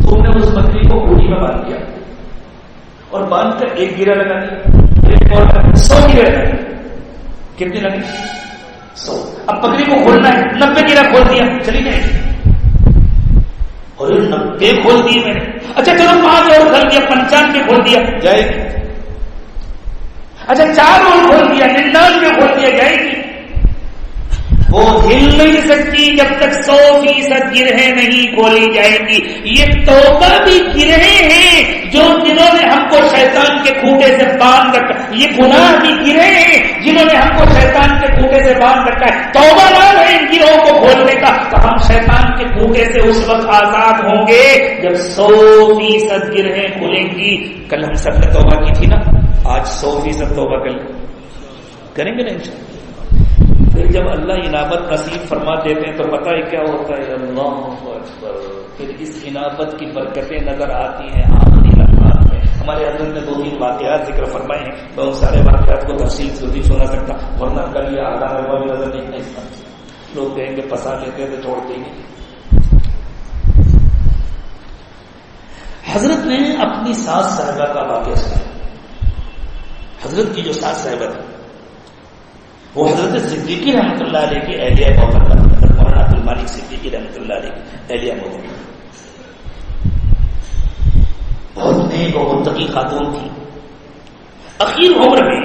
Speaker 1: تم نے اس بکری کو گوڑی میں باندھ دیا اور باندھ کر ایک گرہ لگا دیا، ایک اور 100 گرہ لگا دیا. کتنی لگی؟ 100. اب بکری کو کھولنا ہے، 90 گرہ کھول دیا، چلی جائے گی. اور 90 کھول دیے میں نے، اچھا چلو 5 اور کھول دیا، 95 کھول دیا، جائے گی. اچھا 4 اور کھول دیا، 99 کھول دیا، جائے گی. وہ ہل نہیں سکتی جب تک 100% گرہیں نہیں کھولی جائے گی. یہ توبہ بھی گرہیں ہیں جو جنہوں نے ہم کو شیطان کے کھوٹے سے باندھ رکھا، یہ گناہ بھی گرہیں ہیں جنہوں نے ہم کو شیطان کے کھوٹے سے باندھ رکھا ہے. توبہ نام ہے ان گروہوں کو کھولنے کا. تو ہم شیطان کے کھوٹے سے اس وقت آزاد ہوں گے جب 100% گرہیں کھلیں گی. کل ہم سب نے توبہ کی تھی نا، آج 100% توبہ کریں گے نا انشاءاللہ. پھر جب اللہ انابت نصیب فرما دیتے ہیں تو پتہ ہے کیا ہوتا ہے؟ اللہ اکبر. پھر اس انابت کی برکتیں نظر آتی ہیں آخری لمحات میں. ہمارے حضرت نے 2-3 واقعات ذکر فرمائے ہیں، میں ان سارے واقعات کو تفصیل سے نہیں سنا سکتا ورنہ کل یہ آدھا میں بھی نظر نہیں آتا. لوگ کہیں گے پسا لیتے تو چھوڑ دیں گے. حضرت نے اپنی ساس صاحبہ کا واقعہ سنا. حضرت کی جو ساس صاحبہ تھی وہ حضرت صدیقی رحمۃ اللہ علیہ کی اہلیہ محترمہ، حضرت مولانا عبد المالک صدیقی رحمۃ اللہ علیہ کی اہلیہ محترمہ، بہت نیک اور متقی خاتون تھی. اخیر عمر میں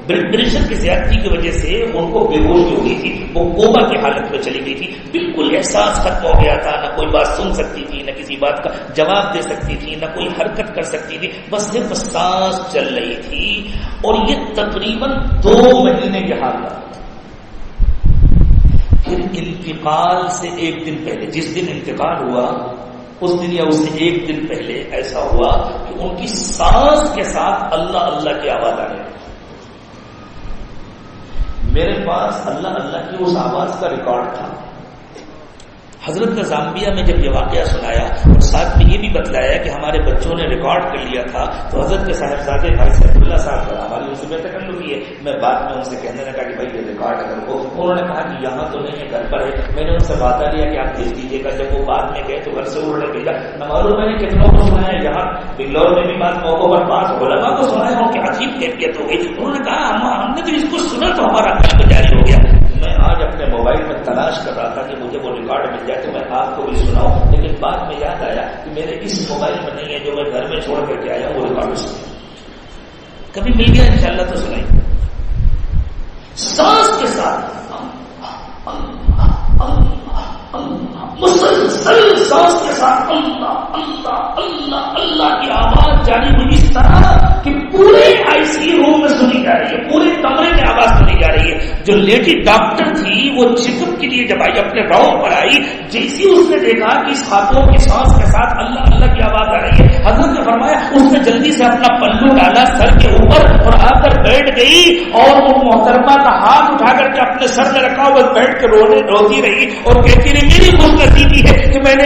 Speaker 1: بلڈ پریشر کی زیادتی کی وجہ سے ان کو بے ہوشی ہو گئی تھی، وہ کوما کی حالت میں چلی گئی تھی. بالکل احساس ختم ہو گیا تھا، نہ کوئی بات سن سکتی تھی، نہ کسی بات کا جواب دے سکتی تھی، نہ کوئی حرکت کر سکتی تھی، بس صرف سانس چل رہی تھی. اور یہ تقریباً 2 مہینے کے حالت. پھر انتقال سے 1 دن پہلے، جس دن انتقال ہوا اس دن یا اس سے 1 دن پہلے ایسا ہوا کہ ان کی سانس کے ساتھ اللہ اللہ کی آواز آنے لگی. میرے پاس اللہ اللہ کی اس آواز کا ریکارڈ تھا. حضرت نے زامبیا میں جب یہ واقعہ سنایا اور ساتھ میں یہ بھی بتلایا کہ ہمارے بچوں نے ریکارڈ کر لیا تھا، تو حضرت کے صاحبزادے بھائی سیف اللہ صاحب ہماری ان سے بے تکلفی ہے، میں بعد میں ان سے کہنے لگا کہ بھائی یہ ریکارڈ اگر ہو انہوں نے کہا کہ یہاں تو نہیں ہے، گھر پر ہے۔ میں نے ان سے وعدہ لیا کہ آپ بھیج دیجیے گا۔ جب وہ بعد میں گئے تو گھر سے انہوں نے بھیجا۔ نہ معلوم میں نے کتنوں کو سنا ہے، یہاں بنگلور میں بھی بعض موقعوں پر بعض علماء کو سنا ہے، ان کی عجیب کیفیت ہو گئی۔ انہوں نے کہا ہم نے تو اس کو سنا تو ہمارا قلب جاری ہو گیا۔ میں آج اپنے موبائل میں تلاش کر رہا تھا کہ مجھے وہ ریکارڈ مل جائے تو میں آپ کو بھی سناؤں، لیکن بعد میں یاد آیا کہ میرے اس موبائل میں نہیں ہے جو میں گھر میں چھوڑ کر کے آیا وہ ریکارڈ سنا۔ کبھی مل گیا انشاءاللہ تو سنائیں۔ سانس کے ساتھ مسلسل سانس کے ساتھ اللہ اللہ اللہ اللہ کی آواز جاری ہوئی اس طرح کہ پورے آئی سی روم میں سنی جا رہی ہے، پورے کمرے میں آواز سنی جا رہی ہے۔ جو لیڈی ڈاکٹر تھی وہ چیک اپ کے لیے جب آئی اپنے راؤنڈ پر آئی، جیسی اس نے دیکھا کہ اس خاتون کی سانس کے ساتھ اللہ اللہ کی آواز آ رہی ہے، حضرت نے فرمایا اس نے جلدی سے اپنا پلو ڈالا سر کے اوپر اور آ کر بیٹھ گئی، اور وہ محترمہ کا ہاتھ اٹھا کر کے اپنے سر میں رکھا ہوا بیٹھ کے روتی رہی اور کہتی رہی میری خوش نصیبی ہے کہ میں نے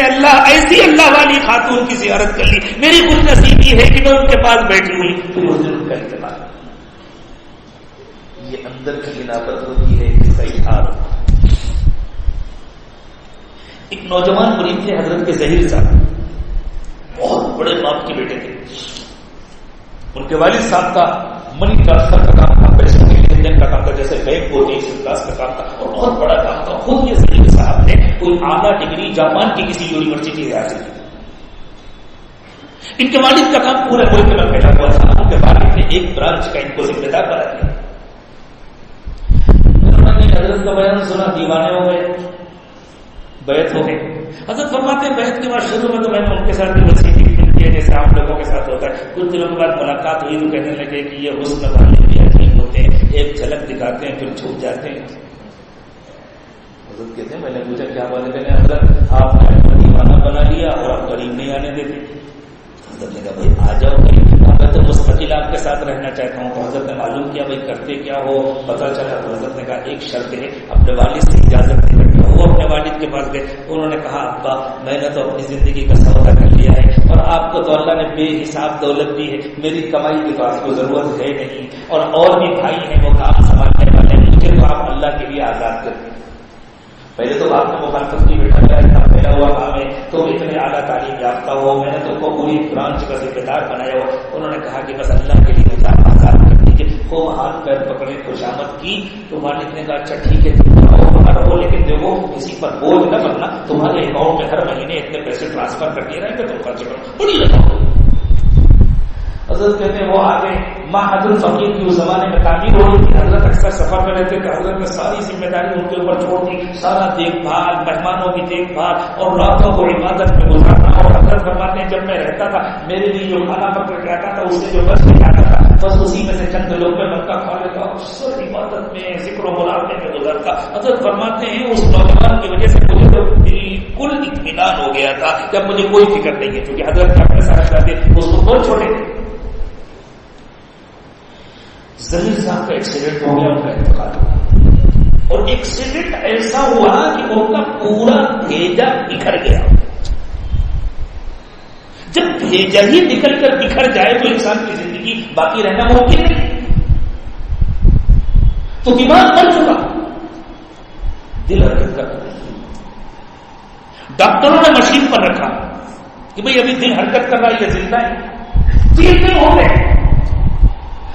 Speaker 1: ایسی اللہ والی خاتون کی زیارت کر لی، میری خوش نصیبی ہے کہ میں ان کے پاس بیٹھی ہوئی۔ پھر اس دن کا اعتماد یہ اندر کی انابت ہوتی ہے، اس کا اظہار ہوتا ہے۔ ایک نوجوان مرید تھے حضرت کے ظہیر صاحب، بہت بڑے باپ کے بیٹے تھے۔ ان کے والد صاحب کا منی ٹرانسفر کا کام تھا، پیسوں کے لین دین کا کام تھا، جیسے بینک ہوتی ہے کا کام تھا، اور بہت بڑا کام تھا۔ خود یہ ظہیر صاحب نے کوئی اعلیٰ ڈگری جاپان کی کسی یونیورسٹی سے حاصل کی۔ ان کے والد کا کام پورے ملک میں پھیلا ہوا تھا، ان کے والد نے ایک برانچ کا ان کو ذمہ دار بنا دیا۔ انہوں نے حضرت کا بیان سنا، دیوانے ہو گئے، بیعت ہو گئے۔ حضرت فرماتے ہیں بیعت کے بعد شروع میں تو میں نے ان کے ساتھ بھی وسیع جیسے عام لوگوں کے ساتھ ہوتا ہے، کچھ دنوں کے بعد ملاقات ہوئی تو کہنے لگے کہ یہ حسن والے بھی عجیب ہوتے ہیں، ایک جھلک دکھاتے ہیں پھر چھوٹ جاتے ہیں۔ حضرت کہتے ہیں میں نے پوچھا کیا بات ہے؟ کہنے حضرت آپ نے دیوانہ بنا لیا اور آپ قریب نہیں آنے دیتے۔ حضرت نے کہا بھائی آ جاؤ قریب، میں تو مستقل آپ کے ساتھ رہنا چاہتا ہوں۔ تو حضرت نے معلوم کیا بھائی کرتے کیا ہو، پتہ چلا۔ تو حضرت نے کہا ایک شرط ہے، اپنے والد سے اجازت نہیں رکھنا۔ وہ اپنے والد کے پاس گئے، انہوں نے کہا ابا میں نے تو اپنی زندگی کا سودا کر لیا ہے، اور آپ کو تو اللہ نے بے حساب دولت دی ہے، میری کمائی کی تو آپ کو ضرورت ہے نہیں، اور بھی بھائی ہیں وہ کام سنبھالنے والے، مجھے تو آپ اللہ کے لیے آزاد کر دیں۔ پہلے تو آپ نے مخالفت کی، بیٹھا گیا اتنا پھیلا ہوا کام ہے، تو اتنے اعلیٰ تعلیم یافتہ ہو، میں نے تو کو پوری برانچ کا ذمہ دار بنایا ہو۔ انہوں نے کہا کہ بس اللہ کے لیے مجھے آزاد کر دیجیے۔ خوب ہاتھ پیر پکڑے خوشامد کی، تو والد نے کہا اچھا ٹھیک ہے رہو، لیکن دیکھو کسی پر بوجھ نہ بننا، تمہارے اکاؤنٹ میں ہر مہینے اتنے پیسے ٹرانسفر کر دیے رہیں گے، تم خرچ کرو، بڑی رقم۔ حضرت کہتے ہیں وہ آگے ماں حضرت فقیر کی اس زمانے میں تعمیر ہو رہی تھی، حضرت اکثر سفر میں رہتے تھے، حضرت نے ساری ذمہ داری ان کے اوپر چھوڑ دی، سارا دیکھ بھال، مہمانوں کی دیکھ بھال اور راتوں کو عبادت میں گزارنا۔ اور حضرت فرماتے ہیں جب میں رہتا تھا میرے لیے جو کھانا پکڑ کے آتا تھا اس سے جو بچ کے آتا تھا بس اسی میں سے چند لوگ میں مکہ کھا لیتا، اکثر عبادت میں ذکر و مراقبے میں گزرتا۔ حضرت فرماتے ہیں اس نوجوان کی وجہ سے مجھے تو بالکل اطمینان ہو گیا تھا کہ اب مجھے کوئی فکر نہیں ہے، کیونکہ حضرت کے اپنے ساتھ جاتے اس کو بہت چھوڑے تھے۔ ظہیر صاحب کا ایکسیڈنٹ ہو گیا، ان کا انتقال ہو گیا، اور ایکسیڈنٹ ایسا ہوا کہ ان کا پورا بھیجا بکھر گیا۔ جب بھیجا ہی نکل کر بکھر جائے تو انسان کی زندگی باقی رہنا ممکن نہیں، تو دماغ مر چکا، دل حرکت کر رہا ہے۔ ڈاکٹروں نے مشین پر رکھا کہ بھئی ابھی دل حرکت کر رہا ہے، یہ زندہ ہے۔ 3 دن ہو گئے۔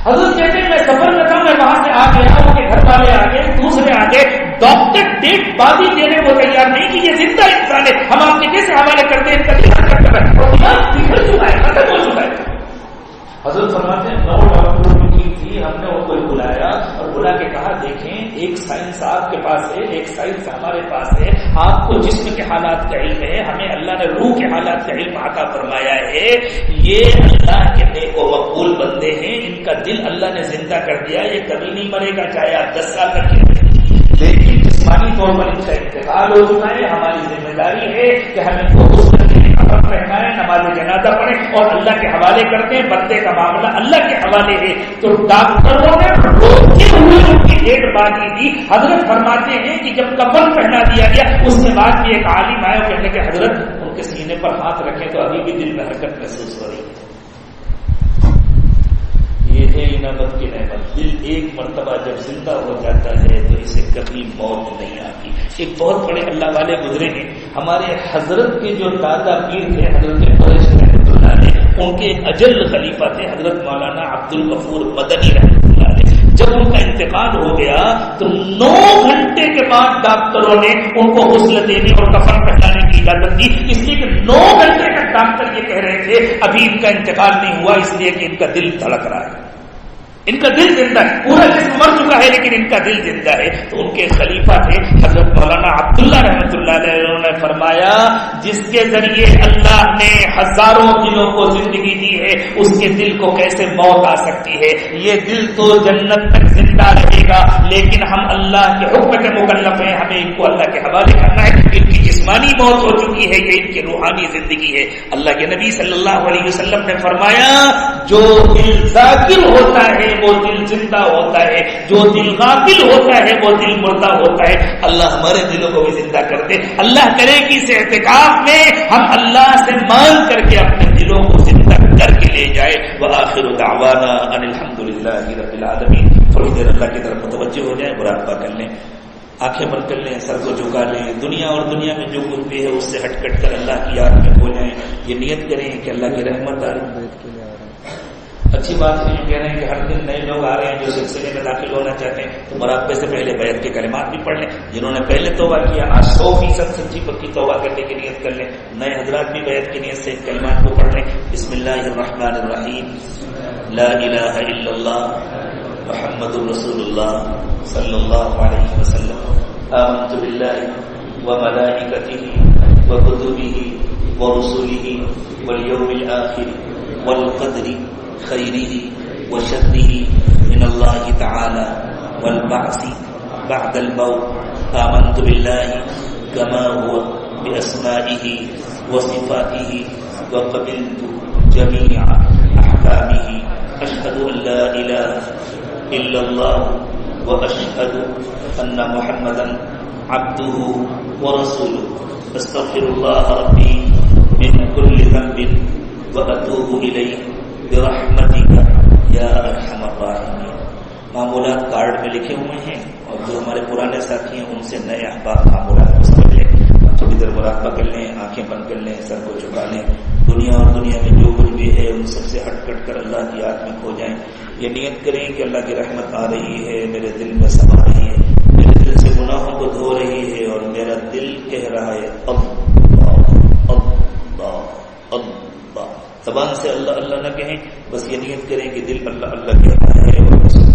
Speaker 1: حضرت کہتے ہیں میں سفر میں تھا، میں وہاں سے آ گیا، ان کے گھر والے آ گئے، دوسرے آ گئے، ڈاکٹر ڈیٹ بازی دینے کو تیار نہیں کہ یہ زندہ انسان ہے، ہم آپ کے کیسے حوالے کرتے ہیں، کبھی حرکت کر رہا ہے اور دماغ بکھر چکا ہے، ختم ہو چکا ہے۔ حضرت فرماتے ہیں 9 ڈاکٹروں کی ٹیم تھی، ہم نے ان کو بلایا اور بلا کے کہا دیکھیں ایک سائنس آپ کے پاس ہے، ایک سائنس ہمارے پاس ہے، آپ کو جسم کے حالات کا علم ہے، ہمیں اللہ نے روح کے حالات کا علم عطا فرمایا ہے، یہ اللہ کے نیک و مقبول بندے ہیں، ان کا دل اللہ نے زندہ کر دیا، یہ کبھی نہیں مرے گا چاہے آپ 10 سال تک رہیں، لیکن جسمانی طور پر ان کا انتقال ہو چکا ہے، ہماری ذمہ داری ہے کہ ہمیں رہنا ہے، نماز جنازہ پڑھے اور اللہ کے حوالے کرتے ہیں، بندے کا معاملہ اللہ کے حوالے ہے۔ تو ڈاکٹروں نے روکتے ہوئے ان کی ڈیٹ بازی دی۔ حضرت فرماتے ہیں کہ جب کفن پہنا دیا گیا اس کے بعد بھی ایک عالم آیا اور کہنے کہ حضرت ان کے سینے پر ہاتھ رکھیں تو ابھی بھی دل میں حرکت محسوس ہو رہی ہے۔ یہ ہے انعامت کی نعمت، دل ایک مرتبہ جب زندہ ہو جاتا ہے تو اسے کبھی موت نہیں آتی۔ ایک بہت بڑے اللہ والے گزرے ہیں، ہمارے حضرت کے جو دادا پیر تھے حضرت قریش رحمۃ اللہ علیہ، ان کے اجل خلیفہ تھے حضرت مولانا عبد الغفور مدنی رحمۃ اللہ علیہ۔ جب ان کا انتقال ہو گیا تو 9 گھنٹے کے بعد ڈاکٹروں نے ان کو غسل دینے اور کفن پہنانے کی اجازت دی، اس لیے کہ 9 گھنٹے تک ڈاکٹر یہ کہہ رہے تھے ابھی ان کا انتقال نہیں ہوا، اس لیے کہ ان کا دل دھڑک رہا ہے، ان کا دل زندہ ہے، پورا جسم مر چکا ہے لیکن ان کا دل زندہ ہے۔ تو ان کے خلیفہ تھے حضرت مولانا عبداللہ رحمۃ اللہ علیہ، انہوں نے فرمایا جس کے ذریعے اللہ نے ہزاروں دلوں کو زندگی دی ہے اس کے دل کو کیسے موت آ سکتی ہے؟ یہ دل تو جنت تک زندہ رہے گا، لیکن ہم اللہ کے حکم کے مکلف ہیں، ہمیں ان کو اللہ کے حوالے کرنا ہے۔ ان کی جسمانی موت ہو چکی ہے، یہ ان کی روحانی زندگی ہے۔ اللہ کے نبی صلی اللہ علیہ وسلم نے فرمایا جو دل ذاکر ہوتا ہے وہ دل زندہ ہوتا ہے، جو دل غافل ہوتا ہے وہ دل مردہ ہوتا ہے۔ اللہ ہمارے دلوں کو بھی زندہ کر دے، اللہ کرے کہ اس اعتکاف میں ہم اللہ سے مانگ کر کے اپنے دلوں کو زندہ کر کے لے جائے۔ وآخر دعوانا ان الحمدللہ رب العالمین۔ تھوڑی دیر اللہ کی طرف متوجہ ہو جائیں، مراقبہ کر لیں، آنکھیں بند کر لیں، سر کو جھکا لیں، دنیا اور دنیا میں جو کچھ بھی ہے اس سے ہٹ کٹ کر اللہ کی یاد میں کھو جائیں۔ یہ نیت کریں کہ اللہ کی رحمت آ رہی۔ اچھی بات ہے، کہہ رہے ہیں کہ ہر دن نئے لوگ آ رہے ہیں جو سلسلے میں داخل ہونا چاہتے ہیں، تو مراقبے سے پہلے بیعت کے کلمات بھی پڑھ لیں۔ جنہوں نے پہلے توبہ کیا آج 100% سچی پکی توبہ کرنے کی نیت کر لیں۔ نئے حضرات بھی بیعت کی نیت سے کلمات کو پڑھ لیں۔ بسم اللہ الرحمن الرحیم، لا الہ الا اللہ محمد رسول اللہ صلی اللہ علیہ وسلم، آمنت باللہ وملائکتہ وکتبہ ورسلہ والیوم الآخر والقدر خیرہ وشرہ من اللہ تعالی والبعث بعد الموت، آمنت باللہ کما هو باسمائہ وصفاتہ وقبلت جمیع احکامہ، اشہد ان لا الہ الا اللہ واشہد ان محمدا عبدہ ورسولہ، استغفر اللہ ربی من کل ذنب واتوب الیہ برحمتک یا ارحم الراحمین۔ معمولات کارڈ میں لکھے ہوئے ہیں اور جو ہمارے پرانے ساتھی ہیں ان سے نئے احباب معمولات کو سمجھ لیں۔ تھوڑی دیر مراقبہ کر لیں، آنکھیں بند کر لیں، سر کو جھکا لیں، دنیا اور دنیا میں جو کچھ بھی ہے ان سب سے ہٹ کٹ کر اللہ کی یاد میں کھو جائیں۔ یہ نیت کریں کہ اللہ کی رحمت آ رہی ہے، میرے دل میں سما رہی ہے، میرے دل سے گناہوں کو دھو رہی ہے اور میرا دل کہہ رہا ہے اللہ اللہ اللہ۔ زبان سے اللہ اللہ نہ کہیں، بس یہ نیت کریں کہ دل اللہ اللہ کہتا ہے اور بس
Speaker 2: میں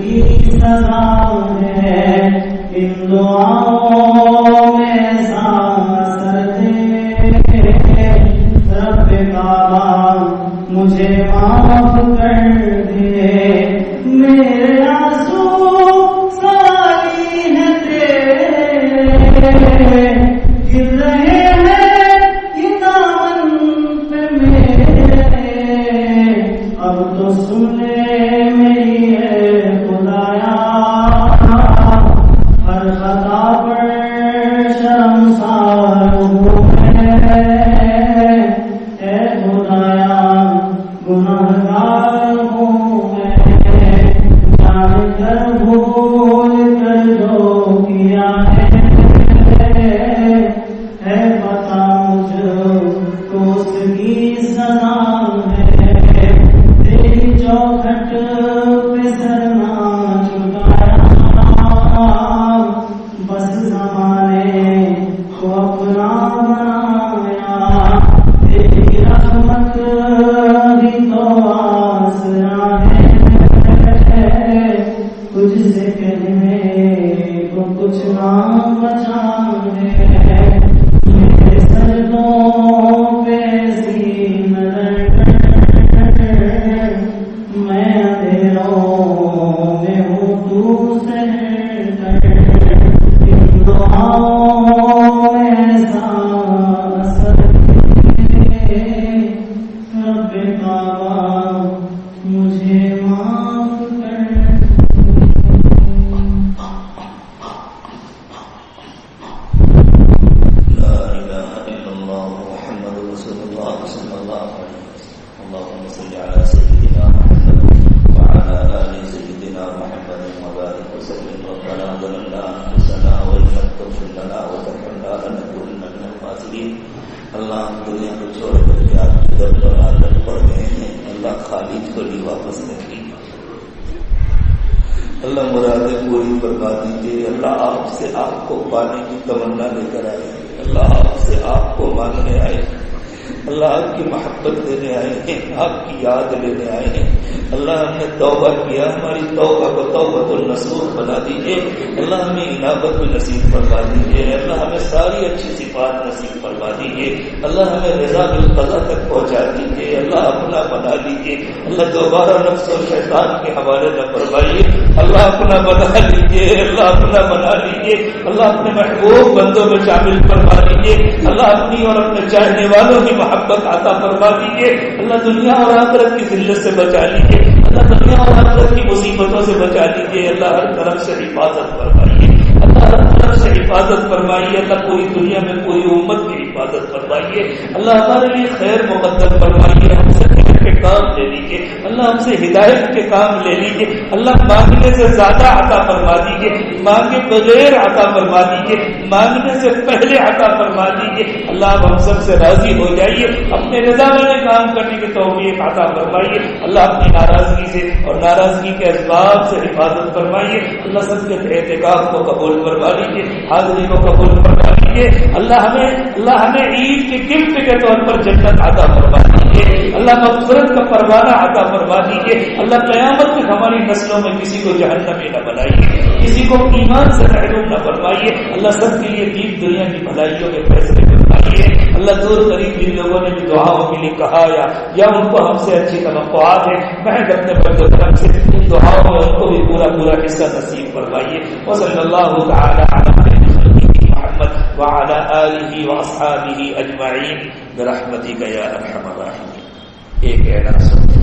Speaker 2: کی سزا ہے ان دعاؤں میں سانس دے رب کعبہ مجھے معاف کر دے میرے آنسو ساری ہیں تیرے گر رہے ہیں یہ دامن پہ میرے اب تو سن لے میری ہے خدایا ہر خطا پر شرمسار ہوں اے خدایا گنہگار ہوں میں جان کر بھول کر جو کیا ہے پتا مجھ کو اس کی سزا ہے تیری چوکھٹ پہ سر نہ جھکایا بس زمانے کو اپنا بنایا تیری رحمت بھی تو آسرا ہے تجھ سے کہنے کو کچھ نہ بچا ہے میرے سردوں پہ سی نظر میں اندھیروں میں ہوں تو سحر کر ان دعاؤں میں سانس دے رب کعبہ مجھے معاف کر
Speaker 1: لا إله إلا الله محمد رسول الله صلى الله عليه وسلم اللهم صل على سيدنا محمد وعلى آل سيدنا محمد وبارك وسلم ربنا ظلمنا أنفسنا وإن لم تغفر لنا وترحمنا لنكونن من الخاسرين اللہ ہم دنیا کو چھوڑ کر کے آپ کی در پر عادت پڑ گئے ہیں اللہ خالی چھوڑی واپس رکھی اللہ مرادیں پوری فرما دیجیے اللہ آپ سے آپ کو پانے کی تمنا لے کر آئے اللہ آپ سے آپ کو ماننے آئے اللہ آپ کی محبت لینے آئے ہیں آپ کی یاد لینے آئے ہیں اللہ ہم نے توبہ کیا ہماری توبہ کو توبۃ النصوح بنا دیجیے اللہ ہمیں انابت نصیب فرما دیجیے اللہ ہمیں ساری اچھی صفات نصیب فرما دیجیے اللہ ہمیں رضا بالقضا تک پہنچا دیجیے اللہ اپنا بنا دیجیے اللہ دوبارہ نفس اور شیطان کے حوالے نہ فرمائیے اللہ اپنا بنا لیجیے اللہ اپنا بنا لیجیے اللہ اپنے محبوب بندوں میں شامل فرما دیجیے اللہ اپنی اور اپنے چاہنے والوں کی محبت عطا فرما دیجیے اللہ دنیا اور آخرت کی ذلت سے بچا لیجیے اللہ دنیا اور آخرت کی مصیبتوں سے بچا لیجیے اللہ ہر طرف سے حفاظت فرمائیے اللہ ہر طرف سے حفاظت فرمائیے اللہ پوری دنیا میں پوری امت کی حفاظت فرمائیے اللہ ہمارے لیے خیر مقدم فرمائیے ہم سے کے کام لے لیجیے اللہ ہم سے ہدایت کے کام لے لیجیے اللہ مانگنے سے زیادہ عطا فرما دیجیے مانگے بغیر عطا فرما دیجیے مانگنے سے پہلے عطا فرما دیجیے اللہ آپ ہم سب سے راضی ہو جائیے اپنے رضا والے کام کرنے کی توفیق عطا فرمائیے اللہ اپنی ناراضگی سے اور ناراضگی کے اسباب سے حفاظت فرمائیے اللہ سب کے اعتکاف کو قبول فرما لیجیے حاضری کو قبول فرما لیجیے اللہ ہمیں عید کے گفٹ کے طور پر جنت عطا فرما دیجیے اللہ مغفرت کا پروانہ عطا فرما دیجیے اللہ قیامت تک ہماری نسلوں میں کسی کو جہنمی نہ بنائیے کسی کو ایمان سے محروم نہ فرمائیے اللہ سب کے لیے دین دنیا کی بھلائیوں کے فیصلے فرمائیے اللہ دور قریب جن لوگوں نے بھی دعاؤں کے لیے کہا یا ان کو ہم سے اچھی توقعات ہے میں اپنے بڑے کرم سے ان دعاؤں میں ان کو بھی پورا حصہ نصیب فرمائیے وصلی اللہ تعالی علی محمد وعلى آلہ واصحابہ اجمعین برحمتک یا ارحم الراحمین. ایک اعلان سنتے